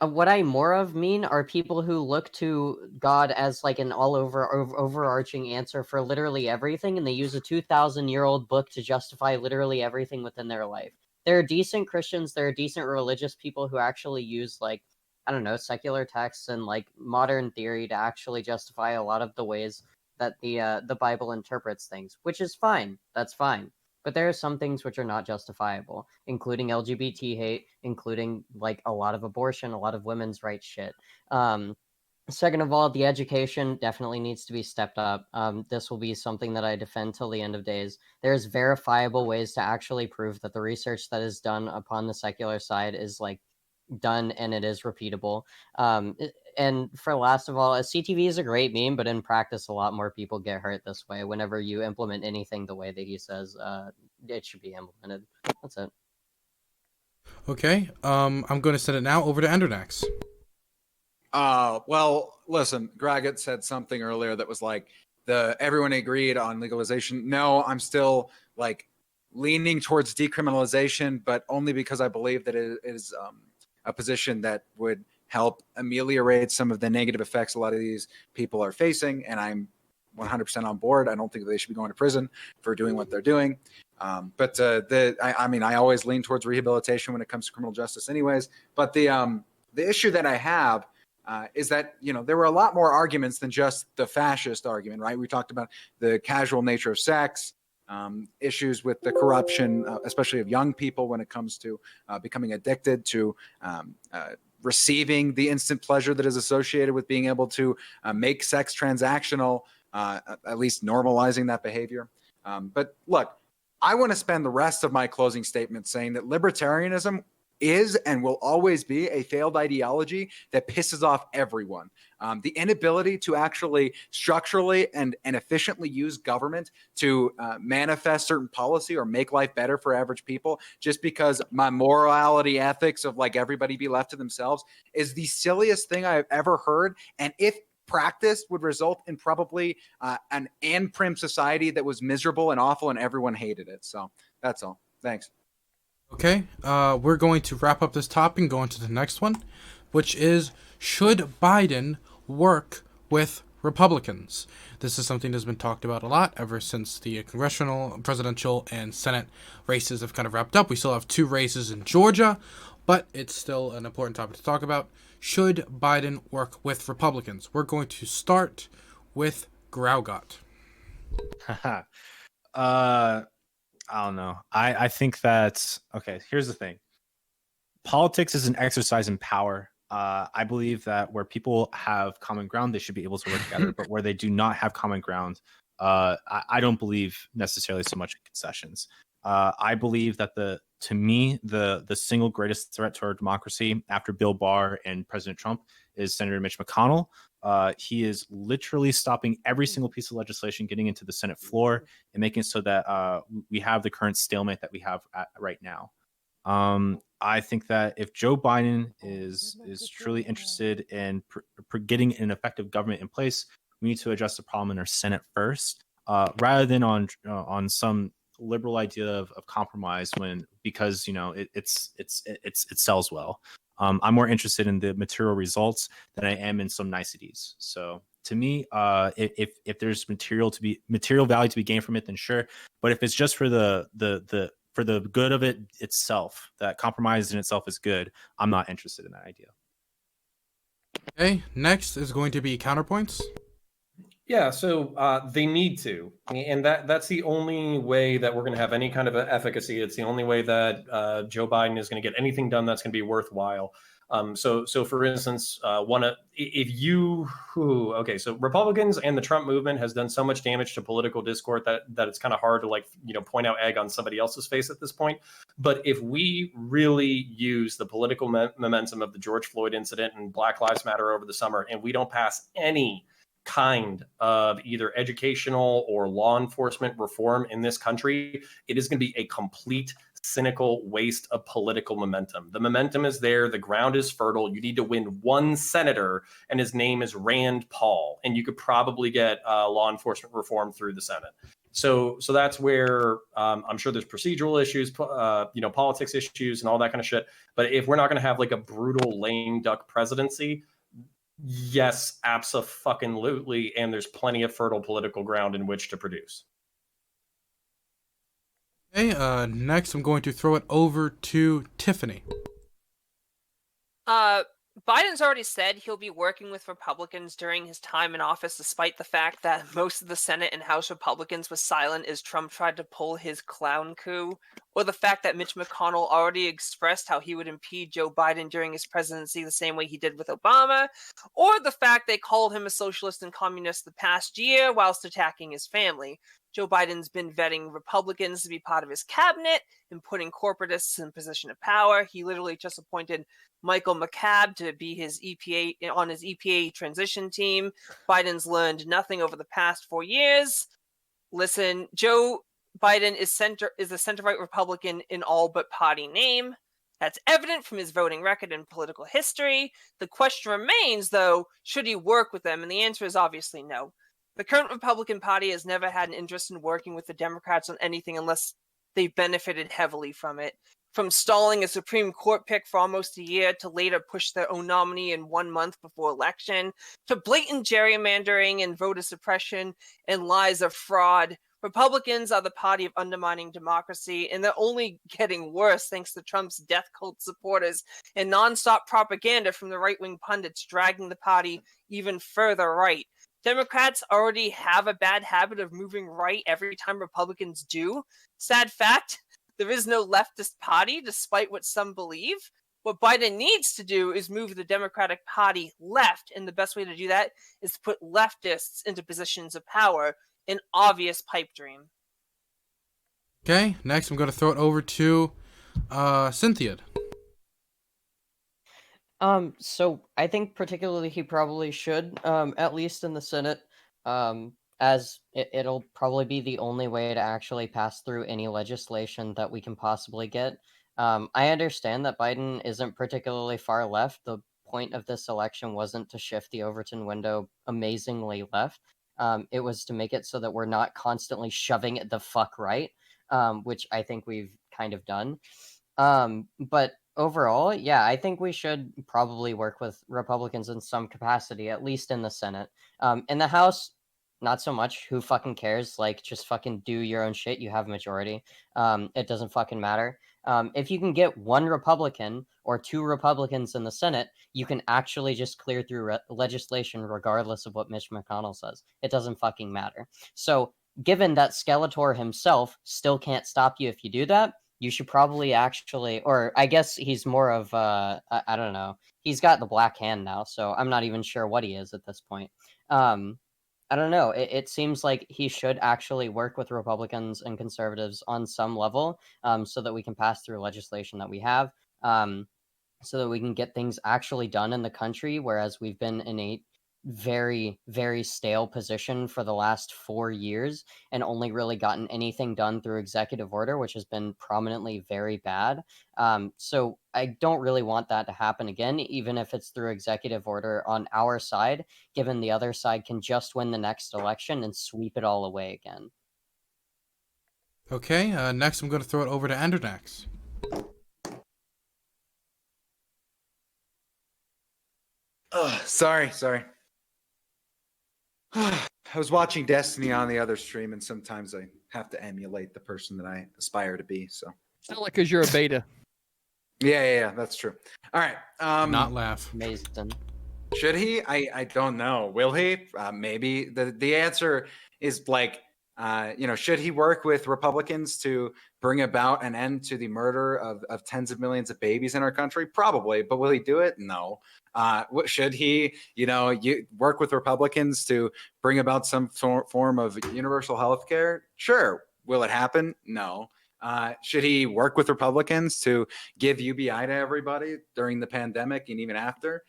what I more of mean are people who look to God as like an overarching answer for literally everything, and they use a 2,000-year-old book to justify literally everything within their life. There are decent Christians, there are decent religious people who actually use, like, I don't know, secular texts and like modern theory to actually justify a lot of the ways that the Bible interprets things, which is fine. That's fine. But there are some things which are not justifiable, including LGBT hate, including like a lot of abortion, a lot of women's rights shit. Second of all, the education definitely needs to be stepped up. This will be something that I defend till the end of days. There's verifiable ways to actually prove that the research that is done upon the secular side is like done and it is repeatable. And for last of all, a CTV is a great meme, but in practice, a lot more people get hurt this way whenever you implement anything the way that he says it should be implemented. That's it. Okay. I'm going to send it now over to Endernax. Well, listen, Graugott said something earlier that was like everyone agreed on legalization. No, I'm still like leaning towards decriminalization, but only because I believe that it is a position that would help ameliorate some of the negative effects a lot of these people are facing. And I'm 100% on board. I don't think they should be going to prison for doing what they're doing. I mean, I always lean towards rehabilitation when it comes to criminal justice anyways. But the issue that I have is that, you know, there were a lot more arguments than just the fascist argument, right? We talked about the casual nature of sex, issues with the corruption, especially of young people when it comes to becoming addicted to receiving the instant pleasure that is associated with being able to make sex transactional, at least normalizing that behavior. But look, I want to spend the rest of my closing statement saying that libertarianism is and will always be a failed ideology that pisses off everyone. The inability to actually structurally and efficiently use government to manifest certain policy or make life better for average people just because my morality ethics of like everybody be left to themselves is the silliest thing I've ever heard. And if practiced would result in probably an prim society that was miserable and awful and everyone hated it. So that's all. Thanks. Okay, we're going to wrap up this topic and go into the next one, which is, should Biden work with Republicans? This is something that's been talked about a lot ever since the congressional, presidential, and Senate races have kind of wrapped up. We still have 2 races in Georgia, but it's still an important topic to talk about. Should Biden work with Republicans? We're going to start with Graugott. I don't know. I think that, okay, here's the thing. Politics is an exercise in power. I believe that where people have common ground, they should be able to work together. But where they do not have common ground, I don't believe necessarily so much in concessions. I believe that to me, the single greatest threat to our democracy after Bill Barr and President Trump is Senator Mitch McConnell. He is literally stopping every single piece of legislation getting into the Senate floor and making it so that we have the current stalemate that we have right now. I think that if Joe Biden is truly interested in getting an effective government in place, we need to address the problem in our Senate first, rather than on some liberal idea of compromise because you know it sells well. I'm more interested in the material results than I am in some niceties. So to me, if there's material value to be gained from it, then sure. But if it's just for the good of it itself, that compromise in itself is good, I'm not interested in that idea. Okay, next is going to be CounterPoints. Yeah, so they need to, and that's the only way that we're going to have any kind of efficacy. It's the only way that Joe Biden is going to get anything done that's going to be worthwhile. So for instance, so Republicans and the Trump movement has done so much damage to political discourse that it's kind of hard to point out egg on somebody else's face at this point. But if we really use the political momentum of the George Floyd incident and Black Lives Matter over the summer, and we don't pass any kind of either educational or law enforcement reform in this country, it is going to be a complete cynical waste of political momentum. The momentum is there. The ground is fertile. You need to win one senator, and his name is Rand Paul. And you could probably get law enforcement reform through the Senate. So that's where I'm sure there's procedural issues, politics issues and all that kind of shit. But if we're not going to have like a brutal lame duck presidency, yes, abso-fucking-lutely, and there's plenty of fertile political ground in which to produce. Okay, next I'm going to throw it over to Tiffany. Biden's already said he'll be working with Republicans during his time in office, despite the fact that most of the Senate and House Republicans was silent as Trump tried to pull his clown coup, or the fact that Mitch McConnell already expressed how he would impede Joe Biden during his presidency the same way he did with Obama, or the fact they called him a socialist and communist the past year whilst attacking his family. Joe Biden's been vetting Republicans to be part of his cabinet and putting corporatists in position of power. He literally just appointed Michael McCabe to be his EPA transition team. Biden's learned nothing over the past 4 years. Listen, Joe Biden is a center-right Republican in all but party name. That's evident from his voting record and political history. The question remains, though, should he work with them? And the answer is obviously no. The current Republican Party has never had an interest in working with the Democrats on anything unless they benefited heavily from it. From stalling a Supreme Court pick for almost a year to later push their own nominee in 1 month before election, to blatant gerrymandering and voter suppression and lies of fraud, Republicans are the party of undermining democracy, and they're only getting worse thanks to Trump's death cult supporters and nonstop propaganda from the right-wing pundits dragging the party even further right. Democrats already have a bad habit of moving right every time Republicans do. Sad fact, there is no leftist party, despite what some believe. What Biden needs to do is move the Democratic Party left, and the best way to do that is to put leftists into positions of power, an obvious pipe dream. Okay, next I'm going to throw it over to CriticallyThinkingVeteran. So I think particularly he probably should, at least in the Senate, as it'll probably be the only way to actually pass through any legislation that we can possibly get. I understand that Biden isn't particularly far left. The point of this election wasn't to shift the Overton window amazingly left. It was to make it so that we're not constantly shoving it the fuck right, which I think we've kind of done. But overall, yeah, I think we should probably work with Republicans in some capacity, at least in the Senate. In the House, not so much. Who fucking cares? Like, just fucking do your own shit. You have a majority. It doesn't fucking matter. If you can get one Republican or two Republicans in the Senate, you can actually just clear through legislation regardless of what Mitch McConnell says. It doesn't fucking matter. So, given that Skeletor himself still can't stop you if you do that, you should probably actually, or I guess he's more of, I don't know. He's got the black hand now, so I'm not even sure what he is at this point. I don't know. It seems like he should actually work with Republicans and conservatives on some level, so that we can pass through legislation that we have, so that we can get things actually done in the country, whereas we've been in a very, very stale position for the last 4 years and only really gotten anything done through executive order, which has been prominently very bad. So I don't really want that to happen again, even if it's through executive order on our side, given the other side can just win the next election and sweep it all away again. Okay, next I'm going to throw it over to Endernax. Sorry. I was watching Destiny on the other stream, and sometimes I have to emulate the person that I aspire to be. So, It's not like because you're a beta. yeah, that's true. All right. Not laugh. Amazing. Should he? I don't know. Will he? Maybe. The answer is like, should he work with Republicans to bring about an end to the murder of tens of millions of babies in our country? Probably. But will he do it? No. Should he, work with Republicans to bring about some form of universal health care? Sure. Will it happen? No. Should he work with Republicans to give UBI to everybody during the pandemic and even after?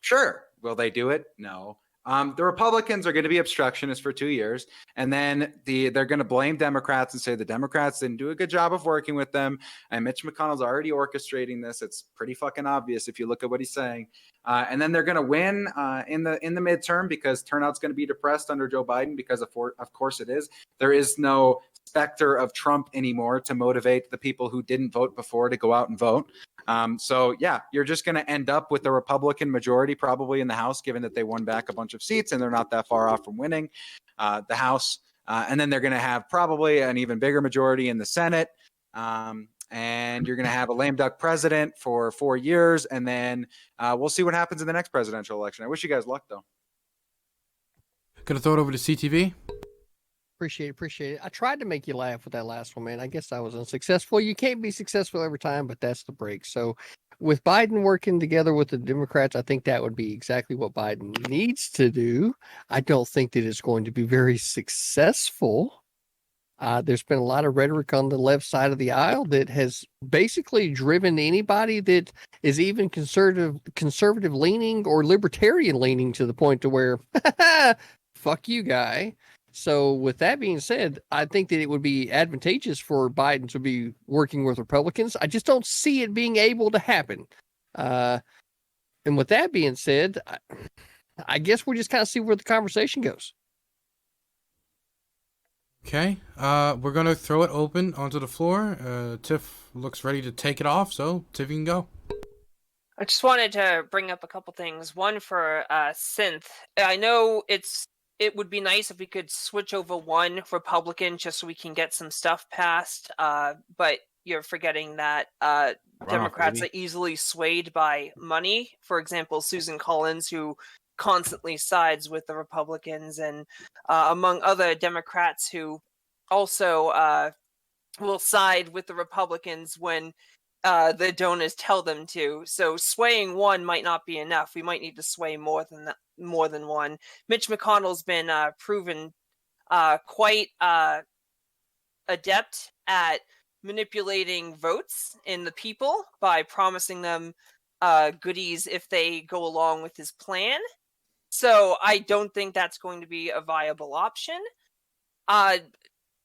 Sure. Will they do it? No. The Republicans are going to be obstructionists for 2 years, and then they're going to blame Democrats and say the Democrats didn't do a good job of working with them. And Mitch McConnell's already orchestrating this. It's pretty fucking obvious if you look at what he's saying. And then they're going to win in the midterm because turnout's going to be depressed under Joe Biden because of course it is. There is no specter of Trump anymore to motivate the people who didn't vote before to go out and vote. So yeah, you're just going to end up with a Republican majority probably in the House, given that they won back a bunch of seats and they're not that far off from winning the House. And then they're going to have probably an even bigger majority in the Senate. And you're going to have a lame duck president for 4 years. And then we'll see what happens in the next presidential election. I wish you guys luck, though. Gonna throw it over to CTV. Appreciate it. I tried to make you laugh with that last one, man. I guess I was unsuccessful. You can't be successful every time, but that's the break. So with Biden working together with the Democrats, I think that would be exactly what Biden needs to do. I don't think that it's going to be very successful. There's been a lot of rhetoric on the left side of the aisle that has basically driven anybody that is even conservative leaning or libertarian leaning to the point to where, fuck you, guy. So with that being said, I think that it would be advantageous for Biden to be working with Republicans. I just don't see it being able to happen. And with that being said, I guess we'll just kind of see where the conversation goes. Okay, we're gonna throw it open onto the floor. Tiff looks ready to take it off, so Tiff, you can go. I just wanted to bring up a couple things. One for Synth. I know it would be nice if we could switch over one Republican just so we can get some stuff passed. But you're forgetting that Democrats are easily swayed by money. For example, Susan Collins, who constantly sides with the Republicans, and among other Democrats who also will side with the Republicans when the donors tell them to. So swaying one might not be enough. We might need to sway more than one. Mitch McConnell's been proven quite adept at manipulating votes in the people by promising them goodies if they go along with his plan. So I don't think that's going to be a viable option.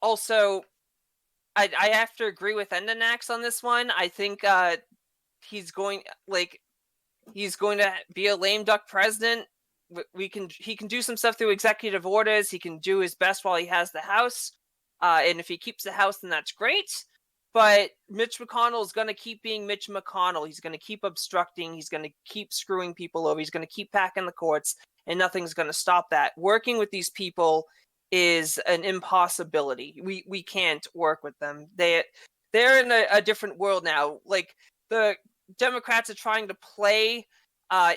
Also, I have to agree with Endernax on this one. I think he's going to be a lame duck president. He can do some stuff through executive orders. He can do his best while he has the House, and if he keeps the House, then that's great. But Mitch McConnell is going to keep being Mitch McConnell. He's going to keep obstructing. He's going to keep screwing people over. He's going to keep packing the courts, and nothing's going to stop that. Working with these people is an impossibility. We can't work with them. They're in a different world now. Like, the Democrats are trying to play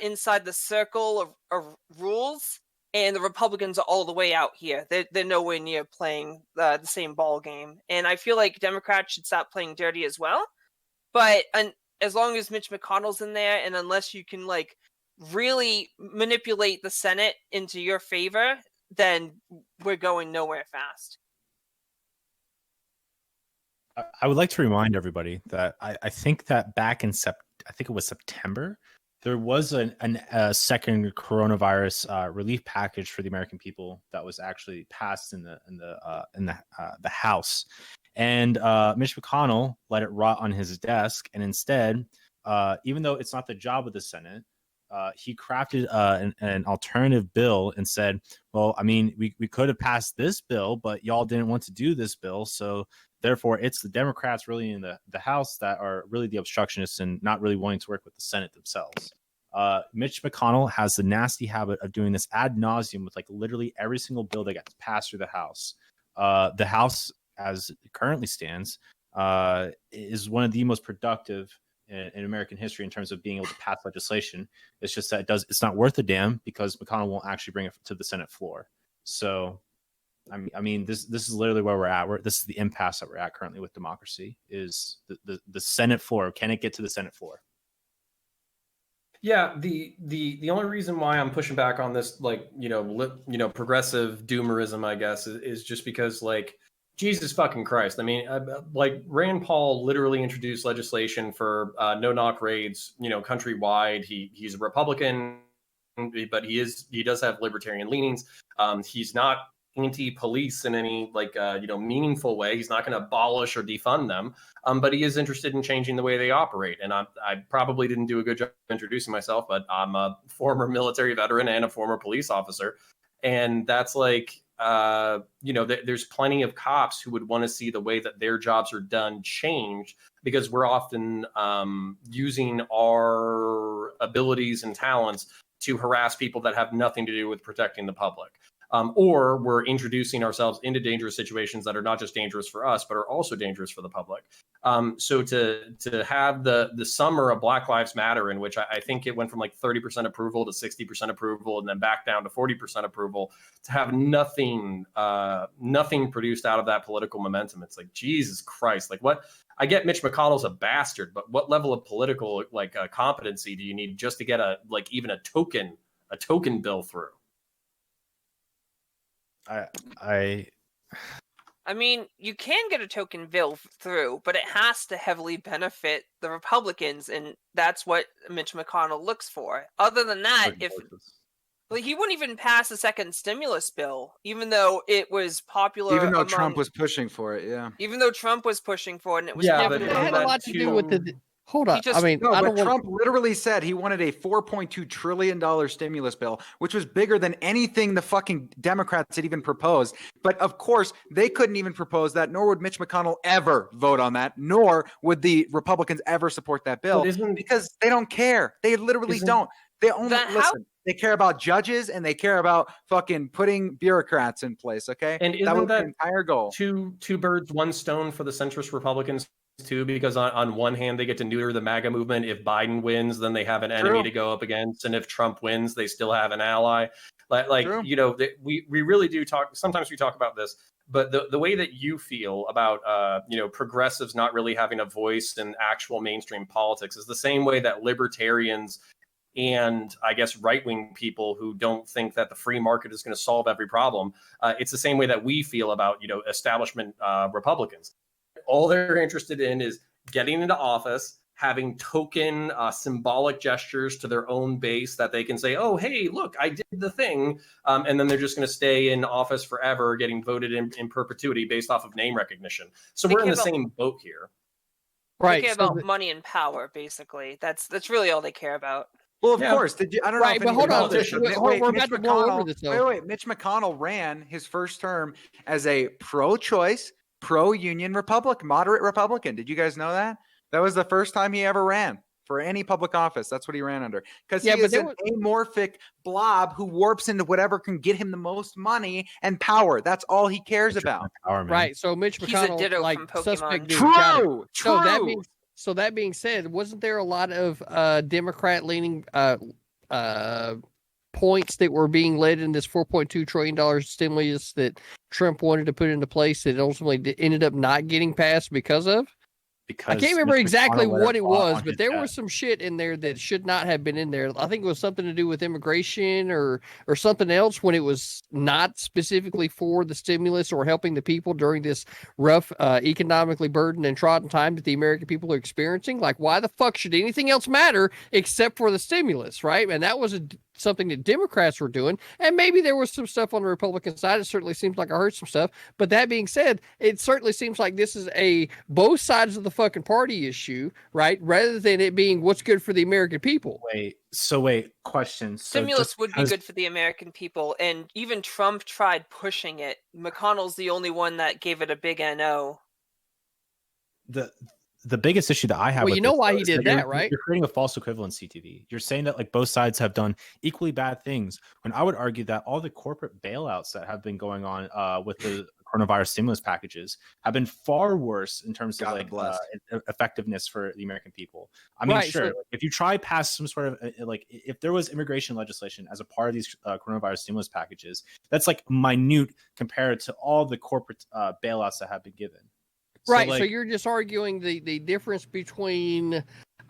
inside the circle of rules, and the Republicans are all the way out here. They're nowhere near playing the same ball game. And I feel like Democrats should stop playing dirty as well. But as long as Mitch McConnell's in there, and unless you can really manipulate the Senate into your favor, then we're going nowhere fast. I would like to remind everybody that I think that back in I think it was September, there was a second coronavirus relief package for the American people that was actually passed in the House, and Mitch McConnell let it rot on his desk, and instead, even though it's not the job of the Senate, he crafted an alternative bill and said, well, I mean, we could have passed this bill, but y'all didn't want to do this bill. So therefore, it's the Democrats really in the House that are really the obstructionists and not really wanting to work with the Senate themselves. Mitch McConnell has the nasty habit of doing this ad nauseum with like literally every single bill that gets passed through the House. The House, as it currently stands, is one of the most productive in American history in terms of being able to pass legislation. It's just that it's not worth a damn because McConnell won't actually bring it to the Senate floor. So, I mean, this is literally where we're at. This is the impasse that we're at currently with democracy. Is the Senate floor? Can it get to the Senate floor? Yeah, the only reason why I'm pushing back on this, like, progressive doomerism, I guess, is just because, like, Jesus fucking Christ. I mean, like, Rand Paul literally introduced legislation for no-knock raids, countrywide. He's a Republican, but he does have libertarian leanings. He's not anti-police in any meaningful way. He's not going to abolish or defund them, but he is interested in changing the way they operate. And I probably didn't do a good job introducing myself, but I'm a former military veteran and a former police officer, and that's like there's plenty of cops who would want to see the way that their jobs are done change, because we're often using our abilities and talents to harass people that have nothing to do with protecting the public. Or we're introducing ourselves into dangerous situations that are not just dangerous for us, but are also dangerous for the public. So to have the summer of Black Lives Matter, in which I think it went from like 30% approval to 60% approval and then back down to 40% approval, to have nothing produced out of that political momentum. It's like, Jesus Christ, like, what? I get Mitch McConnell's a bastard, but what level of political competency do you need just to get even a token bill through? I mean, you can get a token bill through, but it has to heavily benefit the Republicans, and that's what Mitch McConnell looks for. Other than that, he wouldn't even pass a second stimulus bill, even though it was popular. Even though Trump was pushing for it, yeah. Even though Trump was pushing for it, and it was but it had a lot to do with the. Hold on. Trump literally said he wanted a $4.2 trillion stimulus bill, which was bigger than anything the fucking Democrats had even proposed. But of course, they couldn't even propose that, nor would Mitch McConnell ever vote on that, nor would the Republicans ever support that bill, because they don't care. They literally don't. They only They care about judges and they care about fucking putting bureaucrats in place. Okay, and that was the entire goal. Two birds, one stone for the centrist Republicans too, because on one hand they get to neuter the MAGA movement. If Biden wins, then they have an enemy to go up against, and if Trump wins, they still have an ally. We really do talk. Sometimes we talk about this, but the way that you feel about progressives not really having a voice in actual mainstream politics is the same way that libertarians and I guess right-wing people who don't think that the free market is going to solve every problem. It's the same way that we feel about establishment Republicans. All they're interested in is getting into office, having token symbolic gestures to their own base that they can say, oh, hey, look, I did the thing. And then they're just going to stay in office forever, getting voted in perpetuity based off of name recognition. So we're in the same boat here. Right. They care about money and power, basically. That's really all they care about. Well, of course. I don't know. Right, but hold on. Mitch McConnell ran his first term as a pro-choice, pro-union moderate Republican. Did you guys know that? That was the first time he ever ran for any public office. That's what he ran under. Because he is an amorphic blob who warps into whatever can get him the most money and power. That's all he cares about. Right. So Mitch McConnell, he's a ditto from Pokemon. Suspect dude. True. So that being said, wasn't there a lot of Democrat-leaning points that were being led in this $4.2 trillion stimulus that Trump wanted to put into place that ultimately ended up not getting passed because of? I can't remember exactly what it was, but there was some shit in there that should not have been in there. I think it was something to do with immigration or something else, when it was not specifically for the stimulus or helping the people during this rough, economically burdened and trodden time that the American people are experiencing. Like, why the fuck should anything else matter except for the stimulus, right? And that was something that Democrats were doing, and maybe there was some stuff on the Republican side. It certainly seems like I heard some stuff, but that being said, it certainly seems like this is both sides of the fucking party issue, right? Rather than it being what's good for the American people. Question. Stimulus would be good for the American people, and even Trump tried pushing it. McConnell's the only one that gave it a big NO. the biggest issue that I have. Well, with you know this, why though, he is did that, you're, right? You're creating a false equivalency, TV. You're saying that like both sides have done equally bad things. When I would argue that all the corporate bailouts that have been going on with the coronavirus stimulus packages have been far worse in terms of like effectiveness for the American people. I mean, sure, if you try pass some sort of like if there was immigration legislation as a part of these coronavirus stimulus packages, that's like minute compared to all the corporate bailouts that have been given. Right. So you're just arguing the difference between.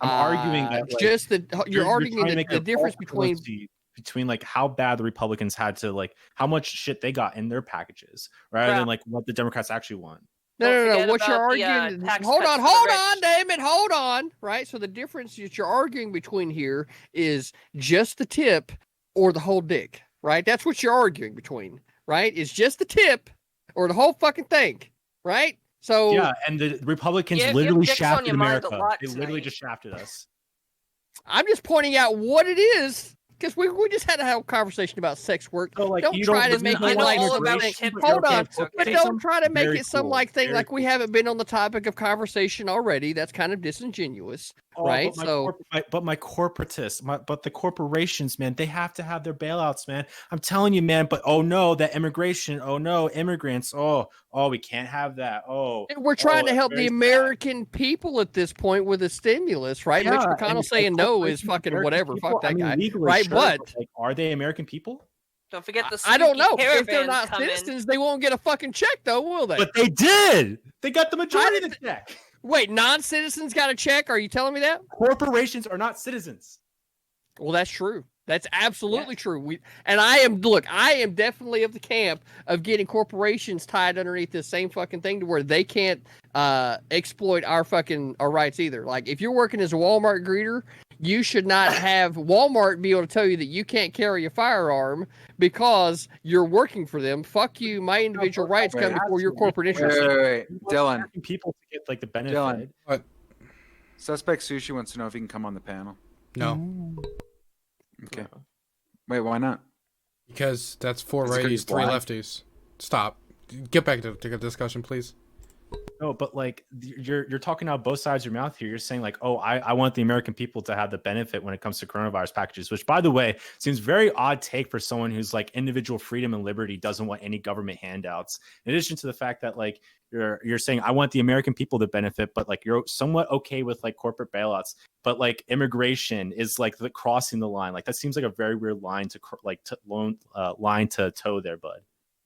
I'm arguing that like, just you're arguing the difference between like how bad the Republicans had to like how much shit they got in their packages rather than like what the Democrats actually want. No. What you're arguing? Hold on, Damon. Hold on. Right. So the difference that you're arguing between here is just the tip or the whole dick. Right. That's what you're arguing between. Right. It's just the tip or the whole fucking thing. Right. So yeah, and the Republicans literally shafted America. They literally just shafted us. I'm just pointing out what it is because we just had a whole conversation about sex work. So, like, don't try to make it like hold on, but don't try to make it some like thing like we haven't been on the topic of conversation already. That's kind of disingenuous, right? But my corporatists, but the corporations, man, they have to have their bailouts, man. I'm telling you, man. But oh no, that immigration. Oh no, immigrants. Oh, we can't have that. And we're trying to help the American people at this point with a stimulus, right? Yeah, Mitch McConnell saying no is fucking whatever. Fuck that guy, right? Sure, but like, are they American people? Don't forget the. I don't know. If they're not citizens, they won't get a fucking check, though, will they? But they did. They got the majority of the check. Wait, non-citizens got a check? Are you telling me that? Corporations are not citizens. Well, that's true. That's absolutely true. I am definitely of the camp of getting corporations tied underneath this same fucking thing to where they can't exploit our rights either. Like if you're working as a Walmart greeter, you should not have Walmart be able to tell you that you can't carry a firearm because you're working for them. Fuck you. My individual rights come before your corporate interests. Wait. Dylan. People to get like the benefit. Dylan. What? Suspect Sushi wants to know if he can come on the panel. No. Okay. Wait, why not? Because that's 4 righties, 3 lefties. Stop. Get back to the discussion, please. No, but like you're talking out both sides of your mouth here. You're saying like, oh, I want the American people to have the benefit when it comes to coronavirus packages, which by the way seems very odd take for someone who's like individual freedom and liberty doesn't want any government handouts. In addition to the fact that like you're saying I want the American people to benefit, but like you're somewhat okay with like corporate bailouts, but like immigration is like the crossing the line. Like that seems like a very weird line to line to toe there, bud.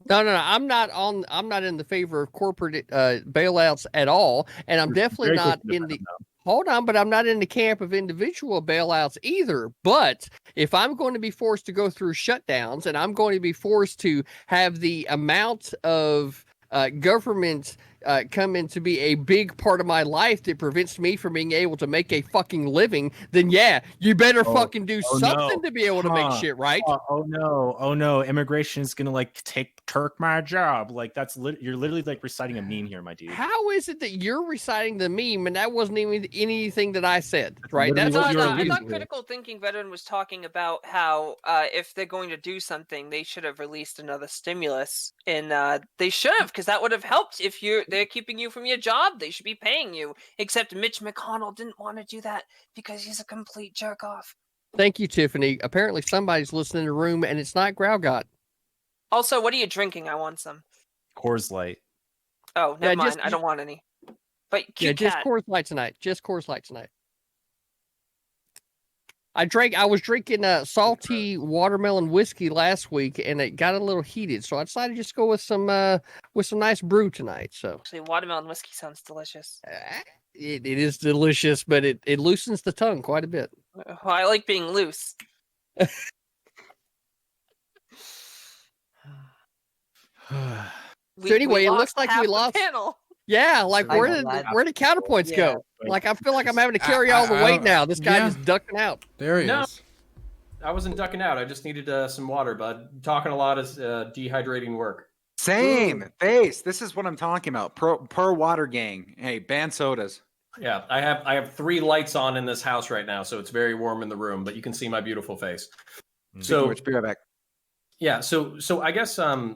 No. I'm not in the favor of corporate bailouts at all, and I'm definitely not in the. Hold on, but I'm not in the camp of individual bailouts either. But if I'm going to be forced to go through shutdowns, and I'm going to be forced to have the amount of government come in to be a big part of my life that prevents me from being able to make a fucking living, then you better fucking do something to be able to make shit right. Oh no, immigration is gonna like turk my job. Like you're literally like reciting a meme here, my dude. How is it that you're reciting the meme and that wasn't even anything that I said, right? I thought Critical Thinking Veteran was talking about how if they're going to do something, they should have released another stimulus, and they should have, because that would have helped. If they're keeping you from your job, they should be paying you. Except Mitch McConnell didn't want to do that because he's a complete jerk off. Thank you, Tiffany. Apparently somebody's listening in the room and it's not Graugott. Also, what are you drinking? I want some. Coors Light. Oh, never mind. I don't want any. But just Coors Light tonight. I was drinking salty watermelon whiskey last week, and it got a little heated, so I decided to just go with some nice brew tonight. So actually, watermelon whiskey sounds delicious. It is delicious, but it loosens the tongue quite a bit. Well, I like being loose. So anyway, it looks like we lost. Panel. Yeah, like where did CounterPoints go? Like I feel like I'm having to carry all the weight now. This guy is ducking out. There he is. I wasn't ducking out. I just needed some water, bud. Talking a lot is dehydrating work. Same face. This is what I'm talking about. Per water gang. Hey, ban sodas. Yeah, I have 3 lights on in this house right now, so it's very warm in the room, but you can see my beautiful face. So which be right back. Yeah, so I guess to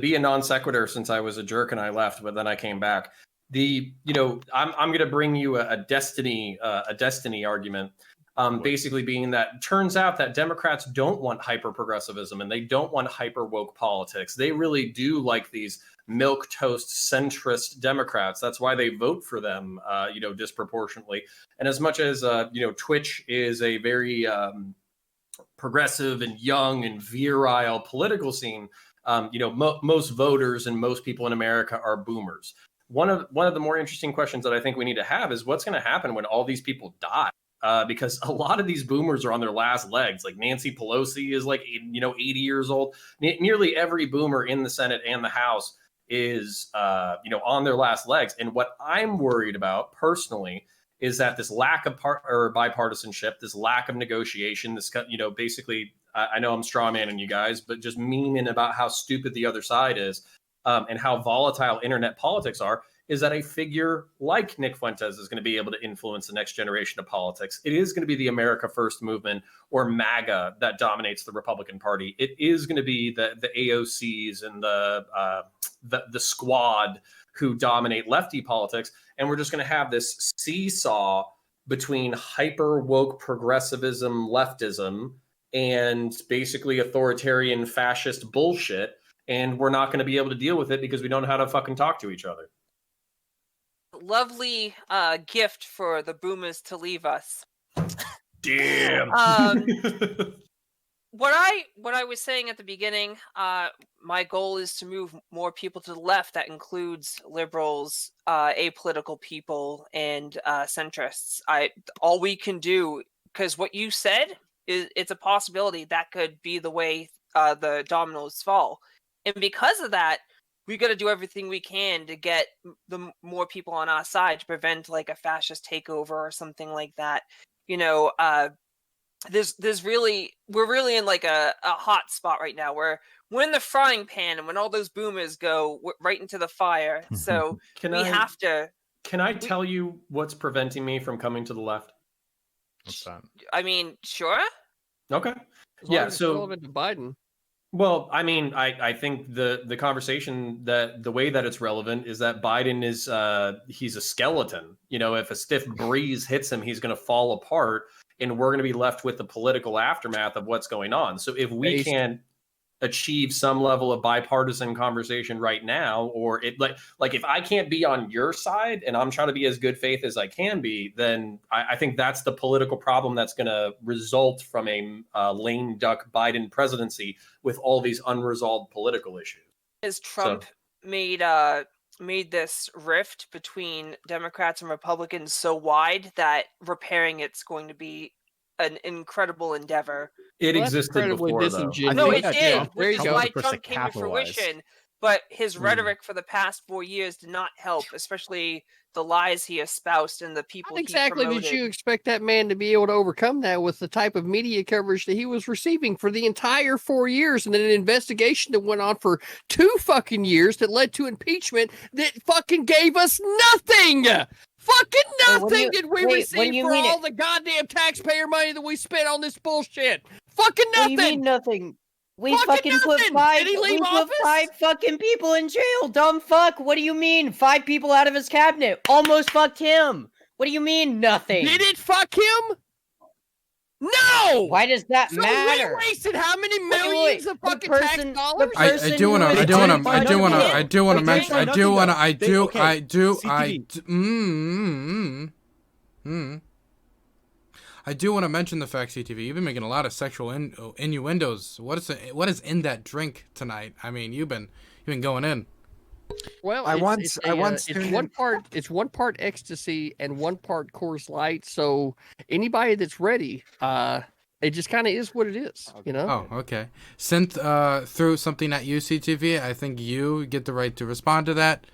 be a non sequitur, since I was a jerk and I left, but then I came back. I'm going to bring you a destiny argument. Basically being that turns out that Democrats don't want hyper progressivism and they don't want hyper woke politics. They really do like these milk toast centrist Democrats. That's why they vote for them, disproportionately. And as much as, Twitch is a very progressive and young and virile political scene, most voters and most people in America are boomers. One of the more interesting questions that I think we need to have is what's going to happen when all these people die? Because a lot of these boomers are on their last legs. Like Nancy Pelosi is 80 years old. Nearly every boomer in the Senate and the House is, on their last legs. And what I'm worried about personally is that this lack of bipartisanship, this lack of negotiation, this, basically, I know I'm straw manning you guys, but just memeing about how stupid the other side is, and how volatile internet politics are, is that a figure like Nick Fuentes is going to be able to influence the next generation of politics. It is going to be the America First movement or MAGA that dominates the Republican Party. It is going to be the AOCs and the squad who dominate lefty politics. And we're just going to have this seesaw between hyper woke progressivism, leftism, and basically authoritarian fascist bullshit. And we're not going to be able to deal with it because we don't know how to fucking talk to each other. Lovely gift for the boomers to leave us. Damn. What I was saying at the beginning, my goal is to move more people to the left. That includes liberals, apolitical people, and centrists. All we can do, because what you said is it's a possibility that could be the way the dominoes fall, and because of that, we got to do everything we can to get the more people on our side to prevent like a fascist takeover or something like that. We're really in like a hot spot right now where we're in the frying pan, and when all those boomers go right into the fire, so have to. Can I tell you what's preventing me from coming to the left? What's that? I mean, sure. Okay. As long as it's relevant to Biden. Well, I mean, I think the conversation, that the way that it's relevant is that Biden is he's a skeleton. If a stiff breeze hits him, he's going to fall apart, and we're going to be left with the political aftermath of what's going on. So if we can achieve some level of bipartisan conversation right now, or it like if I can't be on your side and I'm trying to be as good faith as I can be, then I think that's the political problem that's going to result from a lame duck Biden presidency with all these unresolved political issues. As Trump made this rift between Democrats and Republicans so wide that repairing it's going to be an incredible endeavor. It existed before, though. No, it did. Yeah. Which is why Trump Trump came to fruition. But his rhetoric for the past 4 years did not help, especially the lies he espoused and the people How exactly did you expect that man to be able to overcome that with the type of media coverage that he was receiving for the entire 4 years, and then an investigation that went on for 2 fucking years that led to impeachment that fucking gave us nothing? Fucking nothing did we receive for all the goddamn taxpayer money that we spent on this bullshit. Fucking nothing. What do you mean nothing? We fucking put 5 fucking people in jail, dumb fuck. What do you mean? 5 people out of his cabinet almost fucked him. What do you mean nothing? Did it fuck him? No! Why does that matter? We wasted how many millions of fucking tax dollars? I do want to mention the fact, CTV, you've been making a lot of sexual innuendos. What is in that drink tonight? I mean, you've been going in. Well, it's one part ecstasy and 1 part Coors Light. So anybody that's ready, it just kind of is what it is, Oh, okay. Synth threw something at you, CTV. I think you get the right to respond to that.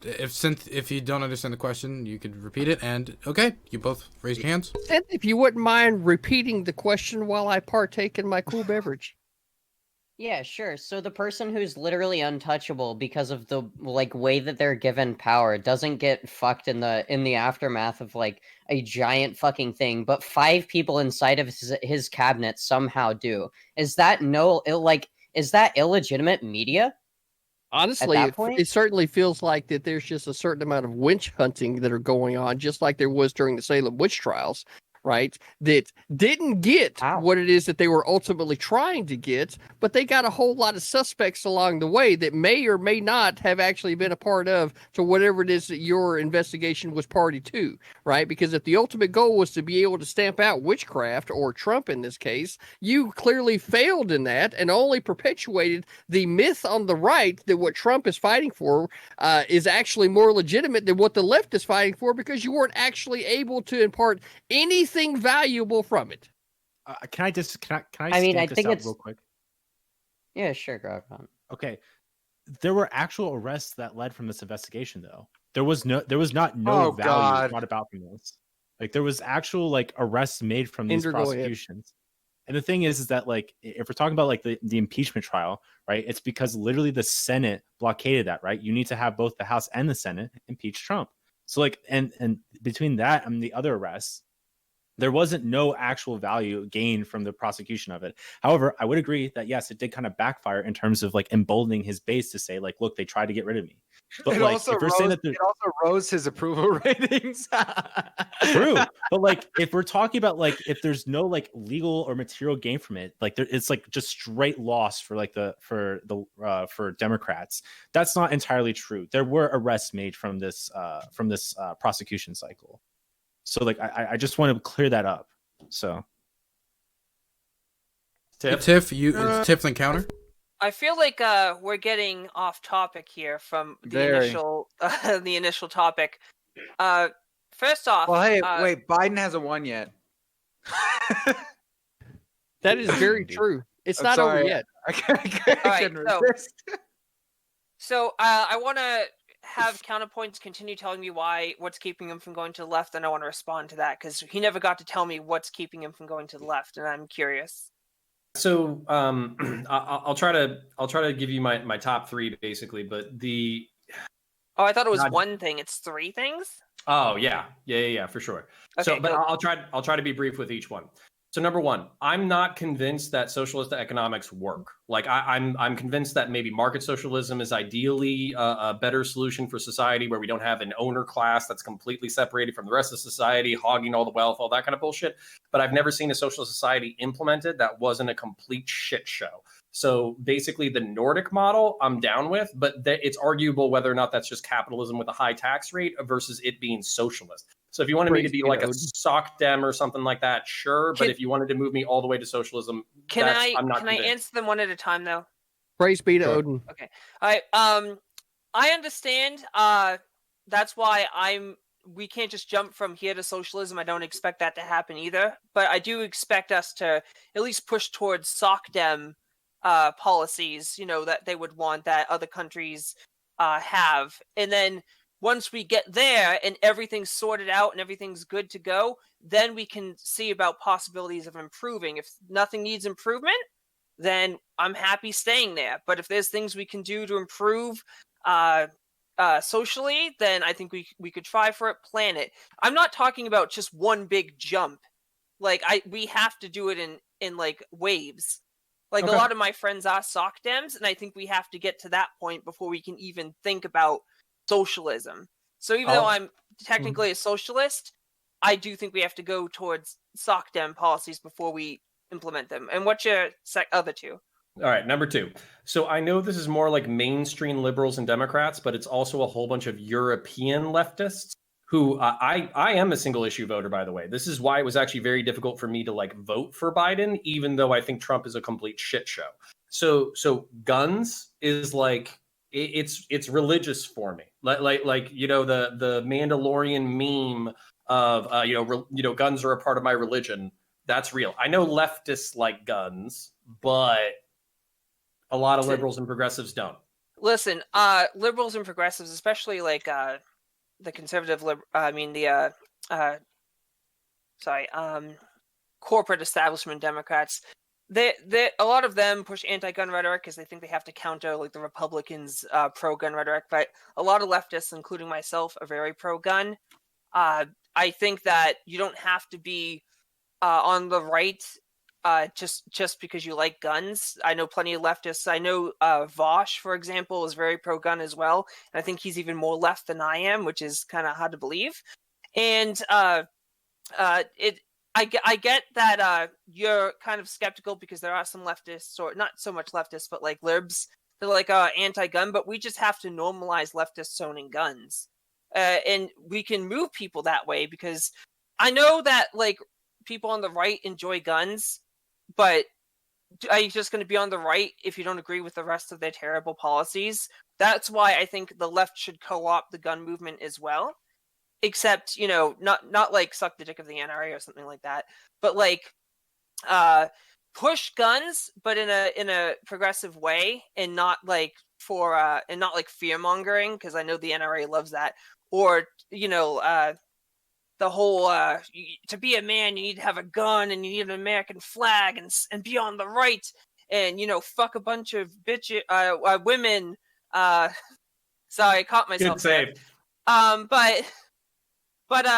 If you don't understand the question, you could repeat it. And okay, you both raise your hands. Synth, if you wouldn't mind repeating the question while I partake in my cool beverage. Yeah, sure. So the person who's literally untouchable because of the way that they're given power doesn't get fucked in the aftermath of a giant fucking thing, but 5 people inside of his cabinet somehow do. Is that is that illegitimate media? Honestly, that point? it certainly feels like that there's just a certain amount of witch hunting that are going on, just like there was during the Salem witch trials, right? That didn't get Ow. what it is that they were ultimately trying to get, but they got a whole lot of suspects along the way that may or may not have actually been a part of to whatever it is that your investigation was party to, right? Because if the ultimate goal was to be able to stamp out witchcraft, or Trump in this case, you clearly failed in that and only perpetuated the myth on the right that what Trump is fighting for is actually more legitimate than what the left is fighting for, because you weren't actually able to impart anything valuable from it. Can I stamp I this think out it's real quick? yeah, sure, Graugott. Okay, there were actual arrests that led from this investigation, though. There was not Oh, value God. brought about from this. Like, there was actual like arrests made from these Ender, go ahead. prosecutions. And the thing is that, like, if we're talking about like the impeachment trial, right? It's because literally the Senate blockaded that, right? You need to have both the House and the Senate impeach Trump. So like, and between that and the other arrests, there wasn't no actual value gained from the prosecution of it. However, I would agree that yes, it did kind of backfire in terms of like emboldening his base to say like, look, they tried to get rid of me. But It like, also if we're saying that it also rose his approval ratings. true, but like if we're talking about like if there's no like legal or material gain from it, like it's like just straight loss for like for Democrats. That's not entirely true. There were arrests made from this prosecution cycle. So like I just want to clear that up. So Tiff, Tiff's encounter. I feel like we're getting off topic here from the Very. initial topic. First off, Well, hey, wait, Biden hasn't won yet. That is very true. It's I'm not over sorry. yet. I couldn't so- resist. So I want to have CounterPoints continue telling me what's keeping him from going to the left, and I want to respond to that because he never got to tell me what's keeping him from going to the left, and I'm curious. So I'll try to give you my top three basically, but Oh, I thought it was Not- one thing. It's three things. oh yeah for sure. Okay, But go. I'll try to be brief with each one. So number one, I'm not convinced that socialist economics work. Like I'm convinced that maybe market socialism is ideally a better solution for society where we don't have an owner class that's completely separated from the rest of society, hogging all the wealth, all that kind of bullshit. But I've never seen a socialist society implemented that wasn't a complete shit show. So basically the Nordic model I'm down with, but it's arguable whether or not that's just capitalism with a high tax rate versus it being socialist. So if you wanted me to be like a sock dem or something like that, sure. But if you wanted to move me all the way to socialism, I'm not Can I answer them one at a time though? Praise be to Sure. Odin. Okay. I understand. That's why we can't just jump from here to socialism. I don't expect that to happen either. But I do expect us to at least push towards SOCDEM policies, that they would want that other countries have. And then once we get there and everything's sorted out and everything's good to go, then we can see about possibilities of improving. If nothing needs improvement, then I'm happy staying there. But if there's things we can do to improve socially, then I think we could try for it, plan it. I'm not talking about just one big jump. Like we have to do it in like waves. Like Okay. a lot of my friends are SOCDEMs, and I think we have to get to that point before we can even think about socialism. So even though I'm technically a socialist, I do think we have to go towards SOCDEM policies before we implement them. And what's your other two? All right, number two. So I know this is more like mainstream liberals and Democrats, but it's also a whole bunch of European leftists who I am a single issue voter, by the way. This is why it was actually very difficult for me to like vote for Biden, even though I think Trump is a complete shit show. So guns is like it's religious for me. Like the Mandalorian meme of guns are a part of my religion. That's real. I know leftists like guns, but a lot of liberals and progressives don't. Listen, liberals and progressives, especially like the conservative, corporate establishment Democrats, they a lot of them push anti-gun rhetoric because they think they have to counter like the Republicans' pro-gun rhetoric. But a lot of leftists, including myself, are very pro-gun. I think that you don't have to be on the right just because you like guns. I know plenty of leftists. I know Vosh, for example, is very pro-gun as well. And I think he's even more left than I am, which is kind of hard to believe. And I get that you're kind of skeptical because there are some leftists, or not so much leftists, but like libs, they're like anti-gun, but we just have to normalize leftists owning guns. And we can move people that way, because I know that like people on the right enjoy guns, but are you just going to be on the right if you don't agree with the rest of their terrible policies? That's why I think the left should co-opt the gun movement as well. Except, you know, not like suck the dick of the NRA or something like that, but like push guns, but in a progressive way, and not like fear mongering, because I know the NRA loves that. Or, you know, the whole to be a man you need to have a gun and you need an American flag and be on the right, and, you know, fuck a bunch of women. Sorry, I caught myself. Good save. But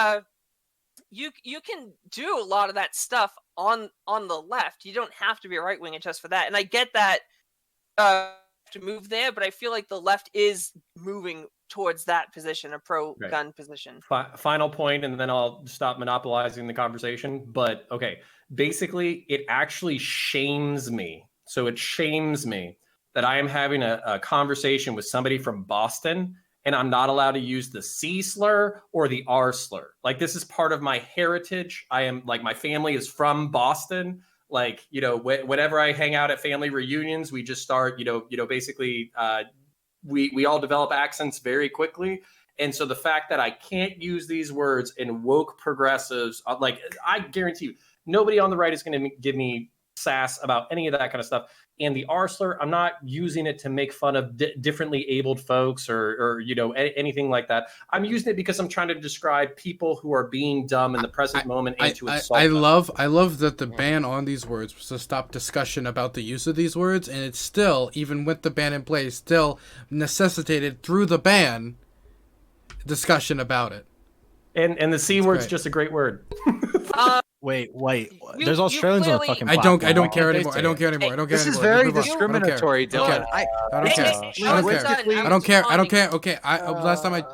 you can do a lot of that stuff on the left. You don't have to be a right winger just for that. And I get that to move there, but I feel like the left is moving towards that position, a pro-gun position. Final point, and then I'll stop monopolizing the conversation. But okay, basically, it actually shames me. So it shames me that I am having a conversation with somebody from Boston, and I'm not allowed to use the C slur or the R slur. Like, this is part of my heritage. I am, like, my family is from Boston. Like, you know, whenever I hang out at family reunions, we just start, basically, we all develop accents very quickly. And so the fact that I can't use these words in woke progressives, like, I guarantee you, nobody on the right is going to give me sass about any of that kind of stuff. And the R slur, I'm not using it to make fun of differently abled folks or anything like that. I'm using it because I'm trying to describe people who are being dumb in the present moment and to insult them. I love that the ban on these words was to stop discussion about the use of these words, and it's still, even with the ban in place, still necessitated through the ban discussion about it. And the C word's just a great word. Wait. There's Australians on the fucking I platform. don't care anymore. I don't care anymore. This is very discriminatory, Dylan. I don't care. Okay. Last time I'm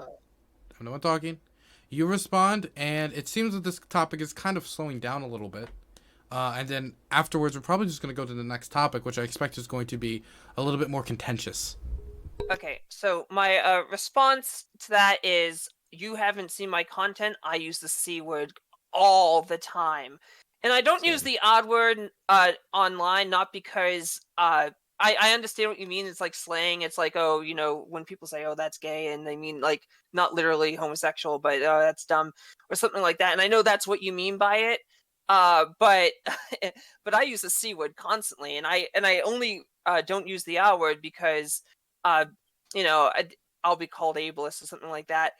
the one talking. You respond, and it seems that this topic is kind of slowing down a little bit. And then afterwards, we're probably just going to go to the next topic, which I expect is going to be a little bit more contentious. Okay, so my response to that is, you haven't seen my content. I use the C word all the time, and I don't use the odd word online, not because I understand what you mean. It's like slang. It's like, oh, you know, when people say, oh, that's gay, and they mean like not literally homosexual, but oh, that's dumb or something like that. And I know that's what you mean by it, but I use the C word constantly, and I only don't use the R word because I'll be called ableist or something like that.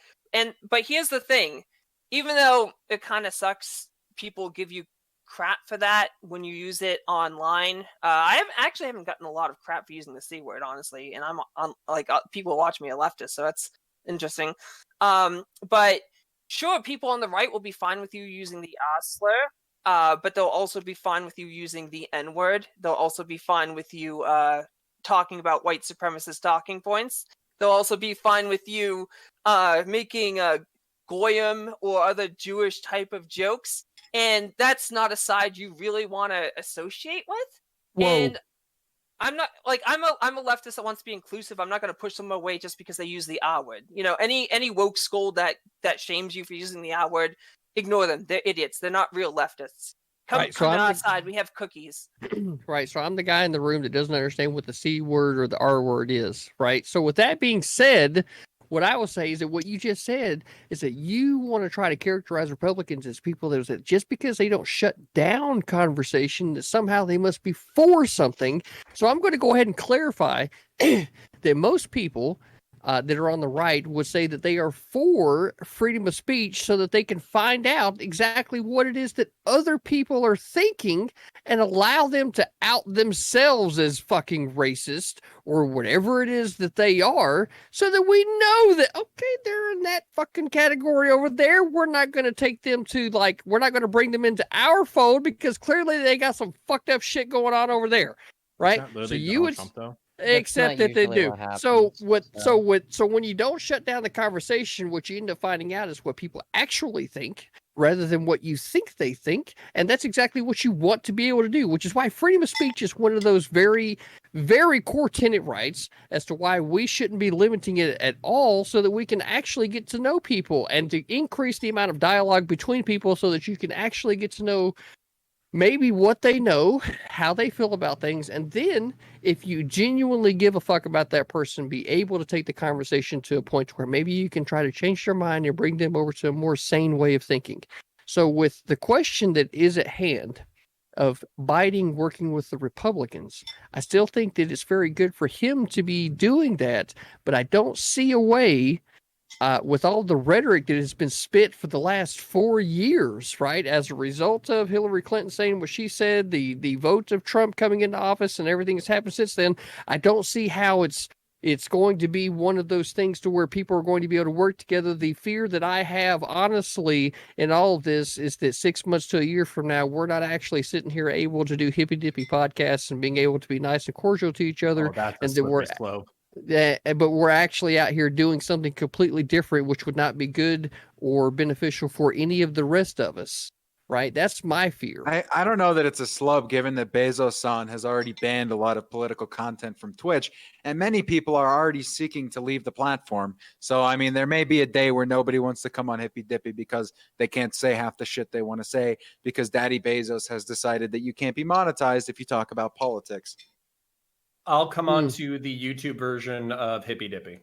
But here's the thing. Even though it kind of sucks, people give you crap for that when you use it online. I haven't gotten a lot of crap for using the C word, honestly, and I'm on people watch me a leftist, so that's interesting. But sure, people on the right will be fine with you using the R slur, but they'll also be fine with you using the N word. They'll also be fine with you talking about white supremacist talking points. They'll also be fine with you making goyim or other Jewish type of jokes, and that's not a side you really want to associate with. Whoa. And I'm not like I'm a leftist that wants to be inclusive. I'm not going to push them away just because they use the R word. You know, any woke school that shames you for using the R word, ignore them. They're idiots. They're not real leftists. Come to our side. We have cookies. Right. So I'm the guy in the room that doesn't understand what the C word or the R word is. Right. So with that being said, what I will say is that what you just said is that you want to try to characterize Republicans as people that just because they don't shut down conversation, that somehow they must be for something. So I'm going to go ahead and clarify that most people that are on the right would say that they are for freedom of speech so that they can find out exactly what it is that other people are thinking and allow them to out themselves as fucking racist or whatever it is that they are, so that we know that, okay, they're in that fucking category over there. We're not going to take them to, like, we're not going to bring them into our fold because clearly they got some fucked up shit going on over there. Right? So you would, Trump, though? except not that they usually do. what So happens, so when you don't shut down the conversation, what you end up finding out is what people actually think rather than what you think they think. And that's exactly what you want to be able to do, which is why freedom of speech is one of those very, very core tenet rights as to why we shouldn't be limiting it at all, so that we can actually get to know people and to increase the amount of dialogue between people so that you can actually get to know maybe what they know, how they feel about things, and then if you genuinely give a fuck about that person, be able to take the conversation to a point where maybe you can try to change their mind and bring them over to a more sane way of thinking. So with the question that is at hand of Biden working with the Republicans, I still think that it's very good for him to be doing that, but I don't see a way with all the rhetoric that has been spit for the last 4 years, right? As a result of Hillary Clinton saying what she said, the vote of Trump coming into office and everything that's happened since then, I don't see how it's going to be one of those things to where people are going to be able to work together. The fear that I have, honestly, in all of this is that 6 months to a year from now, we're not actually sitting here able to do Hippie Dippy podcasts and being able to be nice and cordial to each other. Oh, that's a And that we're slippery slope. but we're actually out here doing something completely different, which would not be good or beneficial for any of the rest of us, right? That's my fear. I don't know that it's a slub, given that Bezos-san has already banned a lot of political content from Twitch, and many people are already seeking to leave the platform. So, I mean, there may be a day where nobody wants to come on Hippie Dippy because they can't say half the shit they want to say because Daddy Bezos has decided that you can't be monetized if you talk about politics. I'll come on to the YouTube version of Hippie Dippy.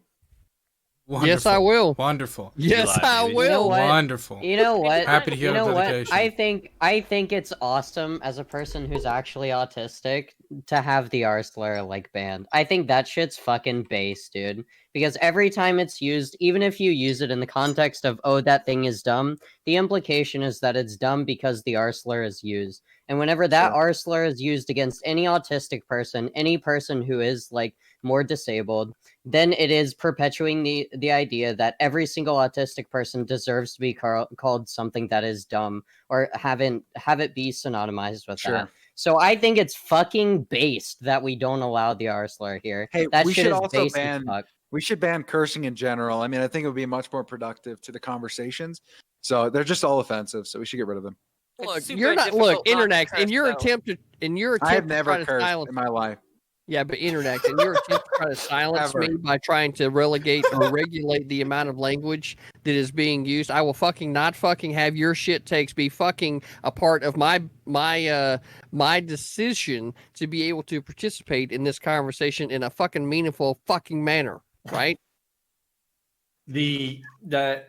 Wonderful. Yes, I will. Wonderful. Yes, live, I baby. will. You know what? Wonderful. You know what? Happy to hear You know the what? dedication. I think it's awesome as a person who's actually autistic to have the R slur like banned. I think that shit's fucking base, dude. Because every time it's used, even if you use it in the context of, oh, that thing is dumb, the implication is that it's dumb because the R slur is used. And whenever that R slur is used against any autistic person, any person who is like more disabled, then it is perpetuating the idea that every single autistic person deserves to be called something that is dumb or have it be synonymized with that. So I think it's fucking based that we don't allow the R slur here. Hey, that we shit should is also base as ban. fuck. We should ban cursing in general. I mean, I think it would be much more productive to the conversations. So they're just all offensive. So we should get rid of them. It's Look, super you're not. difficult Look, not to Endernax, curse, in your though. attempt to I have try never to cursed silence. in my life. Yeah, but Endernax, in your attempt to try to silence Ever. me by trying to relegate or regulate the amount of language that is being used, I will fucking not fucking have your shit takes be fucking a part of my decision to be able to participate in this conversation in a fucking meaningful fucking manner, right? You have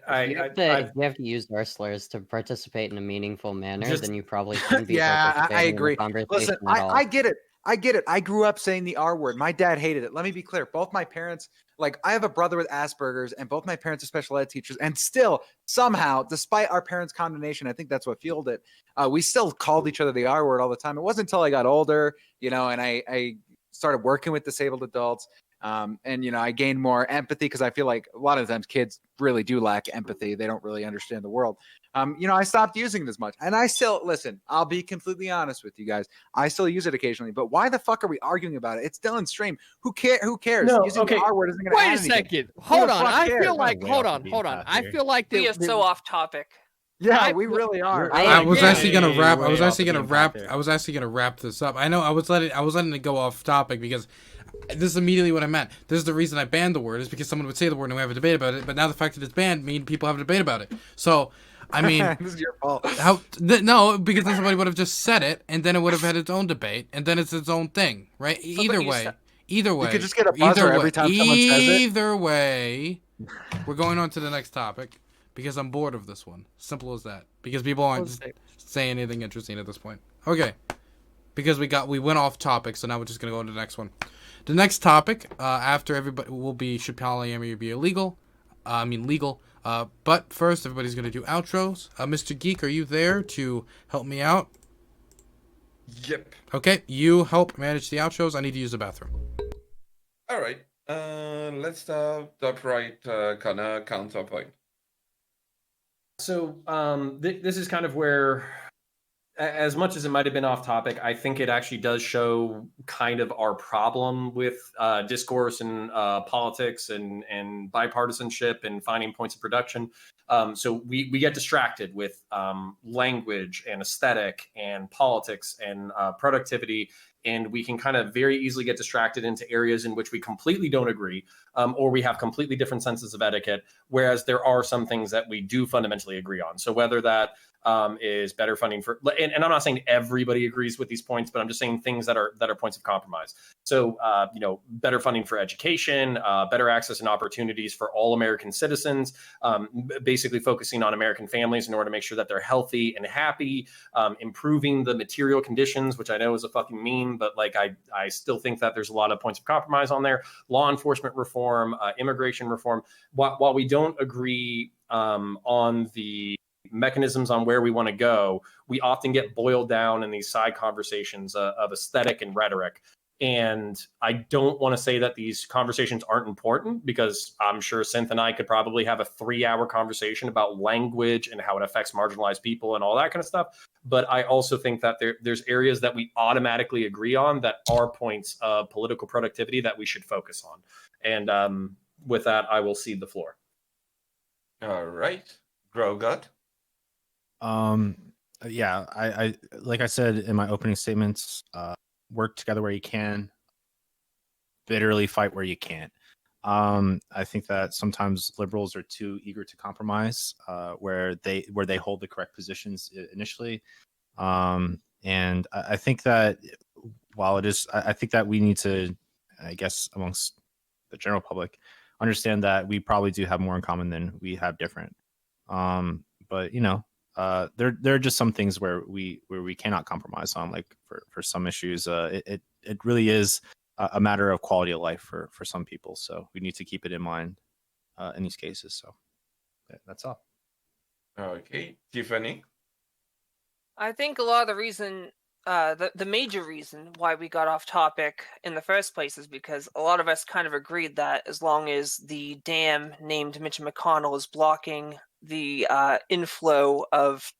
to use R slurs to participate in a meaningful manner, Just- then you probably shouldn't be Yeah, I participating agree. in the conversation Listen, at all. I get it. I get it. I grew up saying the R word. My dad hated it. Let me be clear. Both my parents, like, I have a brother with Asperger's, and both my parents are special ed teachers. And still, somehow, despite our parents' condemnation, I think that's what fueled it. We still called each other the R word all the time. It wasn't until I got older, and I started working with disabled adults. And I gained more empathy because I feel like a lot of times kids really do lack empathy. They don't really understand the world. I stopped using it as much, and I still listen. I'll be completely honest with you guys. I still use it occasionally, but why the fuck are we arguing about it? It's still in stream. Who cares? No, Using okay. the R word isn't going to Wait add a anything. second. Hold the on. fuck I cares? feel like. Way Hold off on. the Hold beaten on. path I here. feel like We are that. so off topic. Yeah, we really are. I was Yeah. actually gonna wrap. I Way was off actually the gonna beaten wrap. path here. I was actually gonna wrap this up. I know. I was letting it go off topic because this is immediately what I meant. This is the reason I banned the word, is because someone would say the word and we have a debate about it. But now the fact that it's banned means people have a debate about it. So, I mean, This is your fault. no, because then somebody would have just said it, and then it would have had its own debate, and then it's its own thing, right? Either you way, said- either way, could just get a buzzer every time someone says it. Either way, we're going on to the next topic because I'm bored of this one. Simple as that. Because people aren't saying anything interesting at this point. Okay. because we went off topic, so now we're just gonna go into the next one. The next topic, after everybody will be, should polyamory be illegal? Legal. But first, everybody's gonna do outros. Mr. Geek, are you there to help me out? Yep. Okay, you help manage the outros. I need to use the bathroom. All right. Let's start top right corner counterpoint. So this is kind of where, as much as it might have been off topic, I think it actually does show kind of our problem with discourse and politics and bipartisanship and finding points of production. So we get distracted with language and aesthetic and politics and productivity, and we can kind of very easily get distracted into areas in which we completely don't agree, or we have completely different senses of etiquette, whereas there are some things that we do fundamentally agree on. So whether that is better funding for, and I'm not saying everybody agrees with these points, but I'm just saying things that are points of compromise. So, better funding for education, better access and opportunities for all American citizens, basically focusing on American families in order to make sure that they're healthy and happy, improving the material conditions, which I know is a fucking meme, but like I still think that there's a lot of points of compromise on there. Law enforcement reform, immigration reform. While we don't agree on the mechanisms on where we want to go, we often get boiled down in these side conversations of aesthetic and rhetoric. And I don't want to say that these conversations aren't important, because I'm sure Synth and I could probably have a 3-hour conversation about language and how it affects marginalized people and all that kind of stuff. But I also think that there's areas that we automatically agree on that are points of political productivity that we should focus on. And with that, I will cede the floor. All right. Graugott. Yeah, I like I said in my opening statements, work together where you can, bitterly fight where you can't. I think that sometimes liberals are too eager to compromise, where they hold the correct positions initially. And I think that while it is, I think that we need to, I guess, amongst the general public, understand that we probably do have more in common than we have different. But there are just some things where we cannot compromise on, like for some issues. It really is a matter of quality of life for some people. So we need to keep it in mind in these cases. So that's all. Okay, Tiffany. I think a lot of the reason, the major reason why we got off topic in the first place is because a lot of us kind of agreed that as long as the dam named Mitch McConnell is blocking the inflow of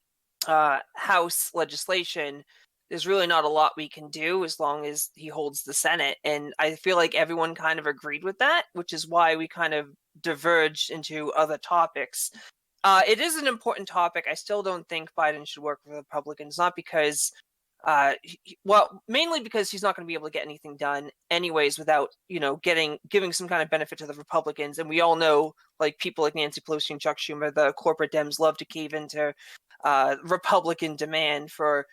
House legislation, there's really not a lot we can do as long as he holds the Senate. And I feel like everyone kind of agreed with that, which is why we kind of diverged into other topics. It is an important topic. I still don't think Biden should work with Republicans, not because mainly because he's not going to be able to get anything done anyways without, giving some kind of benefit to the Republicans. And we all know, like, people like Nancy Pelosi and Chuck Schumer, the corporate Dems love to cave into Republican demand for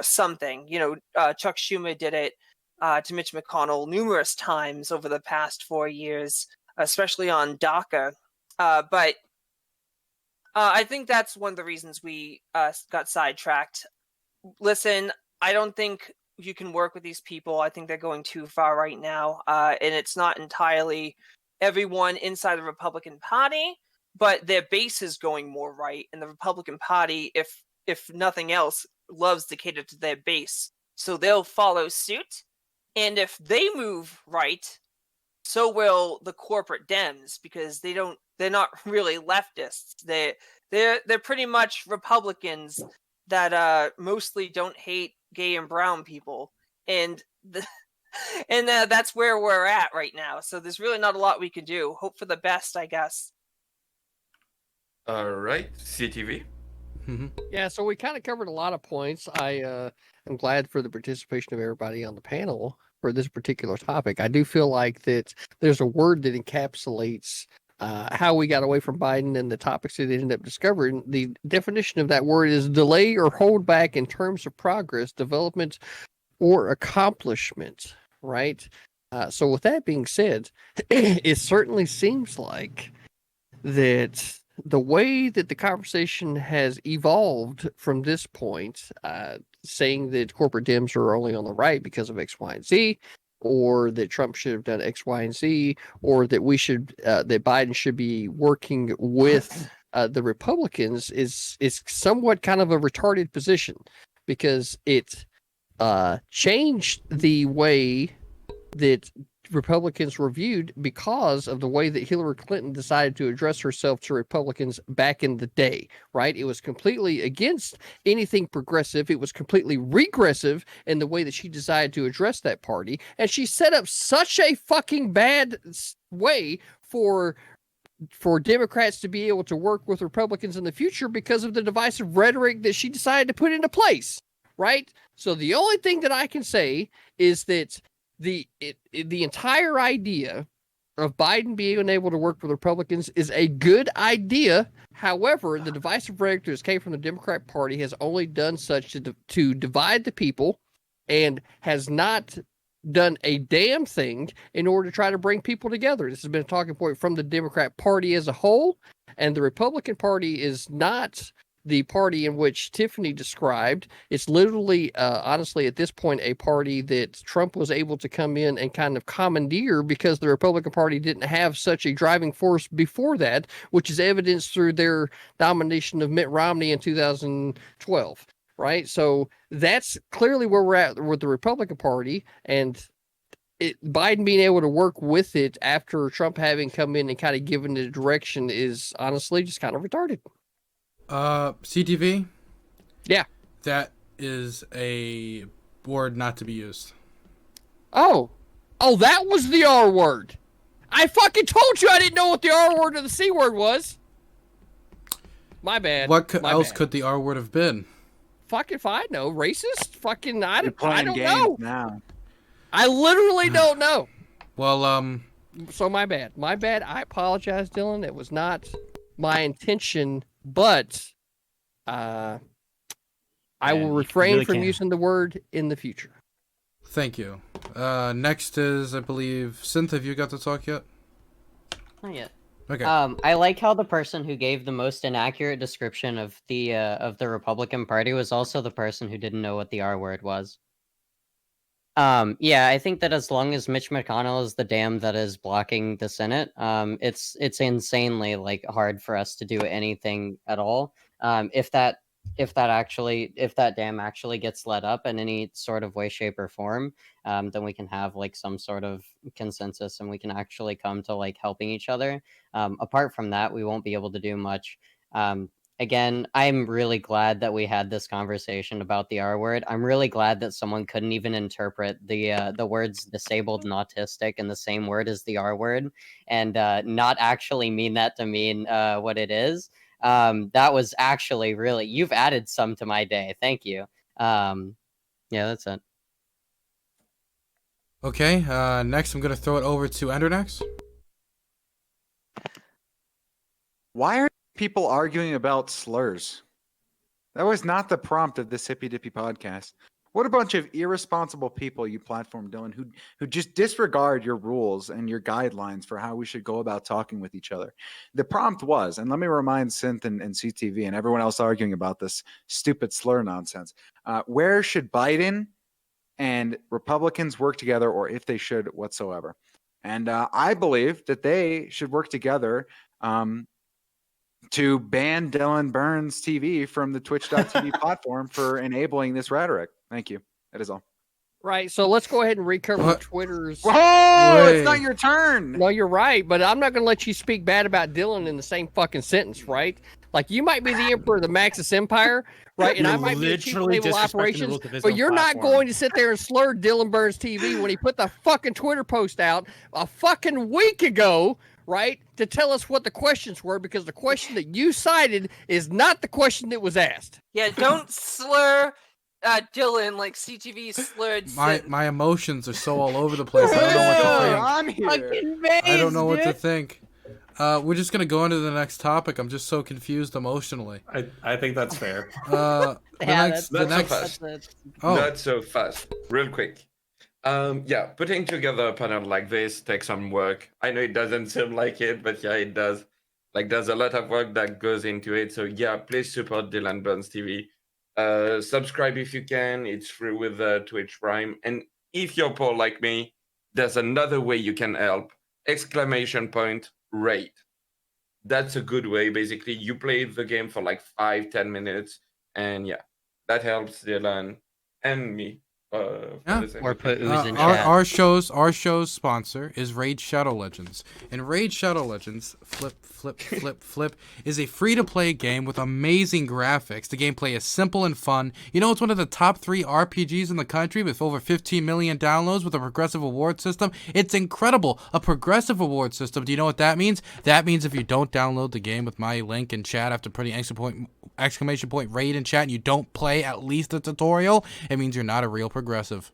something. Chuck Schumer did it to Mitch McConnell numerous times over the past 4 years, especially on DACA. But I think that's one of the reasons we got sidetracked. Listen, I don't think you can work with these people. I think they're going too far right now. And it's not entirely everyone inside the Republican Party, but their base is going more right. And the Republican Party, if nothing else, loves to cater to their base. So they'll follow suit. And if they move right, so will the corporate Dems, because they're not really leftists. They're pretty much Republicans that mostly don't hate gay and brown people, and that's where we're at right now. So there's really not a lot we can do. Hope for the best, I guess. All right, CTV. Yeah, so we kind of covered a lot of points. I am glad for the participation of everybody on the panel for this particular topic. I do feel like that there's a word that encapsulates how we got away from Biden and the topics that they ended up discovering. The definition of that word is delay or hold back in terms of progress, development, or accomplishment, right? So with that being said, it certainly seems like that the way that the conversation has evolved from this point, saying that corporate Dems are only on the right because of X, Y, and Z, or that Trump should have done X, Y, and Z, or that that Biden should be working with the Republicans is somewhat kind of a retarded position, because it changed the way that Republicans were viewed because of the way that Hillary Clinton decided to address herself to Republicans back in the day, right? It was completely against anything progressive. It was completely regressive in the way that she decided to address that party. And she set up such a fucking bad way for Democrats to be able to work with Republicans in the future because of the divisive rhetoric that she decided to put into place, right? So the only thing that I can say is that the entire idea of Biden being able to work with Republicans is a good idea. However, the divisive rhetoric that came from the Democrat Party has only done such to divide the people, and has not done a damn thing in order to try to bring people together. This has been a talking point from the Democrat Party as a whole, and the Republican Party is not the party in which Tiffany described. It's literally, honestly, at this point, a party that Trump was able to come in and kind of commandeer because the Republican Party didn't have such a driving force before that, which is evidenced through their nomination of Mitt Romney in 2012. Right? So that's clearly where we're at with the Republican Party, and Biden being able to work with it after Trump having come in and kind of given the direction is honestly just kind of retarded. CTV? Yeah. That is a word not to be used. Oh, that was the R word. I fucking told you I didn't know what the R word or the C word was. My bad. What else could the R word have been? Fucking if I know. Racist? Fucking, I don't games know. Now. I literally don't know. Well, So my bad. I apologize, Dylan. It was not my intention, but I will refrain from using the word in the future. Thank you. Next is, I believe, Synth. Have you got to talk yet? Not yet. Okay. I like how the person who gave the most inaccurate description of the Republican Party was also the person who didn't know what the R word was. Yeah, I think that as long as Mitch McConnell is the dam that is blocking the Senate, it's insanely hard for us to do anything at all. If that dam actually gets let up in any sort of way, shape, or form, then we can have some sort of consensus, and we can actually come to helping each other. Apart from that, we won't be able to do much. Again, I'm really glad that we had this conversation about the R word. I'm really glad that someone couldn't even interpret the words disabled and autistic in the same word as the R word, and not actually mean that to mean what it is. That was actually really, you've added some to my day. Thank you. Yeah, that's it. Okay, next I'm going to throw it over to Endernax. Why are people arguing about slurs? That was not the prompt of this Hippie Dippy podcast. What a bunch of irresponsible people you platform, Dylan, who just disregard your rules and your guidelines for how we should go about talking with each other. The prompt was, and let me remind Synth and CTV and everyone else arguing about this stupid slur nonsense, where should Biden and Republicans work together, or if they should whatsoever? And I believe that they should work together to ban Dylan Burns TV from the Twitch.tv platform for enabling this rhetoric. Thank you. That is all. Right, so let's go ahead and recover Twitter's... Whoa! It's not your turn! No, you're right, but I'm not going to let you speak bad about Dylan in the same fucking sentence, right? You might be the emperor of the Maxis Empire, right? And I might be the chief of naval operations, but you're not going to sit there and slur Dylan Burns TV when he put the fucking Twitter post out a fucking week ago, right, to tell us what the questions were, because the question that you cited is not the question that was asked. Yeah, don't slur Dylan like CTV slurred. My emotions are so all over the place. I don't know what to think. I'm here. I don't know what to think. We're just gonna go on to the next topic. I'm just so confused emotionally. I think that's fair. Not so fast. Real quick. Yeah, putting together a panel like this takes some work. I know it doesn't seem like it, but yeah, it does. Like there's a lot of work that goes into it. So yeah, please support Dylan Burns TV. Subscribe if you can. It's free with Twitch Prime. And if you're poor like me, there's another way you can help. ! Rate. That's a good way. Basically, you play the game for like 5-10 minutes, and yeah, that helps Dylan and me. Yeah. Or put ooze in our, chat. our show's sponsor is Raid Shadow Legends, and Raid Shadow Legends flip is a free-to-play game with amazing graphics. The gameplay is simple and fun. You know, it's one of the top 3 RPGs in the country with over 15 million downloads with a progressive award system. It's incredible. A progressive award system. Do you know what that means? That means if you don't download the game with my link in chat after putting exclamation point raid in chat and you don't play at least the tutorial, it means you're not a real progressive.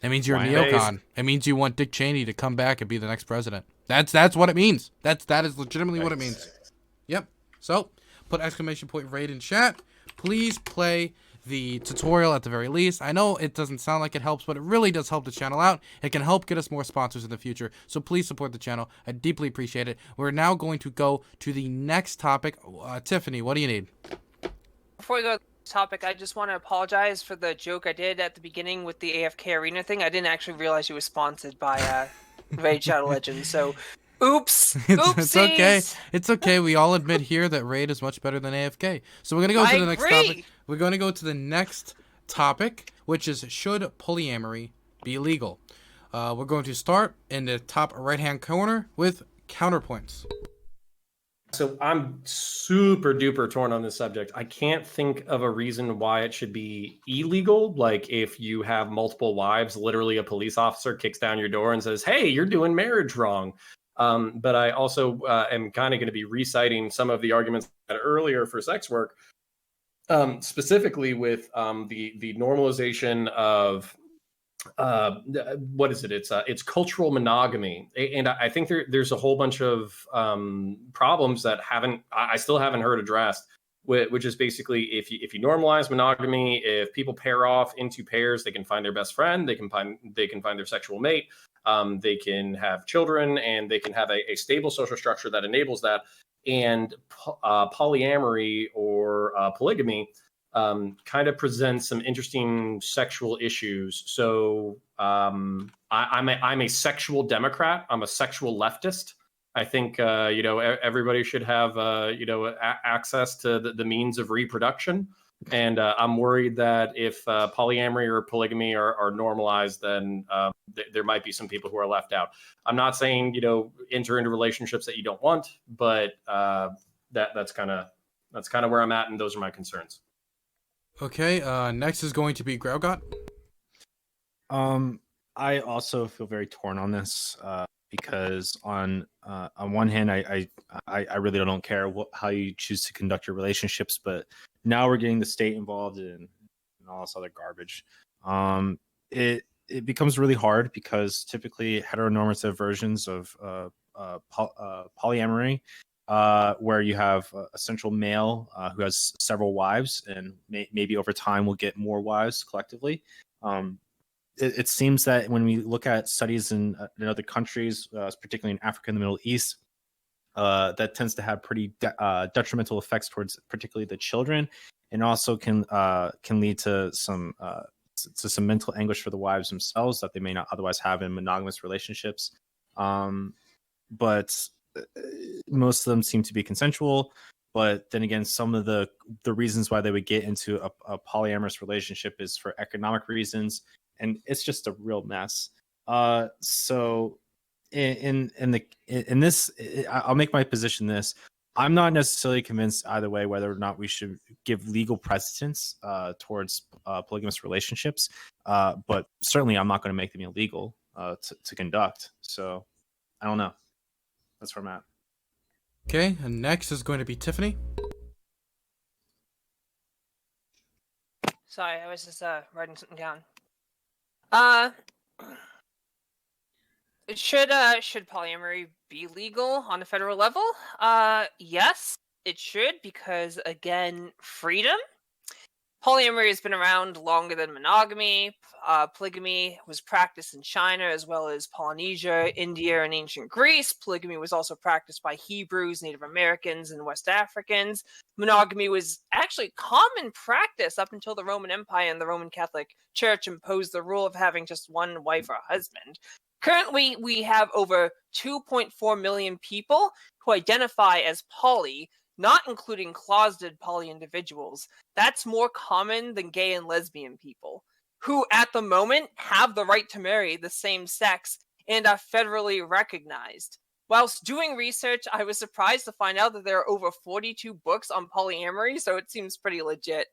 It means you're a neocon. It means you want Dick Cheney to come back and be the next president. That's what it means. That is legitimately what it means. Yep. So put exclamation point raid in chat. Please play the tutorial at the very least. I know it doesn't sound like it helps, but it really does help the channel out. It can help get us more sponsors in the future. So please support the channel. I deeply appreciate it. We're now going to go to the next topic. Tiffany, what do you need? Before we go to the topic, I just want to apologize for the joke I did at the beginning with the AFK Arena thing. I didn't actually realize you were sponsored by Raid Shadow Legends, so oops. It's okay. It's okay. We all admit here that Raid is much better than AFK. So we're going to go to the next topic. We're going to go to the next topic, which is, should polyamory be legal? We're going to start in the top right-hand corner with CounterPoints. So I'm super duper torn on this subject. I can't think of a reason why it should be illegal. Like if you have multiple wives, literally a police officer kicks down your door and says, "Hey, you're doing marriage wrong." But I also am kind of going to be reciting some of the arguments I had earlier for sex work, specifically with the normalization of what is it? It's cultural monogamy, and I think there's a whole bunch of problems that I still haven't heard addressed. Which is basically if you normalize monogamy, if people pair off into pairs, they can find their best friend, they can find their sexual mate, they can have children, and they can have a stable social structure that enables that. And polyamory or polygamy kind of presents some interesting sexual issues. So I'm a sexual Democrat. I'm a sexual leftist. I think everybody should have access to the means of reproduction, and I'm worried that if polyamory or polygamy are normalized, then there might be some people who are left out. I'm not saying enter into relationships that you don't want, but that's kind of where I'm at, and those are my concerns. Okay, next is going to be Graugott. I also feel very torn on this because on one hand, I really don't care how you choose to conduct your relationships, but now we're getting the state involved in all this other garbage. It becomes really hard because typically heteronormative versions of polyamory, where you have a central male who has several wives and maybe over time will get more wives collectively. It seems that when we look at studies in other countries, particularly in Africa and the Middle East, that tends to have pretty detrimental effects towards particularly the children, and also can lead to some mental anguish for the wives themselves that they may not otherwise have in monogamous relationships. But most of them seem to be consensual. But then again, some of the reasons why they would get into a polyamorous relationship is for economic reasons, and it's just a real mess. So in this, I'll make my position this. I'm not necessarily convinced either way whether or not we should give legal precedence towards polygamous relationships, but certainly I'm not going to make them illegal to conduct. So I don't know. That's where I'm at. Okay, and next is going to be Tiffany. Sorry, I was just writing something down. Should polyamory be legal on a federal level? Yes, it should, because again, freedom. Polyamory has been around longer than monogamy. Polygamy was practiced in China as well as Polynesia, India, and ancient Greece. Polygamy was also practiced by Hebrews, Native Americans, and West Africans. Monogamy was actually common practice up until the Roman Empire and the Roman Catholic Church imposed the rule of having just one wife or husband. Currently, we have over 2.4 million people who identify as poly, not including closeted poly individuals. That's more common than gay and lesbian people, who at the moment have the right to marry the same sex and are federally recognized. Whilst doing research, I was surprised to find out that there are over 42 books on polyamory, so it seems pretty legit.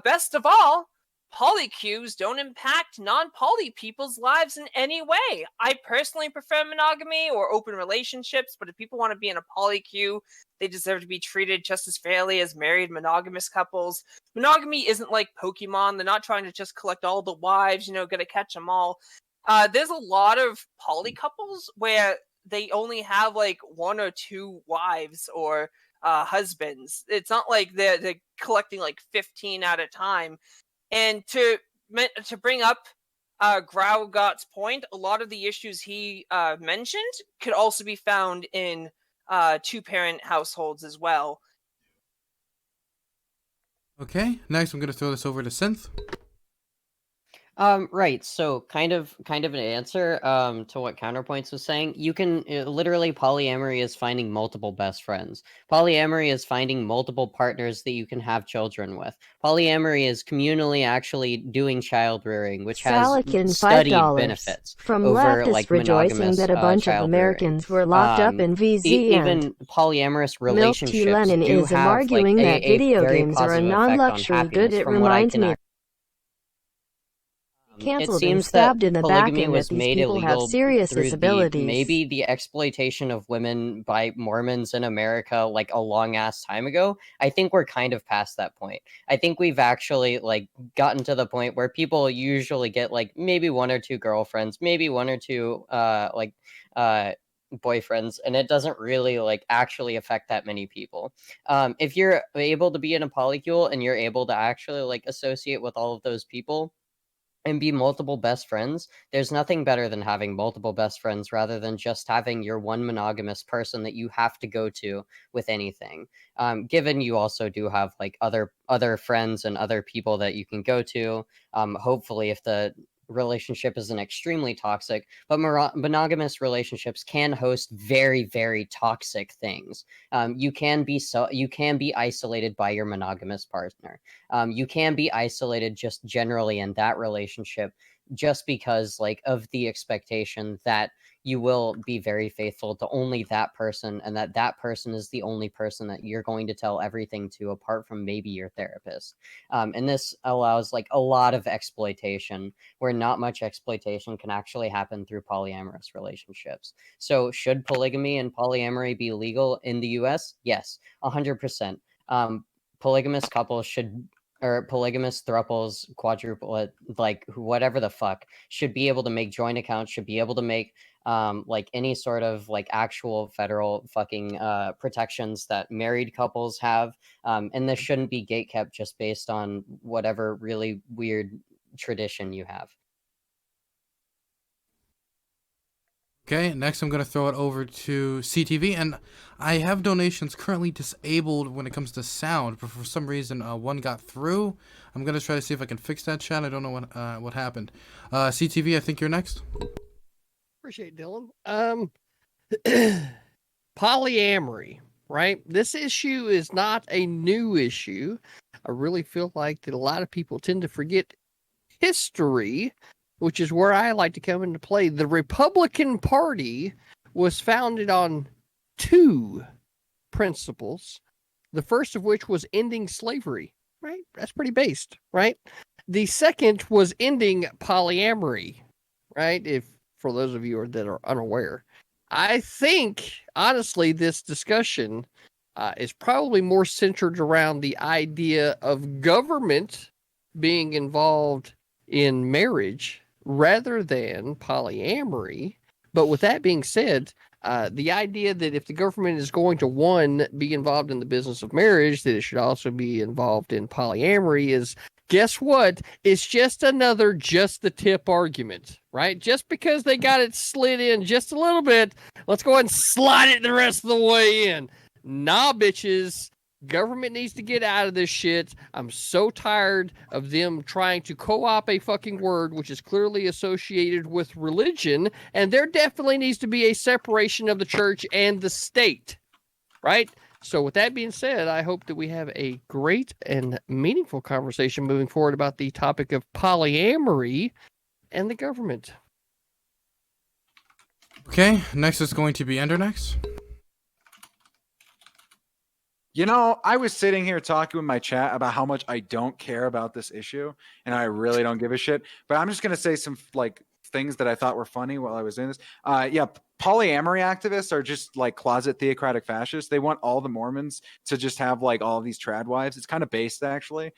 Best of all, polycues don't impact non-poly people's lives in any way. I personally prefer monogamy or open relationships, but if people want to be in a polycue, they deserve to be treated just as fairly as married monogamous couples. Monogamy isn't like Pokemon. They're not trying to just collect all the wives, gotta catch them all. There's a lot of poly couples where they only have like 1 or 2 wives or husbands. It's not like they're collecting like 15 at a time. And to bring up Graugott's point, a lot of the issues he mentioned could also be found in 2-parent households as well. Okay, next I'm going to throw this over to Synth. Right. So kind of an answer to what CounterPoints was saying. You can literally polyamory is finding multiple best friends. Polyamory is finding multiple partners that you can have children with. Polyamory is communally actually doing child rearing, which has studied $5 benefits from over leftists like rejoicing monogamous that a bunch of child Americans rearing. were locked up in VZ Even polyamorous Milk relationships Tea Lennon do is have arguing like that a video very games are a positive effect on non-luxury good. happiness It from what I reminds can me. Canceled and seems stabbed that in the back polygamy and was that these made people have illegal serious through disabilities. maybe the exploitation of women by Mormons in America like a long ass time ago. I think we're kind of past that point. I think we've actually like gotten to the point where people usually get like maybe 1 or 2 girlfriends, maybe 1 or 2 boyfriends, and it doesn't really like actually affect that many people. If you're able to be in a polycule and you're able to actually like associate with all of those people and be multiple best friends, there's nothing better than having multiple best friends rather than just having your one monogamous person that you have to go to with anything. Given you also do have like other friends and other people that you can go to, hopefully if the relationship isn't extremely toxic, but monogamous relationships can host very, very toxic things. You can be isolated by your monogamous partner. You can be isolated just generally in that relationship just because like of the expectation that you will be very faithful to only that person and that person is the only person that you're going to tell everything to apart from maybe your therapist. And this allows like a lot of exploitation where not much exploitation can actually happen through polyamorous relationships. So should polygamy and polyamory be legal in the US? Yes, 100%. Polygamous couples should, or polygamous thruples, quadruple, like whatever the fuck, should be able to make joint accounts, should be able to make like any sort of like actual federal fucking protections that married couples have. And this shouldn't be gatekept just based on whatever really weird tradition you have. Okay, next I'm going to throw it over to CTV, and I have donations currently disabled when it comes to sound, but for some reason one got through. I'm going to try to see if I can fix that, chat. I don't know what happened. CTV, I think you're next. Appreciate it, Dylan. Polyamory, right? This issue is not a new issue. I really feel like that a lot of people tend to forget history, which is where I like to come into play. The Republican Party was founded on 2 principles, the first of which was ending slavery, right? That's pretty based, right? The second was ending polyamory, right? If for those of you that are unaware, I think, honestly, this discussion is probably more centered around the idea of government being involved in marriage rather than polyamory, But with that being said, the idea that if the government is going to, be involved in the business of marriage, that it should also be involved in polyamory is, guess what? It's just another just the tip argument, right? Just because they got it slid in just a little bit, let's go ahead and slide it the rest of the way in. Nah, bitches. Government needs to get out of this shit. I'm so tired of them trying to co-opt a fucking word which is clearly associated with religion, and there definitely needs to be a separation of the church and the state, right? So with that being said, I hope that we have a great and meaningful conversation moving forward about the topic of polyamory and the government. Okay, next is going to be Endernax. You know, I was sitting here talking with my chat about how much I don't care about this issue, and I really don't give a shit. But I'm just gonna say some like things that I thought were funny while I was doing this. Yeah, polyamory activists are just like closet theocratic fascists. They want all the Mormons to just have like all of these trad wives. It's kind of based actually.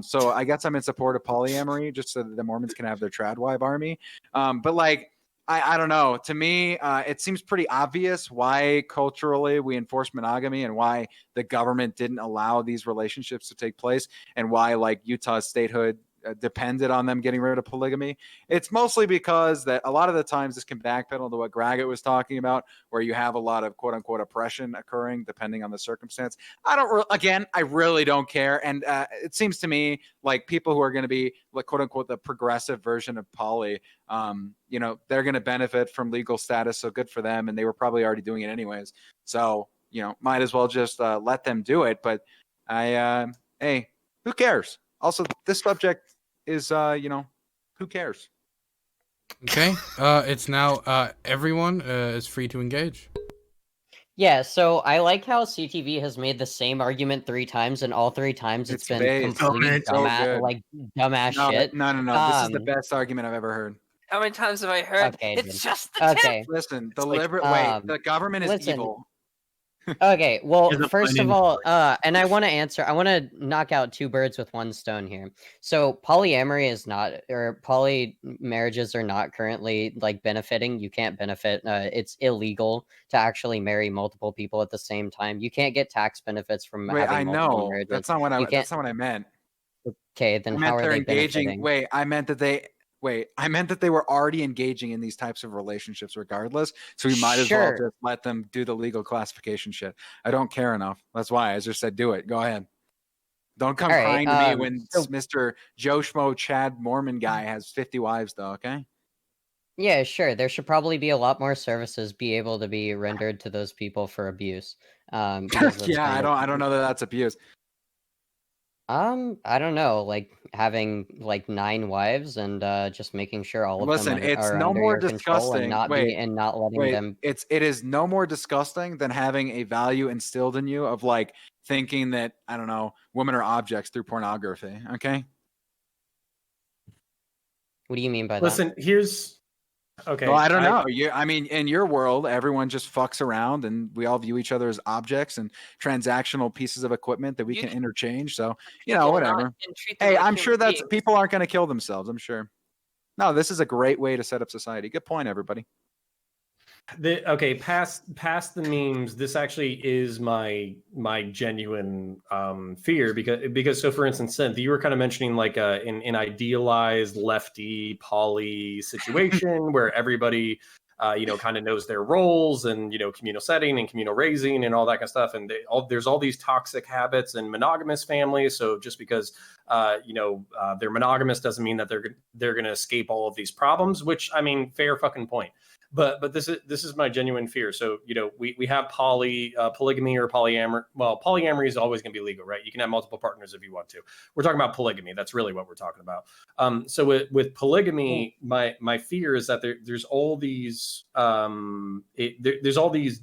So I guess I'm in support of polyamory just so that the Mormons can have their trad wife army. But like. I don't know. To me, it seems pretty obvious why culturally we enforce monogamy and why the government didn't allow these relationships to take place and why like Utah's statehood depended on them getting rid of polygamy. It's mostly because that a lot of the times this can backpedal to what Graugott was talking about, where you have a lot of quote unquote oppression occurring depending on the circumstance. I really don't care. And it seems to me like people who are going to be like quote unquote the progressive version of poly, they're going to benefit from legal status. So good for them. And they were probably already doing it anyways. So, might as well just let them do it. But hey, who cares? Also, this subject is, who cares? Okay, it's now everyone is free to engage. Yeah, so I like how CTV has made the same argument 3 times, and all 3 times it's been based. complete So good. dumbass shit. No. This is the best argument I've ever heard. How many times have I heard? Okay, It's dude. just the tip. Okay. Listen, like, the government is listen. evil. Okay, well, Here's a first funny of all, and I want to knock out 2 birds with 1 stone here. So polyamory is not, or poly marriages are not currently like benefiting. You can't benefit. It's illegal to actually marry multiple people at the same time. You can't get tax benefits from Wait, having I multiple know. marriages. That's not what I meant. Okay, then how are they're they engaging. benefiting? I meant that they were already engaging in these types of relationships regardless. So we might as well just let them do the legal classification shit. I don't care enough. That's why I just said do it. Go ahead. Don't come crying to me when Mr. Joe Schmo Chad Mormon guy has 50 wives though, okay? Yeah, sure. There should probably be a lot more services be able to be rendered to those people for abuse. Yeah, I don't know that that's abuse. I don't know, like having like 9 wives and just making sure all of Listen, them it's are no under more your control and disgusting. not letting them. It is no more disgusting than having a value instilled in you of like thinking that I don't know, women are objects through pornography. Okay. What do you mean by that? Listen, here's okay. Well, I don't know. I mean, in your world, everyone just fucks around, and we all view each other as objects and transactional pieces of equipment that we can interchange. So, whatever. Hey, I'm sure that's people aren't going to kill themselves. I'm sure. No, this is a great way to set up society. Good point, everybody. Past the memes, this actually is my genuine fear because so for instance, Synth, you were kind of mentioning like an idealized lefty poly situation where everybody kind of knows their roles and communal setting and communal raising and all that kind of stuff, and there's all these toxic habits in monogamous families. So just because they're monogamous doesn't mean that they're going to escape all of these problems, which I mean, fair fucking point. But this is my genuine fear. So we have polygamy or polyamory. Well, polyamory is always going to be legal, right? You can have multiple partners if you want to. We're talking about polygamy. That's really what we're talking about. So with polygamy, my fear is that there's all these there's all these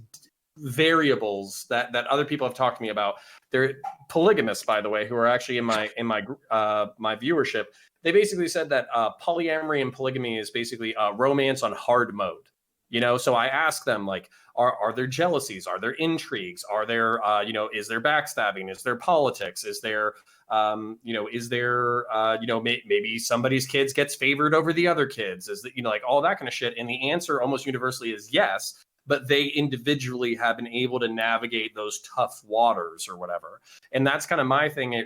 variables that other people have talked to me about. They're polygamists, by the way, who are actually in my my viewership. They basically said that polyamory and polygamy is basically romance on hard mode. So I ask them, like, are there jealousies? Are there intrigues? Are there, is there backstabbing? Is there politics? Is there, maybe somebody's kids gets favored over the other kids? Is that, like all that kind of shit? And the answer almost universally is yes, but they individually have been able to navigate those tough waters or whatever. And that's kind of my thing.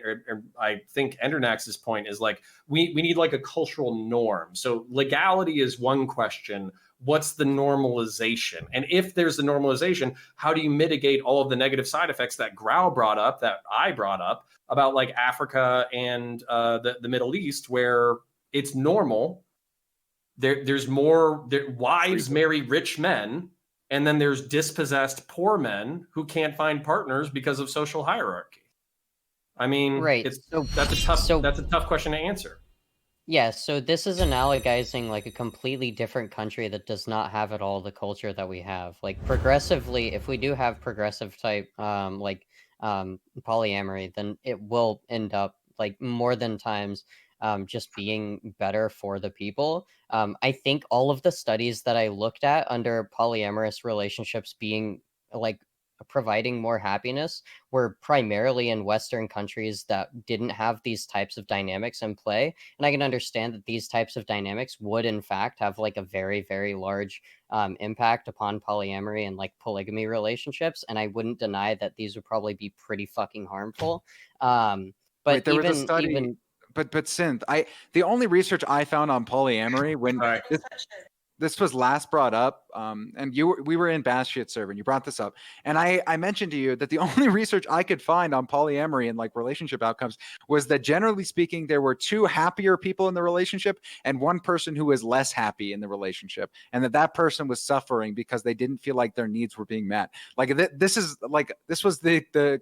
I think Endernax's point is like, we need like a cultural norm. So legality is one question. What's the normalization? And if there's the normalization, how do you mitigate all of the negative side effects that Grau brought up, that I brought up about like Africa and the Middle East, where it's normal. There's more wives marry rich men, and then there's dispossessed poor men who can't find partners because of social hierarchy. I mean, Right. That's a tough question to answer. Yeah, so this is analogizing like a completely different country that does not have at all the culture that we have. Like progressively, if we do have progressive type polyamory, then it will end up like more than times just being better for the people. I think all of the studies that I looked at under polyamorous relationships being like providing more happiness were primarily in Western countries that didn't have these types of dynamics in play. And I can understand that these types of dynamics would in fact have like a very, very large impact upon polyamory and like polygamy relationships. And I wouldn't deny that these would probably be pretty fucking harmful. But Wait, there was a study, but Synth, the only research I found on polyamory when this was last brought up, and we were in Basket server, and you brought this up, and I mentioned to you that the only research I could find on polyamory and like relationship outcomes was that generally speaking, there were 2 happier people in the relationship and 1 person who was less happy in the relationship, and that person was suffering because they didn't feel like their needs were being met. Like this was the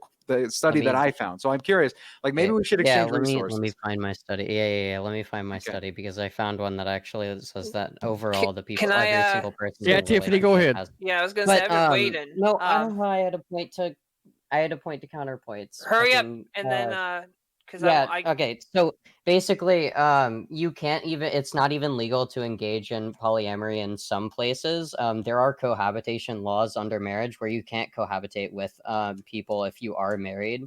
study that I found. So I'm curious, like maybe we should exchange resources. Let me find my study. Yeah. Let me find my study because I found one that actually says that overall the people, every single person. Yeah, Tiffany, go ahead. Yeah, I was gonna say I've been waiting. No, I had a point to CounterPoints. Hurry up, and then because okay. So basically, you can't even. It's not even legal to engage in polyamory in some places. There are cohabitation laws under marriage where you can't cohabitate with people if you are married,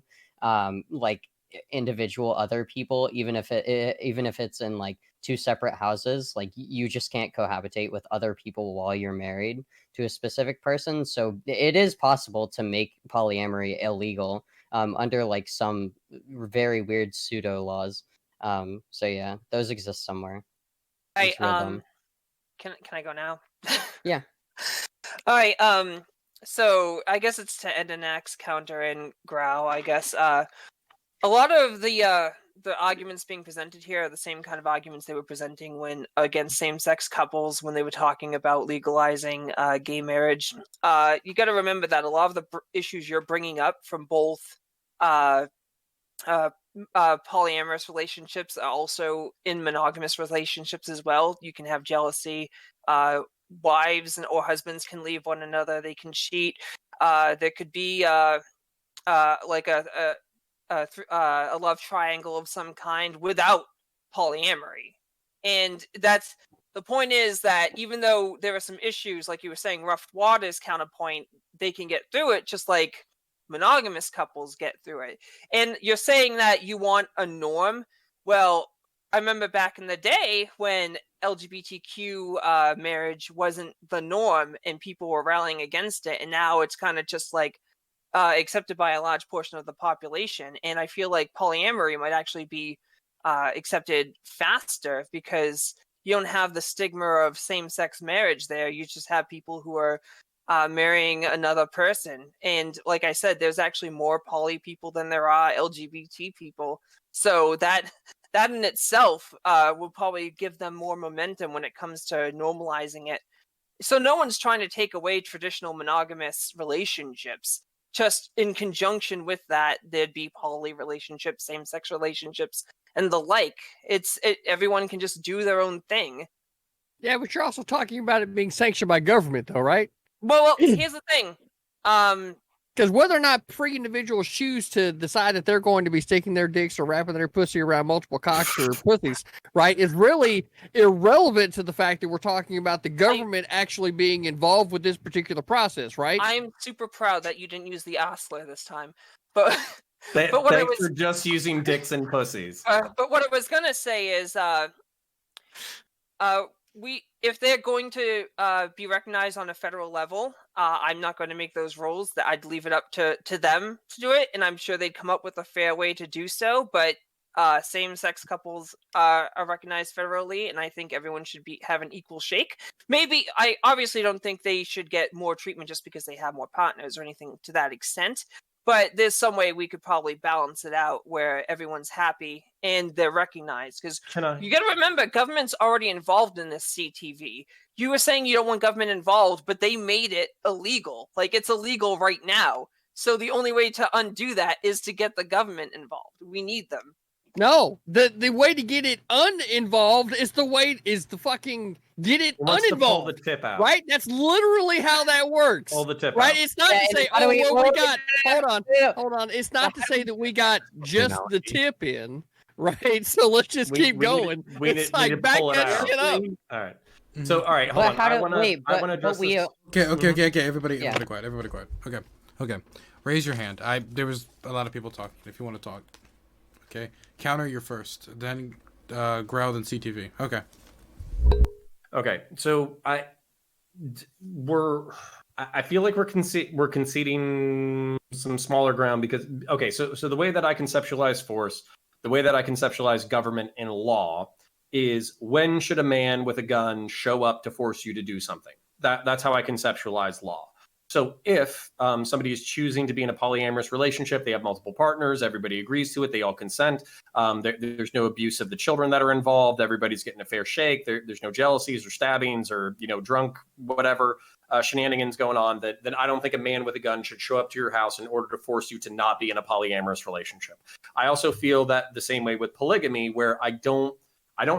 like individual other people, even if it's in like 2 separate houses. Like you just can't cohabitate with other people while you're married to a specific person. So it is possible to make polyamory illegal. Under like some very weird pseudo laws. So yeah, those exist somewhere. Right. Can I go now? Yeah. All right. So I guess it's to Endernax, Counter, and Grau. I guess a lot of the arguments being presented here are the same kind of arguments they were presenting when against same-sex couples when they were talking about legalizing gay marriage. You got to remember that a lot of the issues you're bringing up from both polyamorous relationships are also in monogamous relationships as well. You can have jealousy. Wives or husbands can leave one another. They can cheat. There could be like a love triangle of some kind without polyamory. And that's the point, is that even though there are some issues, like you were saying, rough waters counterpoint, they can get through it just like monogamous couples get through it. And you're saying that you want a norm. Well, I remember back in the day when LGBTQ marriage wasn't the norm and people were rallying against it, and now it's kind of just like accepted by a large portion of the population. And I feel like polyamory might actually be accepted faster because you don't have the stigma of same-sex marriage there. You just have people who are marrying another person. And like I said, there's actually more poly people than there are LGBT people. So that in itself will probably give them more momentum when it comes to normalizing it. So no one's trying to take away traditional monogamous relationships. Just in conjunction with that, there'd be poly relationships, same-sex relationships, and the like. Everyone can just do their own thing. Yeah, but you're also talking about it being sanctioned by government, though, right? Well, here's the thing. Because whether or not free individuals choose to decide that they're going to be sticking their dicks or wrapping their pussy around multiple cocks or pussies, right, is really irrelevant to the fact that we're talking about the government actually being involved with this particular process, right? I'm super proud that you didn't use the Osler this time, but Thanks what I was for just using dicks and pussies. but what I was gonna say is if they're going to be recognized on a federal level, I'm not going to make those rules. That I'd leave it up to them to do it, and I'm sure they'd come up with a fair way to do so. But same-sex couples are recognized federally, and I think everyone should have an equal shake. Maybe I obviously don't think they should get more treatment just because they have more partners or anything to that extent. But there's some way we could probably balance it out where everyone's happy and they're recognized. Because you got to remember, government's already involved in this CTV. You were saying you don't want government involved, but they made it illegal. Like, it's illegal right now. So the only way to undo that is to get the government involved. We need them. No, the way to get it uninvolved is the fucking get it uninvolved. Pull the tip out. Right? That's literally how that works. Pull the tip right? out. It's not to say, oh, well, we got, hold on. It's not to say that we got just the tip in, right? So let's just keep going. It's like back that shit up. All right. So, all right, hold on. I want to address this. Okay. Everybody quiet. Okay. Raise your hand. There was a lot of people talking. If you want to talk. Okay. Counter, you're first. Then Grow, then CTV. Okay. Okay. So I feel like we're conceding some smaller ground because so the way that I conceptualize force, the way that I conceptualize government and law is when should a man with a gun show up to force you to do something? That's how I conceptualize law. So if somebody is choosing to be in a polyamorous relationship, they have multiple partners, everybody agrees to it, they all consent, there's no abuse of the children that are involved, everybody's getting a fair shake, there's no jealousies or stabbings or, drunk, whatever shenanigans going on, then I don't think a man with a gun should show up to your house in order to force you to not be in a polyamorous relationship. I also feel that the same way with polygamy, where I don't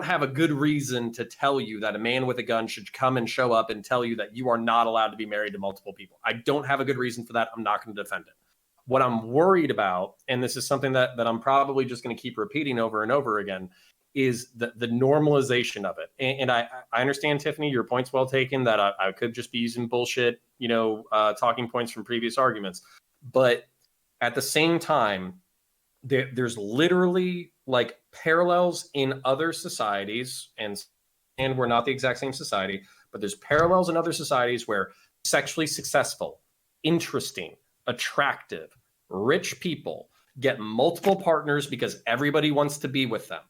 have a good reason to tell you that a man with a gun should come and show up and tell you that you are not allowed to be married to multiple people. I don't have a good reason for that. I'm not going to defend it. What I'm worried about, and this is something that I'm probably just going to keep repeating over and over again, is the normalization of it. And I understand, Tiffany, your point's well taken, that I could just be using bullshit, talking points from previous arguments. But at the same time, there's literally like parallels in other societies, and we're not the exact same society, but there's parallels in other societies where sexually successful, interesting, attractive, rich people get multiple partners because everybody wants to be with them.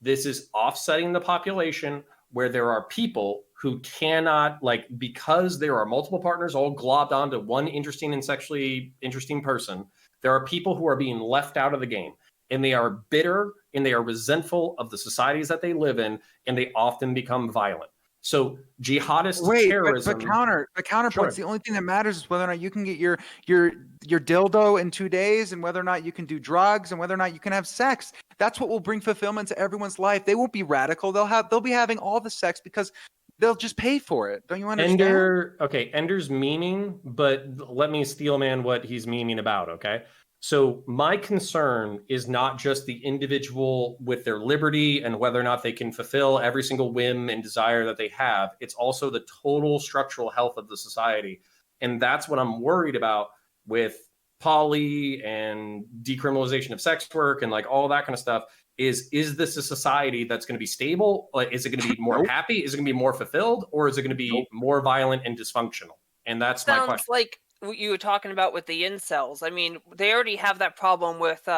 This is offsetting the population where there are people who cannot, because there are multiple partners all globbed onto one interesting and sexually interesting person, there are people who are being left out of the game. And they are bitter and they are resentful of the societies that they live in, and they often become violent. So jihadist terrorism. But counterpoints. Sure. The only thing that matters is whether or not you can get your dildo in 2 days, and whether or not you can do drugs, and whether or not you can have sex. That's what will bring fulfillment to everyone's life. They won't be radical. They'll be having all the sex because they'll just pay for it. Don't you understand? Ender's memeing, but let me steel man what he's memeing about. Okay. So my concern is not just the individual with their liberty and whether or not they can fulfill every single whim and desire that they have. It's also the total structural health of the society. And that's what I'm worried about with poly and decriminalization of sex work and all that kind of stuff. Is this a society that's going to be stable? Is it going to be more happy? Is it going to be more fulfilled? Or is it going to be more violent and dysfunctional? And that's my question. Like what you were talking about with the incels. I mean, they already have that problem with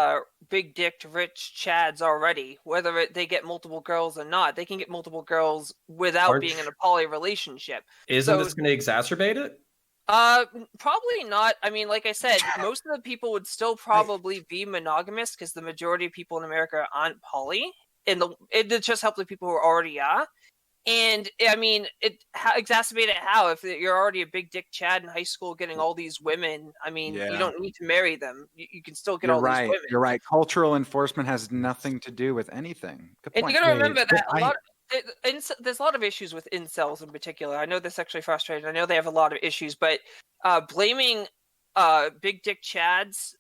big dicked rich chads already. Whether they get multiple girls or not, they can get multiple girls without being in a poly relationship. Isn't this going to exacerbate it? Probably not. I mean, like I said, most of the people would still probably be monogamous because the majority of people in America aren't poly. And it just helps the people who already are. And I mean, exacerbate it how? If you're already a big dick Chad in high school getting all these women, I mean, you don't need to marry them. You can still get these women. You're right. Cultural enforcement has nothing to do with anything. Good point. And you got to remember that there's a lot of issues with incels in particular. I know they're sexually frustrated. I know they have a lot of issues, but blaming big dick chads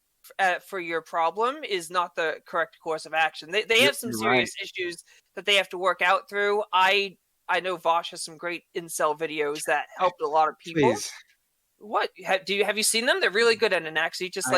for your problem is not the correct course of action. They have some You're serious issues that they have to work out through. I know Vosh has some great incel videos that helped a lot of people. Please. What have you seen them? They're really good at Endernax. Just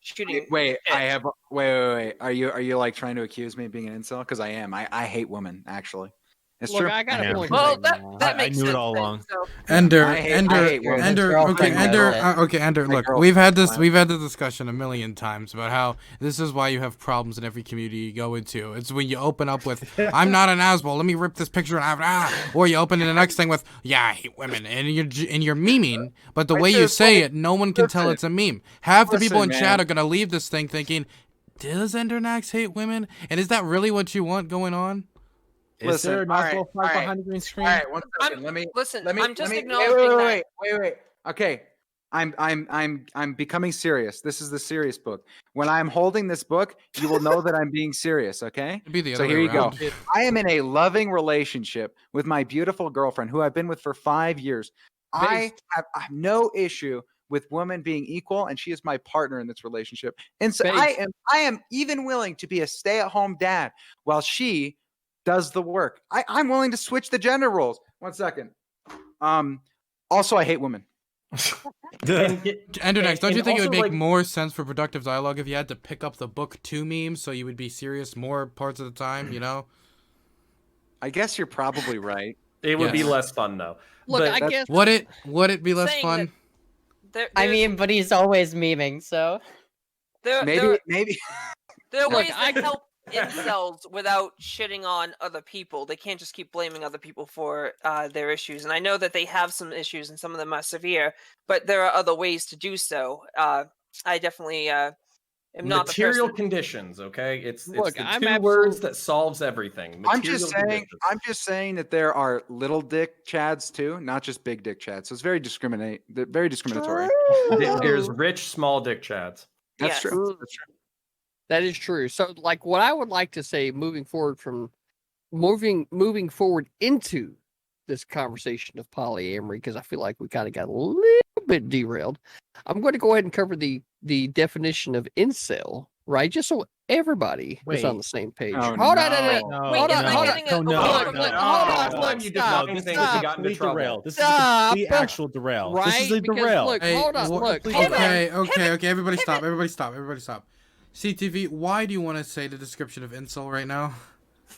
shooting. Wait, shit. I have. Wait. Are you like trying to accuse me of being an incel? Because I am. I hate women. Actually, it's Look, true. I got a Yeah. point. Well, right now. that I makes knew it sense all then, along. so- Ender, I hate Ender, women. Ender. Okay, Girlfriend Ender. knows it. Okay, Ender. My Look, girlfriend we've had knows the discussion a million times about how this is why you have problems in every community you go into. It's when you open up with, "I'm not an asshole. Let me rip this picture and or you open in the next thing with, "Yeah, I hate women," and you're memeing. But the I way you just say like- it, no one can tell listen. it's a meme. Half the people in Listen, chat man. are gonna leave this thing thinking, "Does Endernax hate women?" And is that really what you want going on? Is Listen, there a nice alright, little fight alright, behind the green screen? All right, one second. Let me. Listen, Let me. I'm just let me, acknowledging that. Wait. Okay, I'm becoming serious. This is the serious book. When I'm holding this book, you will know that I'm being serious. Okay. It'd be the So other here way you go. around. I am in a loving relationship with my beautiful girlfriend, who I've been with for 5 years. I have no issue with women being equal, and she is my partner in this relationship. And so I am even willing to be a stay-at-home dad while she does the work. I'm willing to switch the gender roles. 1 second. Also, I hate women. Endernax, don't you think it would also, make more sense for productive dialogue if you had to pick up the book 2 memes so you would be serious more parts of the time, you know? I guess you're probably right. It would be Yes. less fun though. Look, But I that's- guess Would it be less Saying fun? I mean, but he's always memeing, so Maybe. there are Look, ways to help incels without shitting on other people. They can't just keep blaming other people for their issues. And I know that they have some issues, and some of them are severe. But there are other ways to do so. I definitely am not the material person. conditions, okay? It's Look, the I'm two words that solves everything. I'm just Material saying. conditions. I'm just saying that there are little dick chads too, not just big dick chads. So it's very discriminatory. There's rich small dick chads. That's Yes. true. That's true. that is true. So, like, what I would like to say, moving forward into this conversation of polyamory, because I feel like we kind of got a little bit derailed. I'm going to go ahead and cover the definition of incel, right? Just so everybody is on Wait. the same page. Oh, Hold on, No, Wait, hold is on, that hold on. getting no, a- no, hold no, on, no, look, no, hold no, on, no, look, you stop, define things, we stop. got into Complete trouble. derail. This is Stop. a complete actual derail. This is Right? a Because, derail. look, hold on, look. Okay, everybody stop. Everybody stop. CTV, why do you want to say the description of incel right now?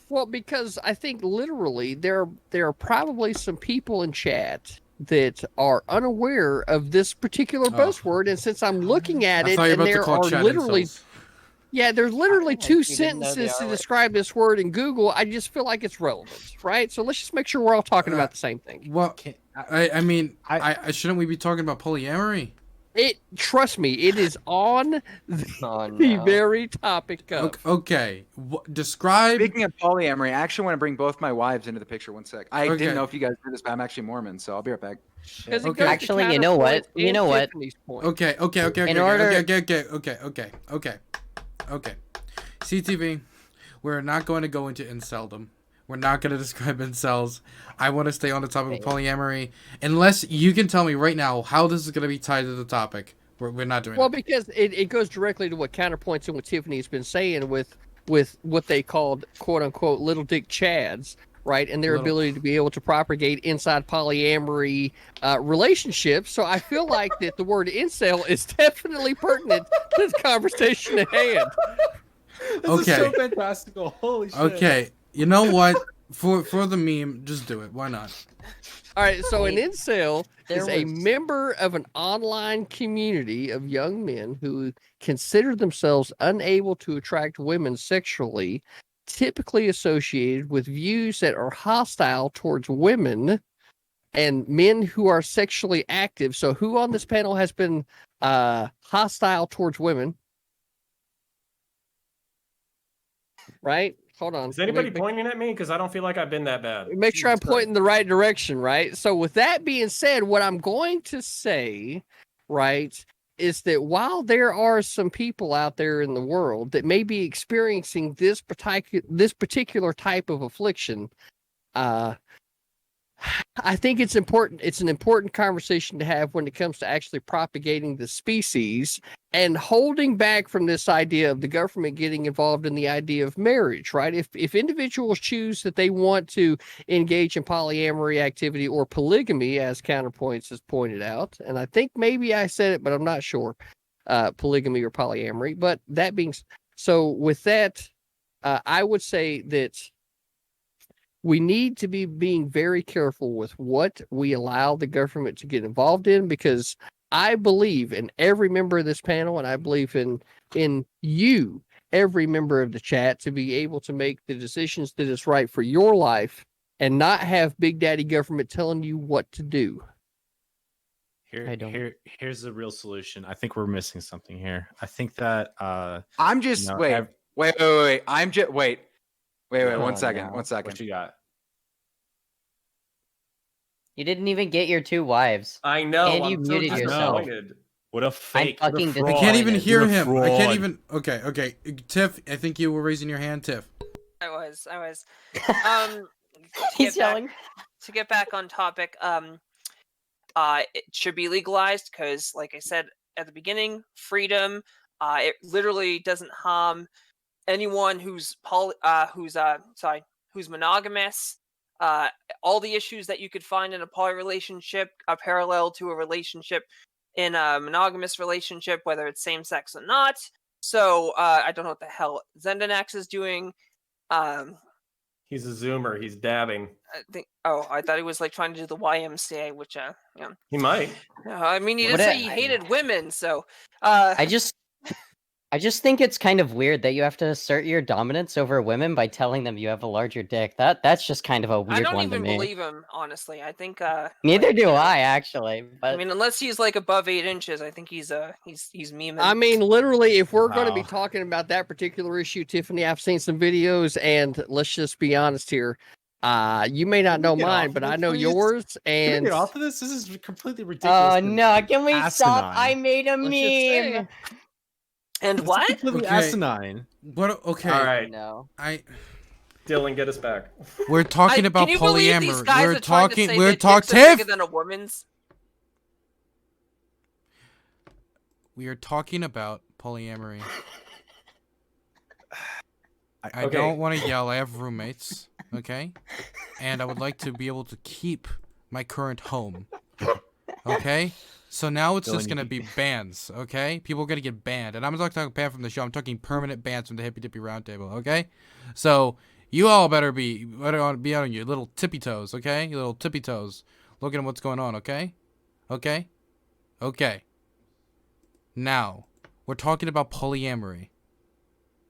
Well, because I think literally there are probably some people in chat that are unaware of this particular buzzword, and since I'm looking at I it, thought you were and about to there call are chat literally incels. there's literally I two actually didn't know the sentences to R word. describe this word in Google. I just feel like it's relevant, right? So let's just make sure we're all talking about the same thing. Well, I mean, I- shouldn't we be talking about polyamory? Trust me, it is on the oh no. very topic of. Okay, describe. Speaking of polyamory, I actually want to bring both my wives into the picture. 1 sec. I Okay. didn't know if you guys did this, but I'm actually Mormon, so I'll be right back. 'Cause it Okay. goes to Actually, you know what? CounterPoints You and know what? Tiffany's point. Okay. CTV, we're not going to go into inceldom. We're not going to describe incels. I want to stay on the topic of polyamory. Unless you can tell me right now how this is going to be tied to the topic. We're not doing Well, it. because it goes directly to what CounterPoints and what Tiffany's been saying with what they called quote unquote little dick chads, right? And their ability to be able to propagate inside polyamory relationships. So I feel like that the word incel is definitely pertinent to the conversation at hand. This is so fantastical. Holy shit. Okay, you know what? For the meme, just do it. Why not? All right, so an incel There is a was- member of an online community of young men who consider themselves unable to attract women sexually, typically associated with views that are hostile towards women and men who are sexually active. So who on this panel has been hostile towards women? Right? Hold on. Is anybody pointing at me? Because I don't feel like I've been that bad. Make sure I'm Jesus pointing the right direction, right? So with that being said, what I'm going to say, right, is that while there are some people out there in the world that may be experiencing this particular type of affliction, I think it's important. It's an important conversation to have when it comes to actually propagating the species and holding back from this idea of the government getting involved in the idea of marriage, right? If individuals choose that they want to engage in polyamory activity or polygamy, as CounterPoints has pointed out, and I think maybe I said it, but I'm not sure, polygamy or polyamory. But that being so, with that, I would say that we need to be being very careful with what we allow the government to get involved in, because I believe in every member of this panel, and I believe in you, every member of the chat, to be able to make the decisions that is right for your life and not have Big Daddy government telling you what to do. Here's the real solution. I think we're missing something here. I think that I'm just wait. I'm just wait. One second. What you got? You didn't even get your 2 wives. I know. And you I'm so muted yourself. disappointed. What a fake. I'm fucking I can't even hear You're a him. I can't fraud. even. Okay. Tiff, I think you were raising your hand, Tiff. I was. He's yelling. To get back on topic, it should be legalized because, like I said at the beginning, freedom. It literally doesn't harm anyone who's monogamous. All the issues that you could find in a poly relationship are parallel to a relationship in a monogamous relationship, whether it's same sex or not. So I don't know what the hell Endernax is doing. He's a Zoomer. He's dabbing. I thought he was like trying to do the YMCA, which yeah. He might. I mean, he did say he hated women, so I just think it's kind of weird that you have to assert your dominance over women by telling them you have a larger dick. That's just kind of a weird one to me. I don't even believe him, honestly. I think neither do I, actually. But I mean, unless he's like above 8 inches, I think he's memeing. I mean, literally, if we're going to be talking about that particular issue, Tiffany, I've seen some videos, and let's just be honest here. You may not know mine, but I know yours. And can we get off of this? This is completely ridiculous. Oh no! Can we stop? Asinine. I made a meme. And what? Completely asinine. What? Okay. All right. No. Dylan, get us back. We're talking about can you believe these polyamory. guys We're are trying to talking. say We're that talking. dicks are bigger Tiff. than a woman's. We are talking about polyamory. I Okay. don't want to yell. I have roommates. Okay, and I would like to be able to keep my current home. Okay. So now it's just Dylan, gonna be bans, okay? People are gonna get banned, and I'm not talking ban from the show. I'm talking permanent bans from the Hippie Dippy Roundtable, okay? So you all better be on your little tippy toes, okay? Your little tippy toes, looking at what's going on, okay? Okay. Now we're talking about polyamory,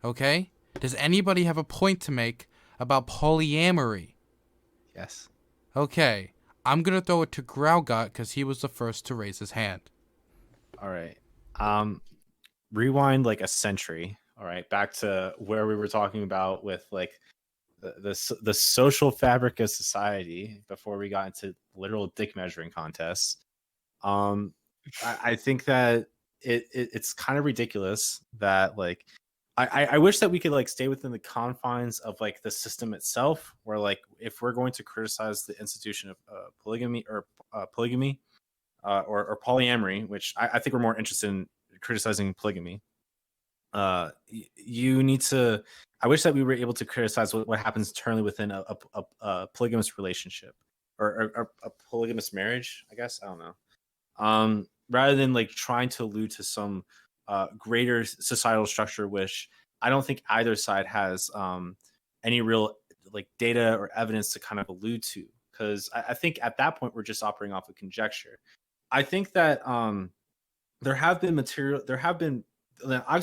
okay? Does anybody have a point to make about polyamory? Yes. Okay. I'm going to throw it to Graugott because he was the first to raise his hand. All right. Rewind like a century. All right. Back to where we were talking about with like the social fabric of society before we got into literal dick measuring contests. I think that it's kind of ridiculous that like I wish that we could like stay within the confines of like the system itself, where like if we're going to criticize the institution of polygamy or polyamory, which I think we're more interested in criticizing polygamy. You need to. I wish that we were able to criticize what happens internally within a polygamous relationship or a polygamous marriage. I guess I don't know. Rather than like trying to allude to some greater societal structure, which I don't think either side has any real like data or evidence to kind of allude to, because I think at that point we're just operating off of conjecture. I think that I've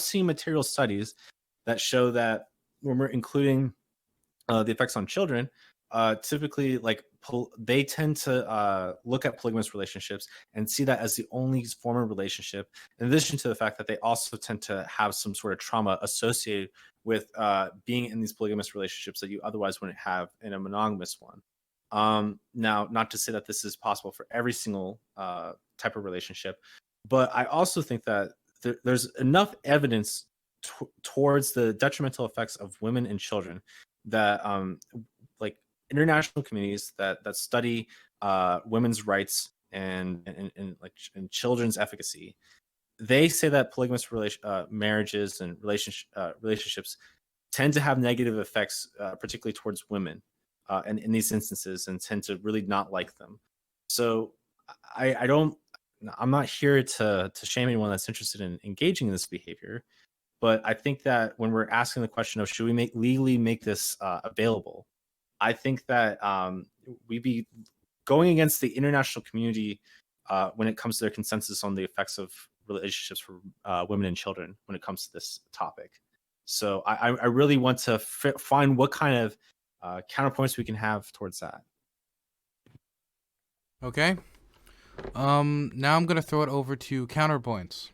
seen material studies that show that when we're including the effects on children, typically like they tend to look at polygamous relationships and see that as the only form of relationship, in addition to the fact that they also tend to have some sort of trauma associated with being in these polygamous relationships that you otherwise wouldn't have in a monogamous one. Now, not to say that this is possible for every single type of relationship, but I also think that there's enough evidence towards the detrimental effects of women and children that international communities that study women's rights and children's efficacy, they say that polygamous marriages and relationships tend to have negative effects, particularly towards women, and in these instances, and tend to really not like them. So I'm not here to shame anyone that's interested in engaging in this behavior, but I think that when we're asking the question of should we legally make this available, I think that we'd be going against the international community when it comes to their consensus on the effects of relationships for women and children when it comes to this topic. So I really want to find what kind of counterpoints we can have towards that. Okay. Now I'm gonna throw it over to CounterPoints.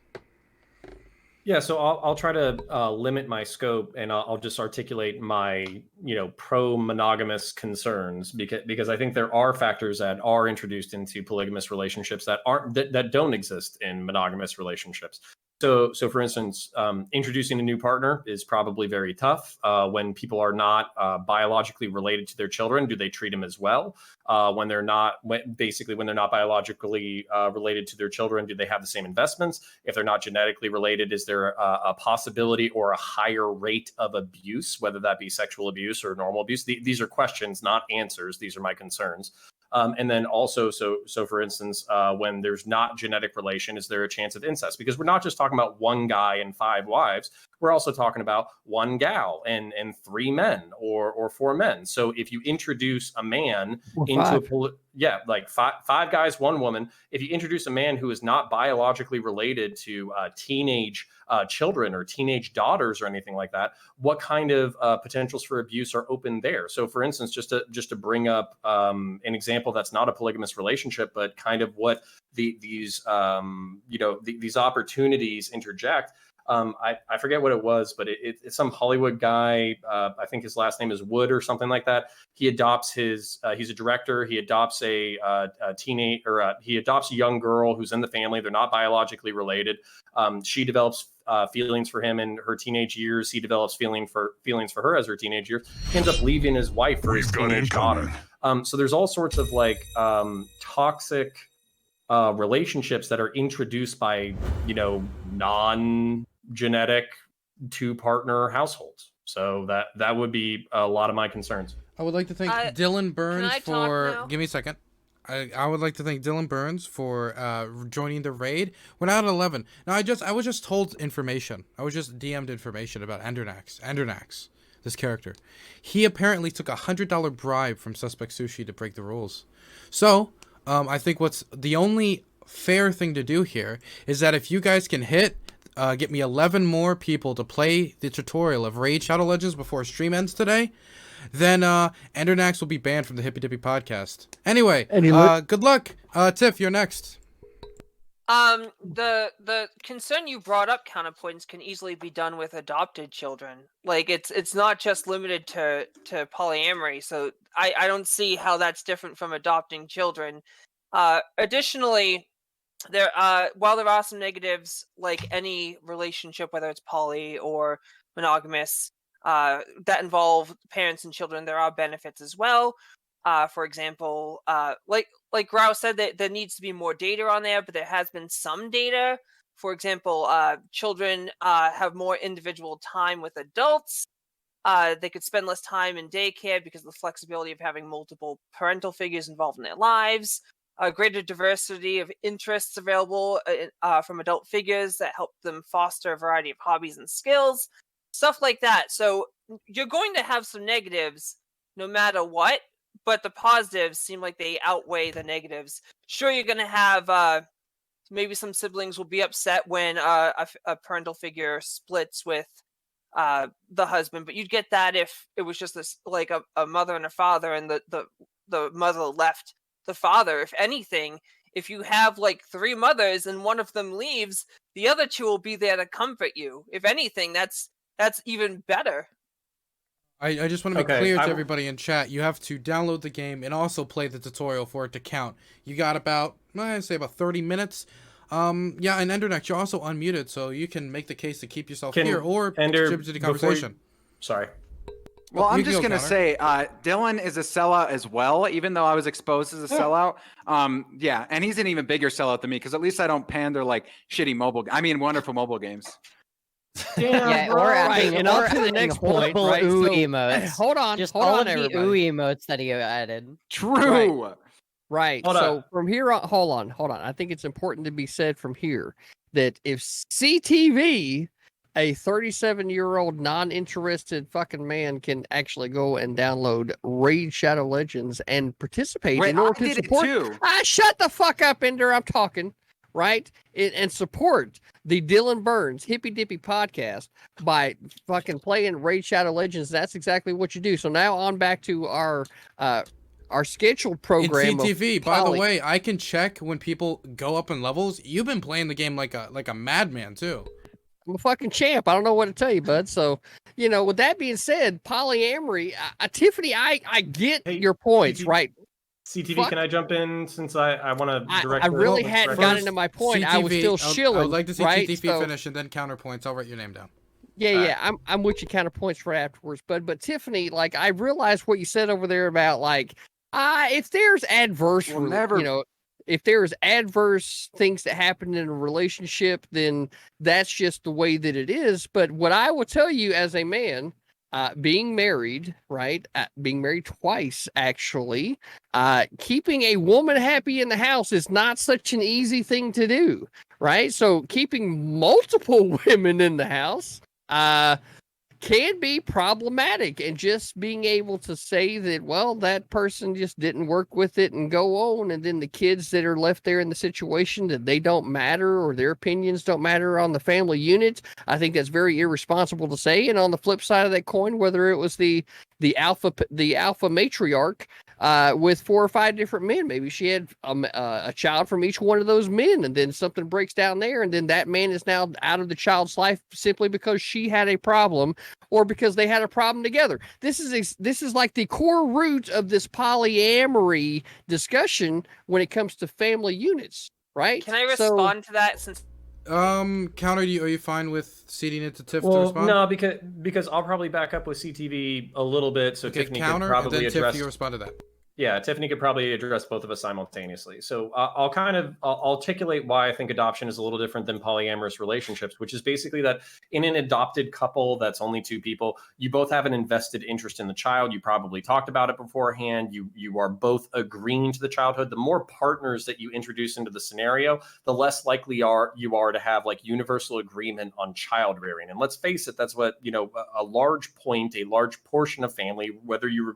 Yeah, so I'll try to limit my scope, and I'll just articulate my pro-monogamous concerns because I think there are factors that are introduced into polygamous relationships that don't exist in monogamous relationships. So for instance, introducing a new partner is probably very tough. When people are not biologically related to their children, do they treat them as well? When they're not biologically related to their children, do they have the same investments? If they're not genetically related, is there a possibility or a higher rate of abuse, whether that be sexual abuse or normal abuse? These are questions, not answers. These are my concerns. And then also, so for instance, when there's not genetic relation, is there a chance of incest? Because we're not just talking about one guy and 5 wives. We're also talking about one gal and 3 men or 4 men. So if you introduce a man into like five guys, 1 woman, if you introduce a man who is not biologically related to teenage children or teenage daughters or anything like that, what kind of potentials for abuse are open there? So for instance, just to bring up an example that's not a polygamous relationship, but kind of what these opportunities interject. I forget what it was, but it's some Hollywood guy. I think his last name is Wood or something like that. He adopts he's a director. He adopts he adopts a young girl who's in the family. They're not biologically related. She develops feelings for him in her teenage years. He develops feelings for her as her teenage years. He ends up leaving his wife for his teenage daughter. So there's all sorts of toxic relationships that are introduced by non-genetic 2-partner households. So that would be a lot of my concerns. I would like to thank Dylan Burns for. Now? Give me a second. I would like to thank Dylan Burns for joining the raid. We're now at 11. Now I was just told information. I was just DM'd information about Endernax, this character. He apparently took $100 bribe from Suspect Sushi to break the rules. So I think what's the only fair thing to do here is that if you guys can get me 11 more people to play the tutorial of Raid Shadow Legends before stream ends today, then Endernax will be banned from the Hippie Dippy Podcast. Anyway, good luck. Tiff, you're next. The concern you brought up, CounterPoints, can easily be done with adopted children. Like it's not just limited to polyamory. So I don't see how that's different from adopting children. Additionally, while there are some negatives, like any relationship, whether it's poly or monogamous, that involve parents and children, there are benefits as well. For example, like Grau said, that there needs to be more data on there, but there has been some data. For example, children have more individual time with adults. They could spend less time in daycare because of the flexibility of having multiple parental figures involved in their lives. A greater diversity of interests available from adult figures that help them foster a variety of hobbies and skills, stuff like that. So you're going to have some negatives no matter what, but the positives seem like they outweigh the negatives. Sure, you're going to have maybe some siblings will be upset when a parental figure splits with the husband, but you'd get that if it was just this like a mother and a father, and the mother left the father. If anything, if you have like 3 mothers and one of them leaves, the other 2 will be there to comfort you. If anything, that's even better. I just want to be clear to everybody in chat. You have to download the game and also play the tutorial for it to count. You got about 30 minutes. And Endernax, you're also unmuted, so you can make the case to keep yourself here or contribute to the conversation. Sorry. Well, I'm You can just go, gonna Counter. say, Dylan is a sellout as well. Even though I was exposed as a sellout, yeah, and he's an even bigger sellout than me because at least I don't pander like shitty wonderful mobile games. Damn, Yeah, bro. or Right, adding, and or on to the adding next point, horrible right? ooh So, emotes. hold on, Just hold all on, of the everybody. ooh emotes that he added. True. Right. Hold so up. from here on, hold on. I think it's important to be said from here that if CTV, a 37-year-old non-interested fucking man, can actually go and download Raid Shadow Legends and participate Wait, in order I to did it support. too. Shut the fuck up, Ender. I'm talking. Right? And support the Dylan Burns Hippie Dippy podcast by fucking playing Raid Shadow Legends. That's exactly what you do. So now on back to our scheduled In program CTV, of by the way, I can check when people go up in levels. You've been playing the game like a madman too. I'm a fucking champ. I don't know what to tell you, bud. So, with that being said, polyamory, Tiffany, I get Hey, your points, CTV, right? CTV, Fuck. can I jump in since I want to direct? I really the hadn't direct- gotten into my point. I was still I shilling. would like to see right? CTV So, finish and then counterpoints. I'll write your name down. Yeah, I'm with you counterpoints for afterwards, but Tiffany, like, I realized what you said over there about, like, if there's adverse, We'll never- if there's adverse things that happen in a relationship, then that's just the way that it is. But what I will tell you as a man, being married, right? Being married twice, actually, keeping a woman happy in the house is not such an easy thing to do, right? So keeping multiple women in the house can be problematic, and just being able to say that, well, that person just didn't work with it and go on, and then the kids that are left there in the situation, that they don't matter or their opinions don't matter on the family unit, I think that's very irresponsible to say. And on the flip side of that coin, whether it was the alpha matriarch with 4 or 5 different men, maybe she had a child from each one of those men, and then something breaks down there, and then that man is now out of the child's life simply because she had a problem, or because they had a problem together. This is like the core root of this polyamory discussion when it comes to family units, right? Can I respond to that since Counter, are you fine with ceding it to Tiff to Well, respond? no, because I'll probably back up with CTV a little bit, so Okay, Tiffany counter, could probably and then address. Tiff, you respond to that. Yeah, Tiffany could probably address both of us simultaneously. So I'll articulate why I think adoption is a little different than polyamorous relationships, which is basically that in an adopted couple that's only 2 people, you both have an invested interest in the child. You probably talked about it beforehand. You are both agreeing to the childhood. The more partners that you introduce into the scenario, the less likely you are to have like universal agreement on child rearing. And let's face it, that's what, a large portion of family, whether you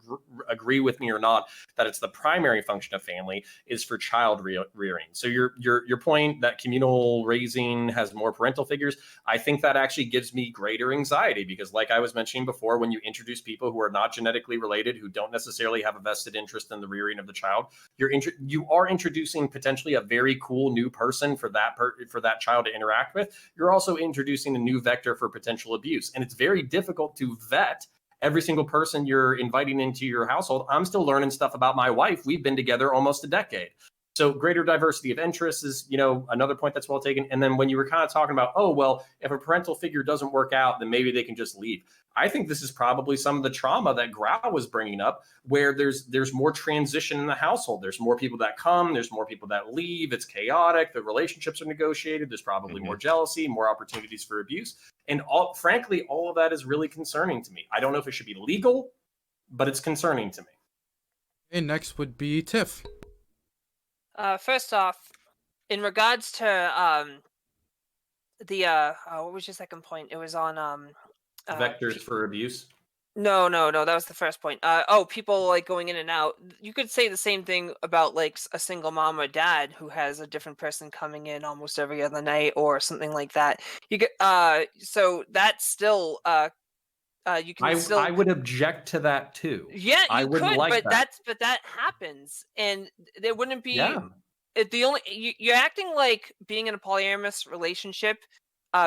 agree with me or not, that it's the primary function of family is for child rearing. So your point that communal raising has more parental figures, I think that actually gives me greater anxiety, because like I was mentioning before, when you introduce people who are not genetically related, who don't necessarily have a vested interest in the rearing of the child, you are introducing potentially a very cool new person for that child to interact with. You're also introducing a new vector for potential abuse, and it's very difficult to vet every single person you're inviting into your household. I'm still learning stuff about my wife. We've been together almost a decade. So greater diversity of interests is, another point that's well taken. And then when you were kind of talking about, oh, well, if a parental figure doesn't work out, then maybe they can just leave. I think this is probably some of the trauma that Graugott was bringing up, where there's more transition in the household. There's more people that come, there's more people that leave. It's chaotic. The relationships are negotiated. There's probably more jealousy, more opportunities for abuse. And frankly, all of that is really concerning to me. I don't know if it should be legal, but it's concerning to me. Okay, next would be Tiff. First off, in regards to what was your second point? It was on Vectors for abuse. No, that was the first point. People like going in and out. You could say the same thing about like a single mom or dad who has a different person coming in almost every other night or something like that. You get so that's still you can still. I would object to that too. Yeah, I wouldn't could, like but that. that happens, and there wouldn't be. Yeah. The only you're acting like being in a polyamorous relationship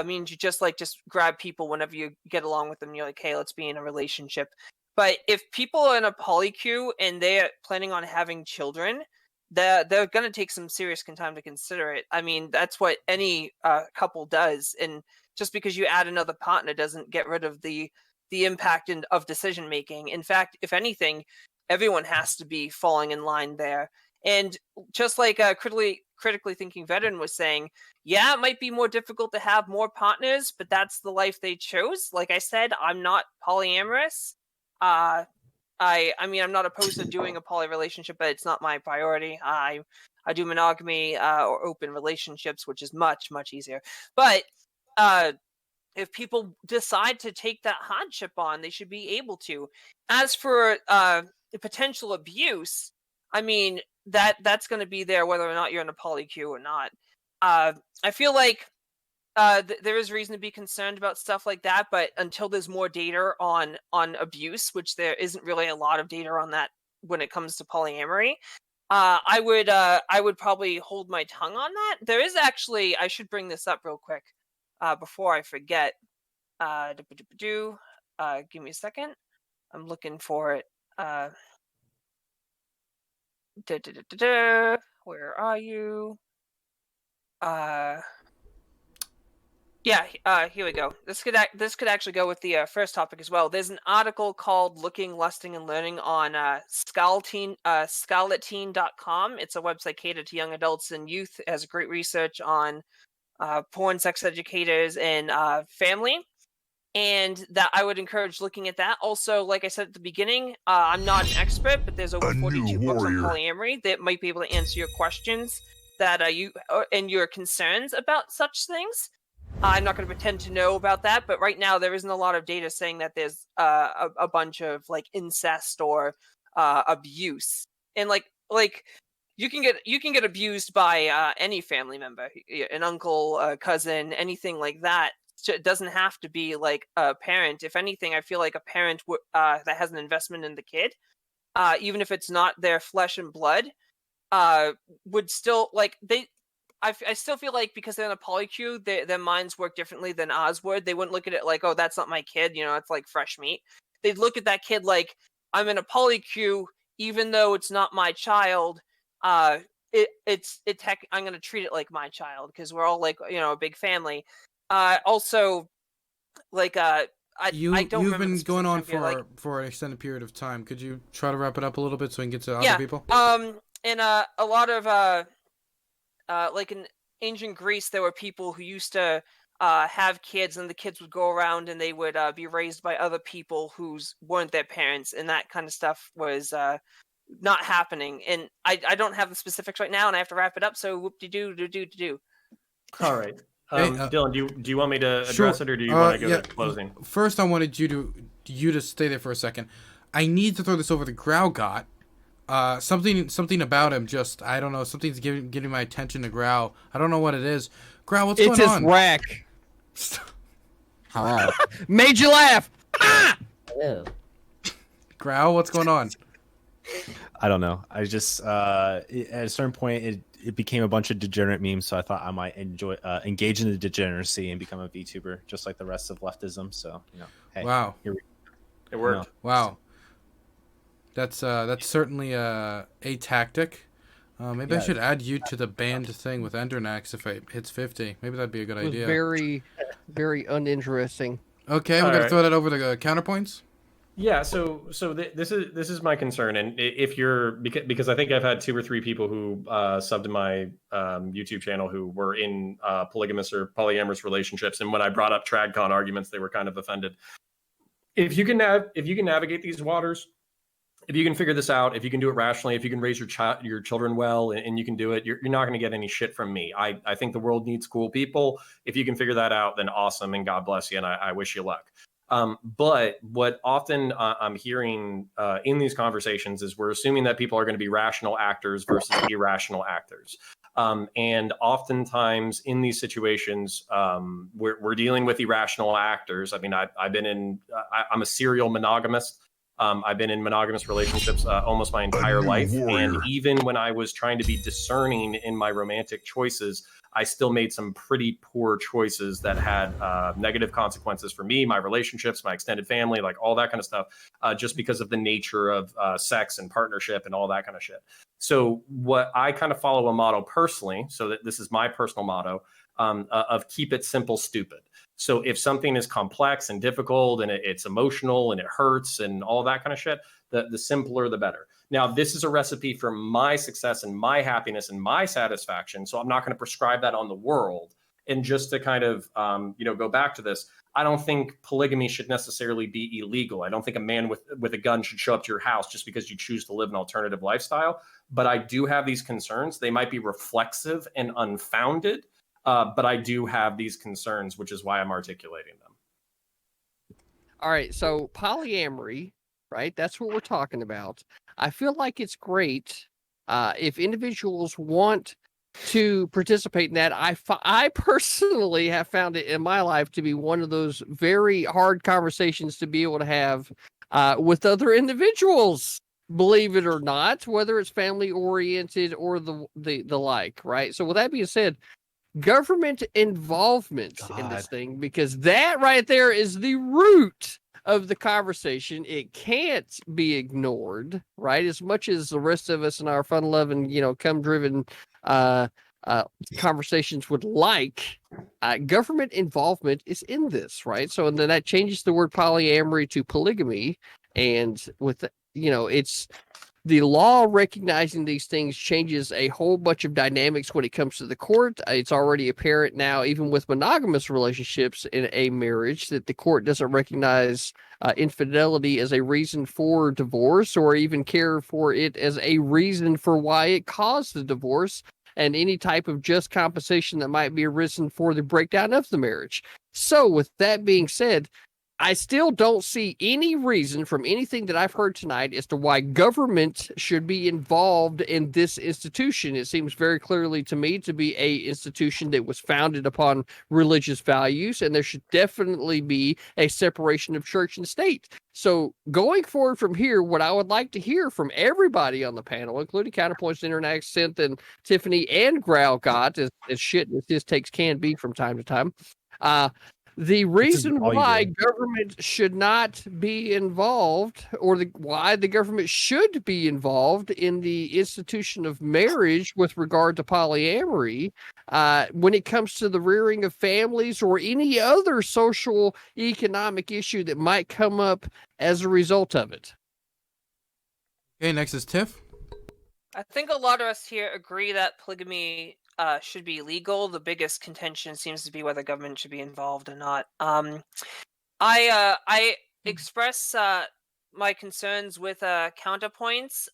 means you just grab people whenever you get along with them. You're like, hey, let's be in a relationship. But if people are in a polycule and they're planning on having children, they're going to take some serious time to consider it. I mean, that's what any couple does. And just because you add another partner doesn't get rid of the the impact of decision making. In fact, if anything, everyone has to be falling in line there. And just like critically thinking veteran was saying, yeah, it might be more difficult to have more partners, but that's the life they chose. Like I said, I'm not polyamorous. I mean, I'm not opposed to doing a poly relationship, but it's not my priority. I do monogamy or open relationships, which is much, much easier. But if people decide to take that hardship on, they should be able to. As for the potential abuse, I mean, that's going to be there whether or not you're in a poly queue or not. I feel like there is reason to be concerned about stuff like that, but until there's more data on abuse, which there isn't really a lot of data on that when it comes to polyamory, I would probably hold my tongue on that. There is actually, I should bring this up real quick before I forget. Give me a second. I'm looking for it. Where are you? Here we go. This could actually go with the first topic as well. There's an article called "Looking, Lusting, and Learning" on Scarleteen.com. It's a website catered to young adults and youth. It has great research on porn, sex educators, and family. And that I would encourage looking at that. Also, like I said at the beginning, I'm not an expert, but there's over 42 books on polyamory that might be able to answer your questions that you and your concerns about such things. I'm not going to pretend to know about that, but right now there isn't a lot of data saying that there's a bunch of like incest or abuse, and like you can get abused by any family member, an uncle, a cousin, anything like that. So it doesn't have to be like a parent. If anything, I feel like a parent that has an investment in the kid, even if it's not their flesh and blood, would still like they. I still feel like because they're in a poly queue, their minds work differently than ours would. They wouldn't look at it like, oh, that's not my kid. You know, it's like fresh meat. They'd look at that kid like, I'm in a poly queue, even though it's not my child. I'm going to treat it like my child because we're all like, you know, a big family. Also, like, I don't remember. You've been going on for an extended period of time. Could you try to wrap it up a little bit so we can get to other people? And a lot of like in ancient Greece, there were people who used to have kids, and the kids would go around and they would be raised by other people who weren't their parents, and that kind of stuff was not happening. And I don't have the specifics right now, and I have to wrap it up. So whoop-de-doo. All right. Dylan, do you want me to address Sure. it, or do you want to go to closing? First, I wanted you to stay there for a second. I need to throw this over to Graugott. Something about him just, I don't know, something's getting my attention to Grau. I don't know what it is. Grau, what's going on? It's his rack. Made you laugh. Grau, what's going on? I don't know. I just at a certain point it became a bunch of degenerate memes, so I thought I might engage in the degeneracy and become a VTuber, just like the rest of leftism. So, you know, hey, wow, it worked. Wow, that's certainly a tactic. Maybe I should add you to the banned thing with Endernax if it hits 50. Maybe that'd be a good idea. Very, very uninteresting. Okay, we're gonna throw that over to CounterPoints. Yeah, so this is my concern, and if you're because I think I've had 2 or 3 people who subbed to my YouTube channel who were in polygamous or polyamorous relationships, and when I brought up TradCon arguments, they were kind of offended. If you can navigate these waters, if you can figure this out, if you can do it rationally, if you can raise your children well, and you can do it, you're not going to get any shit from me. I think the world needs cool people. If you can figure that out, then awesome, and God bless you, and I wish you luck. But what often I'm hearing in these conversations is we're assuming that people are going to be rational actors versus irrational actors. And oftentimes in these situations, we're dealing with irrational actors. I mean, I'm a serial monogamist. I've been in monogamous relationships almost my entire life. And even when I was trying to be discerning in my romantic choices, I still made some pretty poor choices that had negative consequences for me, my relationships, my extended family, like all that kind of stuff, just because of the nature of sex and partnership and all that kind of shit. So what I kind of follow a motto personally, so that this is my personal motto. of keep it simple, stupid. So if something is complex and difficult and it's emotional and it hurts and all that kind of shit, the simpler, the better. Now, this is a recipe for my success and my happiness and my satisfaction. So I'm not going to prescribe that on the world. And just to kind of, go back to this, I don't think polygamy should necessarily be illegal. I don't think a man with a gun should show up to your house just because you choose to live an alternative lifestyle. But I do have these concerns. They might be reflexive and unfounded, but I do have these concerns, which is why I'm articulating them. All right, so polyamory, right? That's what we're talking about. I feel like it's great if individuals want to participate in that. I personally have found it in my life to be one of those very hard conversations to be able to have with other individuals, believe it or not, whether it's family oriented or the like, right? So with that being said, government involvement in this thing, because that right there is the root of the conversation. It can't be ignored, right? As much as the rest of us in our fun-loving, cum-driven conversations would like, government involvement is in this, right? So, and then that changes the word polyamory to polygamy, and with it's the law recognizing these things changes a whole bunch of dynamics when it comes to the court. It's already apparent now, even with monogamous relationships in a marriage, that the court doesn't recognize infidelity as a reason for divorce or even care for it as a reason for why it caused the divorce and any type of just compensation that might be arisen for the breakdown of the marriage. So with that being said, I still don't see any reason from anything that I've heard tonight as to why government should be involved in this institution. It seems very clearly to me to be a institution that was founded upon religious values, and there should definitely be a separation of church and state. So going forward from here, what I would like to hear from everybody on the panel, including CounterPoints, Endernax, Synth, and Tiffany, and Graugott, as shit as his takes can be from time to time, the reason why government should not be involved, or why the government should be involved in the institution of marriage with regard to polyamory, when it comes to the rearing of families or any other social economic issue that might come up as a result of it. Okay, next is Tiff. I think a lot of us here agree that polygamy should be legal. The biggest contention seems to be whether government should be involved or not. I express my concerns with CounterPoints.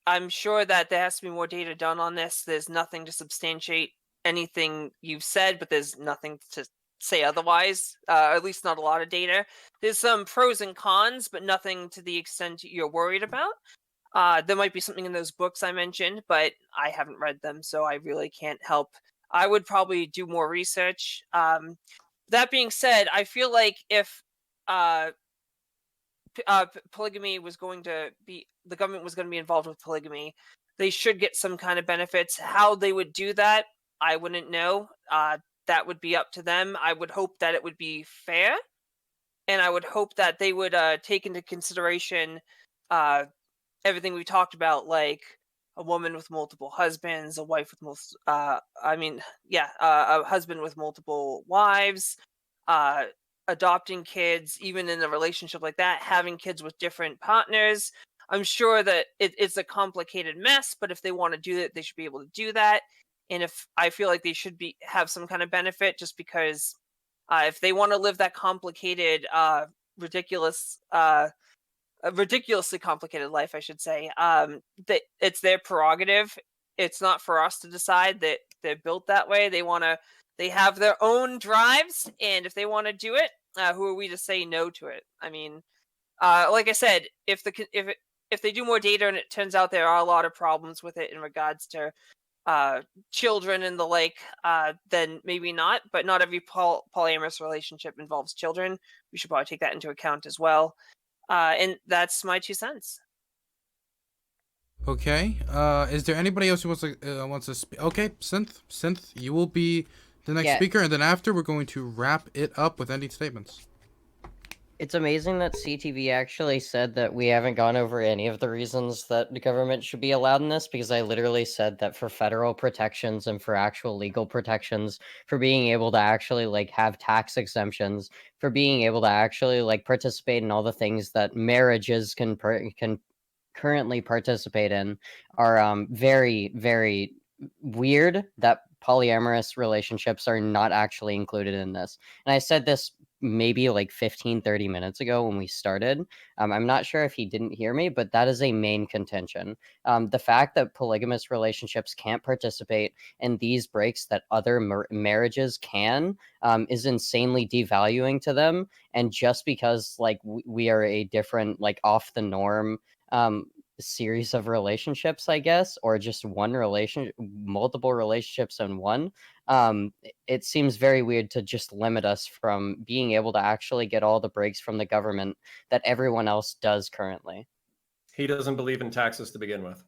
I'm sure that there has to be more data done on this. There's nothing to substantiate anything you've said, but there's nothing to say otherwise. At least not a lot of data. There's some pros and cons, but nothing to the extent you're worried about. There might be something in those books I mentioned, but I haven't read them, so I really can't help. I would probably do more research. That being said, I feel like if polygamy was going to be, the government was going to be involved with polygamy, they should get some kind of benefits. How they would do that, I wouldn't know. That would be up to them. I would hope that it would be fair, and I would hope that they would take into consideration everything we talked about, like a woman with multiple husbands, a wife with a husband with multiple wives, adopting kids, even in a relationship like that, having kids with different partners. I'm sure that it's a complicated mess, but if they want to do that, they should be able to do that. And if I feel like they should have some kind of benefit, just because if they want to live that complicated, a ridiculously complicated life, I should say, that it's their prerogative. It's not for us to decide. That they're built that way. They have their own drives, and if they want to do it, who are we to say no to it? I mean, like I said, if they do more data and it turns out there are a lot of problems with it in regards to children and the like, then maybe not. But not every polyamorous relationship involves children. We should probably take that into account as well. And that's my 2 cents. Okay. Is there anybody else who wants to speak? Okay, Synth, you will be the next speaker, and then after we're going to wrap it up with ending statements. It's amazing that CTV actually said that we haven't gone over any of the reasons that the government should be allowed in this, because I literally said that for federal protections and for actual legal protections, for being able to actually like have tax exemptions, for being able to actually like participate in all the things that marriages can currently participate in, are very, very weird that polyamorous relationships are not actually included in this. And I said this maybe like 15-30 minutes ago when we started. I'm not sure if he didn't hear me, but that is a main contention. The fact that polygamous relationships can't participate in these breaks that other marriages can is insanely devaluing to them. And just because like we are a different, like off the norm series of relationships, I guess, or just one relation, multiple relationships in one, it seems very weird to just limit us from being able to actually get all the breaks from the government that everyone else does currently. He doesn't believe in taxes to begin with.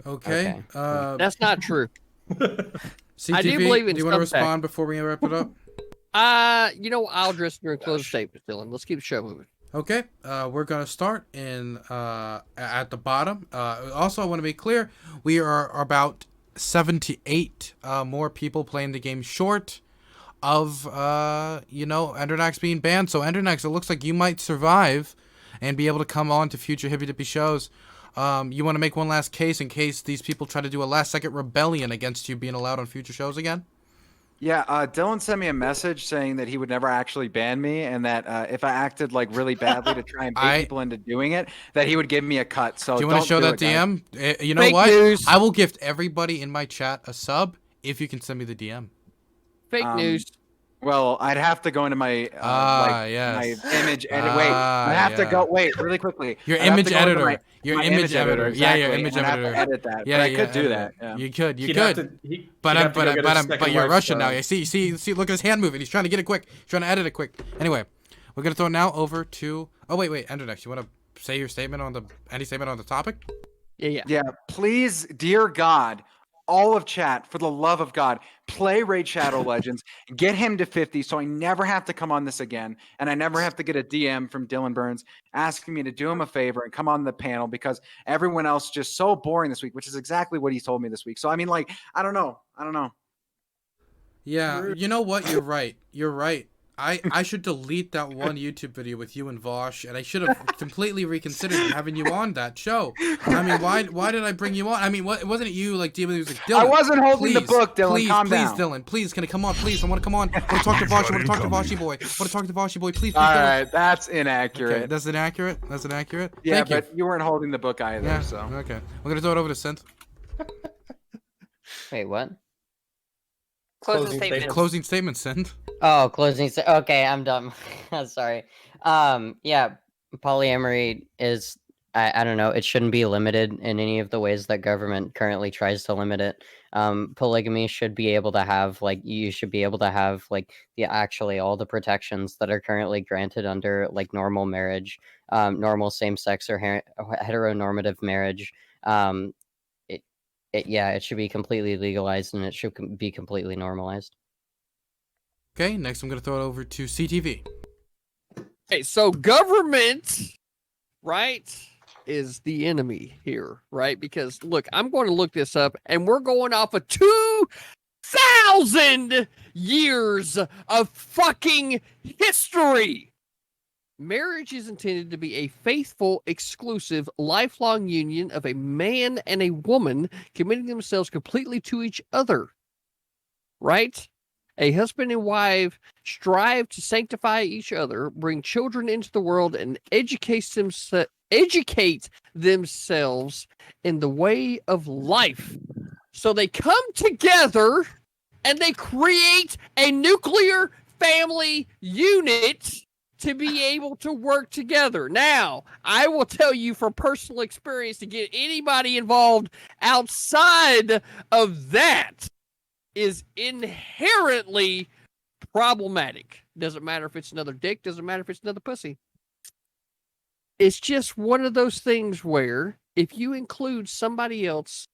Okay. That's not true. CTV, I do believe in do you want to subtext. respond before we wrap it up? I'll address your closing statement, Dylan. Let's keep the show moving. Okay, we're going to start in at the bottom. Also, I want to be clear, we are about 78 more people playing the game short of, Endernax being banned. So, Endernax, it looks like you might survive and be able to come on to future Hippie Dippy shows. You want to make one last case in case these people try to do a last-second rebellion against you being allowed on future shows again? Yeah, Dylan sent me a message saying that he would never actually ban me, and that if I acted like really badly to try and bait people into doing it, that he would give me a cut. So do you want to show that DM? You know Fake what? news. I will gift everybody in my chat a sub if you can send me the DM. Fake news. Well, I'd have to go into my my image edit. Wait, I have to go. Wait, really quickly. Your I'd have image to go into editor. my Your image editor. Exactly, Yeah, your image and I'd have to editor. edit that. Yeah, but I yeah, could do edit that. it. Yeah. You could. He'd have to- he'd But have to go get his but second you're wife, Russian now. You see. Look at his hand moving. He's trying to get it quick. He's trying to edit it quick. Anyway, we're gonna throw now over to. Oh wait, Endernax. You want to say your statement on any statement on the topic? Yeah. Please, dear God, all of chat, for the love of God, play Raid Shadow Legends, get him to 50 so I never have to come on this again, and I never have to get a DM from Dylan Burns asking me to do him a favor and come on the panel because everyone else just so boring this week, which is exactly what he told me this week. So I mean, like, I don't know. Yeah, you know what? You're right. I should delete that one YouTube video with you and Vosh, and I should have completely reconsidered having you on that show. I mean, why did I bring you on? I mean, what wasn't it you like dealing with like Dylan? I wasn't holding the book, Dylan. Please, Calm down. Dylan. Please, can I come on? Please, I want to come on. I want to talk to Vosh. I want to talk to Voshy boy. I want to talk to Voshy boy. Please. All Dylan. right, that's inaccurate. Okay, that's inaccurate. Yeah, Thank but you weren't holding the book either. Yeah. So Okay, we're gonna throw it over to Synth. Wait, what? Closing statement. Closing statement, Synth. Oh, okay, I'm done. Sorry. Yeah, polyamory is, I don't know, it shouldn't be limited in any of the ways that government currently tries to limit it. Polygamy should be able to have, like, you should be able to have, like, actually all the protections that are currently granted under, like, normal marriage, normal same-sex or heteronormative marriage. It should be completely legalized and it should be completely normalized. Okay, next I'm gonna throw it over to CTV. Okay, so government, right, is the enemy here, right? Because look, I'm going to look this up, and we're going off of 2,000 years of fucking history. Marriage is intended to be a faithful, exclusive, lifelong union of a man and a woman committing themselves completely to each other, right? A husband and wife strive to sanctify each other, bring children into the world, and educate themselves in the way of life. So they come together and they create a nuclear family unit to be able to work together. Now, I will tell you from personal experience, to get anybody involved outside of that is inherently problematic. Doesn't matter if it's another dick, doesn't matter if it's another pussy. It's just one of those things where if you include somebody else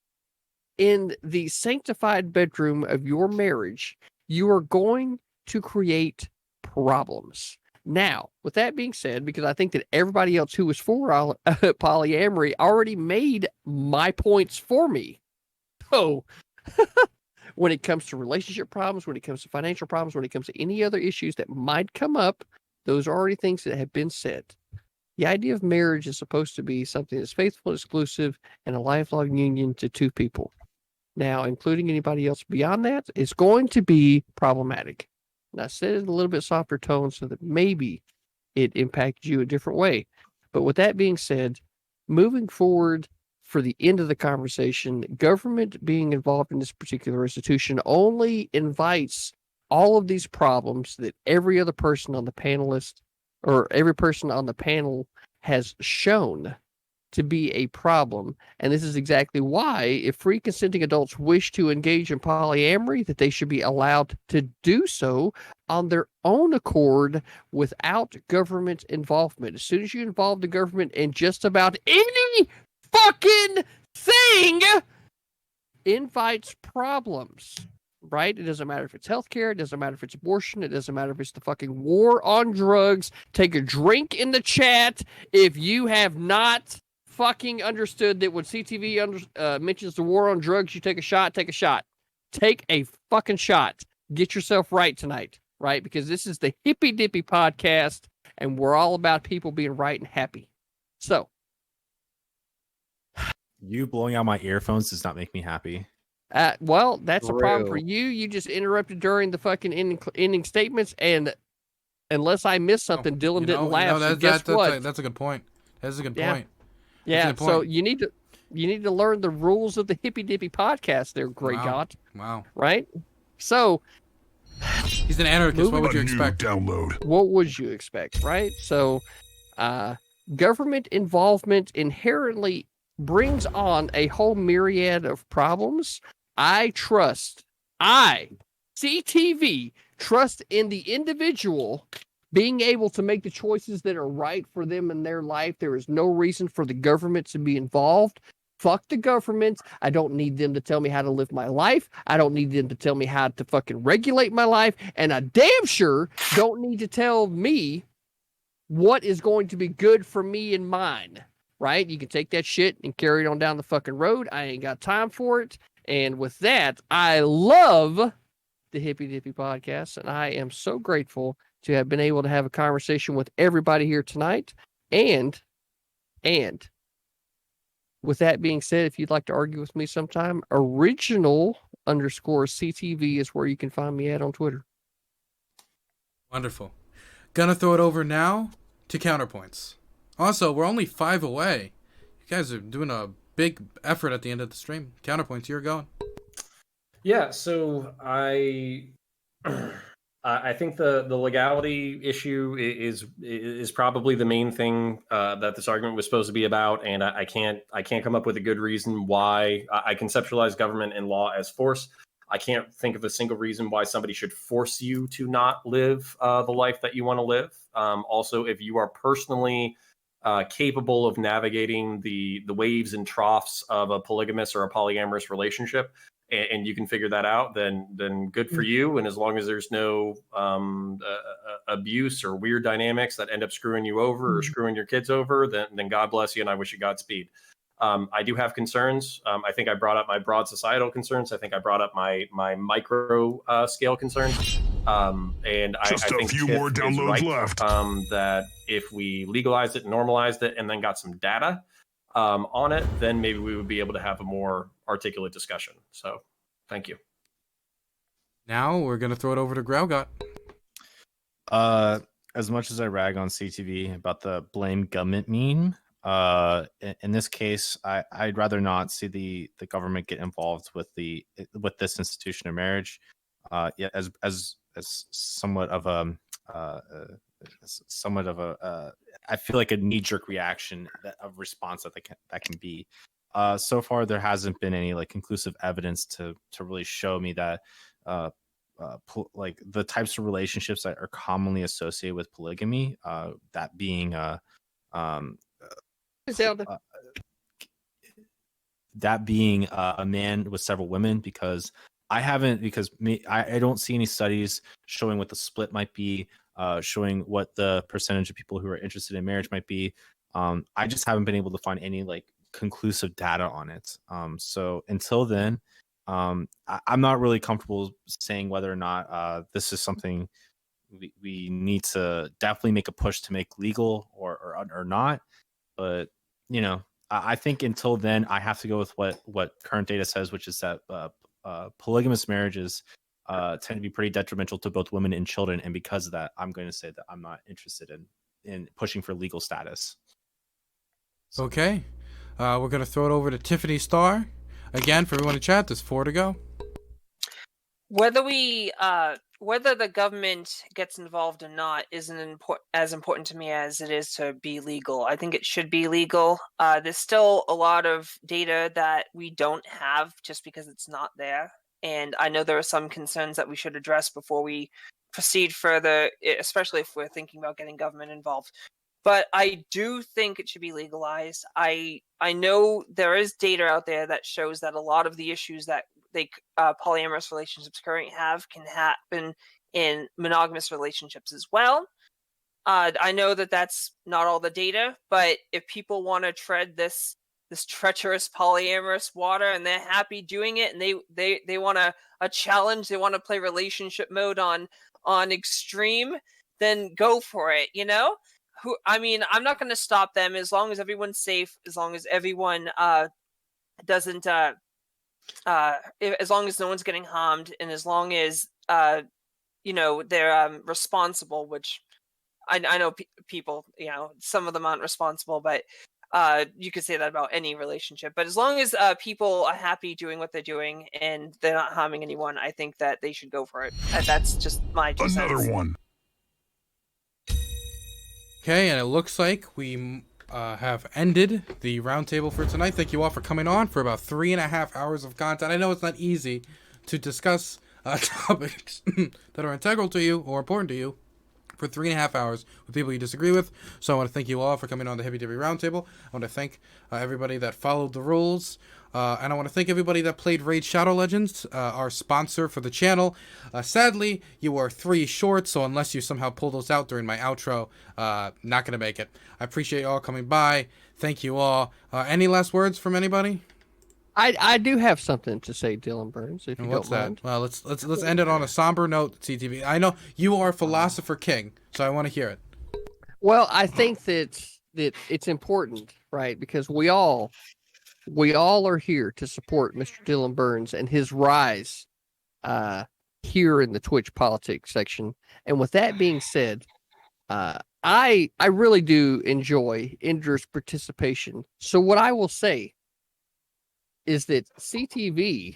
in the sanctified bedroom of your marriage, you are going to create problems. Now, with that being said, because I think that everybody else who was for polyamory already made my points for me. So, when it comes to relationship problems, when it comes to financial problems, when it comes to any other issues that might come up, those are already things that have been said. The idea of marriage is supposed to be something that's faithful, exclusive, and a lifelong union to two people. Now, including anybody else beyond that, is going to be problematic. And I said it in a little bit softer tone so that maybe it impacted you a different way. But with that being said, moving forward for the end of the conversation, government being involved in this particular institution only invites all of these problems that every other person on the panelist or every person on the panel has shown to be a problem. And this is exactly why, if free consenting adults wish to engage in polyamory, that they should be allowed to do so on their own accord without government involvement. As soon as you involve the government in just about any fucking thing, invites problems. Right? It doesn't matter if it's healthcare. It doesn't matter if it's abortion. It doesn't matter if it's the fucking war on drugs. Take a drink in the chat if you have not fucking understood that when CTV mentions the war on drugs, you take a shot. Take a shot. Take a fucking shot. Get yourself right tonight, right? Because this is the Hippie Dippy Podcast, and we're all about people being right and happy. So, You blowing out my earphones does not make me happy. well, that's a problem for Real. you. You just interrupted during the fucking ending statements, and unless I missed something, Dylan didn't laugh. So guess what? That's a good point. That's a good Yeah. point. Yeah, good so point. you need to learn the rules of the Hippie Dippy Podcast there, Graugott, Wow. right? So He's an anarchist. What would you expect? what would you expect, right? So government involvement inherently brings on a whole myriad of problems. CTV, trust in the individual being able to make the choices that are right for them in their life. There is no reason for the government to be involved. Fuck the government. I don't need them to tell me how to live my life. I don't need them to tell me how to fucking regulate my life. And I damn sure don't need to tell me what is going to be good for me and mine. Right? You can take that shit and carry it on down the fucking road. I ain't got time for it. And with that, I love the Hippie Dippy Podcast, and I am so grateful to have been able to have a conversation with everybody here tonight. And with that being said, if you'd like to argue with me sometime, original_CTV is where you can find me at on Twitter. Wonderful. Gonna throw it over now to CounterPoints. Also, we're only 5 away. You guys are doing a big effort at the end of the stream. CounterPoints, you're going. Yeah, so I think the legality issue is probably the main thing that this argument was supposed to be about, and I can't come up with a good reason why. I conceptualize government and law as force. I can't think of a single reason why somebody should force you to not live the life that you want to live. Also, if you are personally capable of navigating the waves and troughs of a polygamous or a polyamorous relationship, and you can figure that out, then good for you. And as long as there's no abuse or weird dynamics that end up screwing you over or screwing your kids over, then God bless you, and I wish you Godspeed. I do have concerns. I think I brought up my broad societal concerns. I think I brought up my micro scale concerns. And I think a few more downloads left. That if we legalized it, normalized it, and then got some data on it, then maybe we would be able to have a more articulate discussion. So, thank you. Now we're gonna throw it over to Graugott. As much as I rag on CTV about the blame government meme, in this case, I'd rather not see the government get involved with this institution of marriage. Yeah, as somewhat of a I feel like a knee-jerk reaction of response that can be. So far, there hasn't been any like conclusive evidence to really show me that like the types of relationships that are commonly associated with polygamy, that being a man with several women, because I don't see any studies showing what the split might be showing what the percentage of people who are interested in marriage might be. I just haven't been able to find any like conclusive data on it. So until then, I'm not really comfortable saying whether or not this is something we need to definitely make a push to make legal or not. But I think until then, I have to go with what current data says, which is that polygamous marriages tend to be pretty detrimental to both women and children, and because of that, I'm going to say that I'm not interested in pushing for legal status. Okay, we're gonna throw it over to Tiffany Starr again for everyone in chat. There's 4 to go. Whether the government gets involved or not isn't as important to me as it is to be legal. I think it should be legal. There's still a lot of data that we don't have just because it's not there. And I know there are some concerns that we should address before we proceed further, especially if we're thinking about getting government involved. But I do think it should be legalized. I know there is data out there that shows that a lot of the issues that polyamorous relationships currently have can happen in monogamous relationships as well. I know that that's not all the data, but if people want to tread this treacherous polyamorous water and they're happy doing it, and they want a challenge, they want to play relationship mode on extreme, then go for it. I'm not going to stop them as long as everyone's safe, as long as everyone doesn't. As long as no one's getting harmed, and as long as they're responsible, which I know people, some of them aren't responsible, but you could say that about any relationship. But as long as people are happy doing what they're doing and they're not harming anyone, I think that they should go for it. That's just my 2 cents. Another one. Okay, and it looks like we have ended the roundtable for tonight. Thank you all for coming on for about 3.5 hours of content. I know it's not easy to discuss topics that are integral to you or important to you for 3.5 hours with people you disagree with. So I want to thank you all for coming on the Hippie Dippy Roundtable. I want to thank everybody that followed the rules. And I want to thank everybody that played Raid Shadow Legends, our sponsor for the channel. Sadly, you are 3 short, so unless you somehow pull those out during my outro, not going to make it. I appreciate you all coming by. Thank you all. Any last words from anybody? I do have something to say, Dylan Burns, if you don't mind. Well, let's end it on a somber note, CTV. I know you are Philosopher King, so I want to hear it. Well, I think that it's important, right? Because we all are here to support Mr. Dylan Burns and his rise here in the Twitch politics section. And with that being said, I really do enjoy Ender's participation. So what I will say is that CTV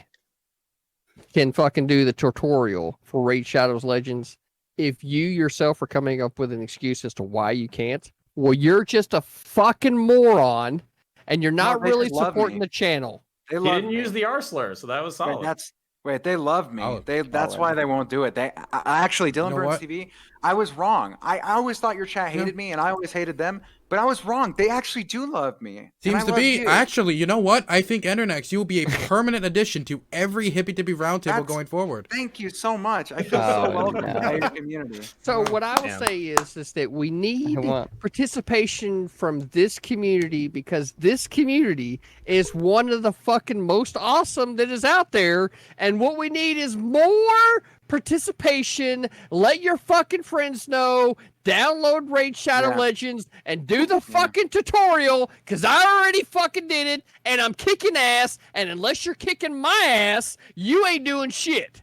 can fucking do the tutorial for Raid Shadows Legends. If you yourself are coming up with an excuse as to why you can't, well, you're just a fucking moron, and you're not really supporting the channel. He didn't use the R slur, so that was solid. Wait, they love me. Oh, That's why they won't do it. Actually, Dylan Burns TV, I was wrong. I always thought your chat hated me, and I always hated them. But I was wrong. They actually do love me. Seems to be. Actually, you know what? I think Endernax, you will be a permanent addition to every Hippie Dippy Roundtable going forward. Thank you so much. I feel so welcome by your community. So what I will say is that we need participation from this community, because this community is one of the fucking most awesome that is out there. And what we need is more participation. Let your fucking friends know. Download Raid Shadow Legends and do the fucking tutorial, because I already fucking did it and I'm kicking ass, and unless you're kicking my ass, you ain't doing shit.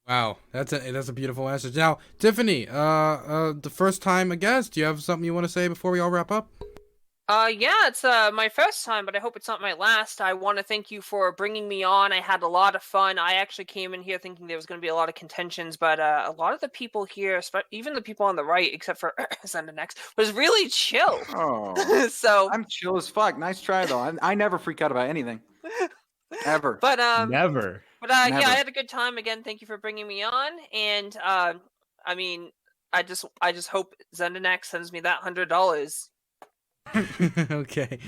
Wow, that's a beautiful answer. Now, Tiffany, the first time a guest, do you have something you want to say before we all wrap up? Yeah, it's my first time, but I hope it's not my last. I want to thank you for bringing me on. I had a lot of fun. I actually came in here thinking there was going to be a lot of contentions, but a lot of the people here, even the people on the right, except for Endernax, was really chill. Oh, so I'm chill as fuck. Nice try though. I never freak out about anything, ever. But never. But yeah, I had a good time. Again, thank you for bringing me on. And I mean, I just hope Endernax sends me that $100. Okay.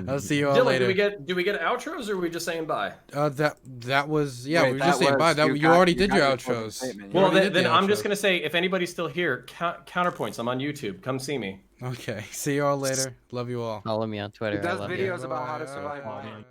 I'll see you all Dylan, later. do we get outros or are we just saying bye? That was we were That just saying was- bye. You got- already you did got your your closing outros. statement. You Well, already did then the I'm just outros. gonna say, if anybody's still here, CounterPoints. I'm on YouTube. Come see me. Okay. See you all later. Love you all. Follow me on Twitter. He I does love you. videos about how to survive. Bye.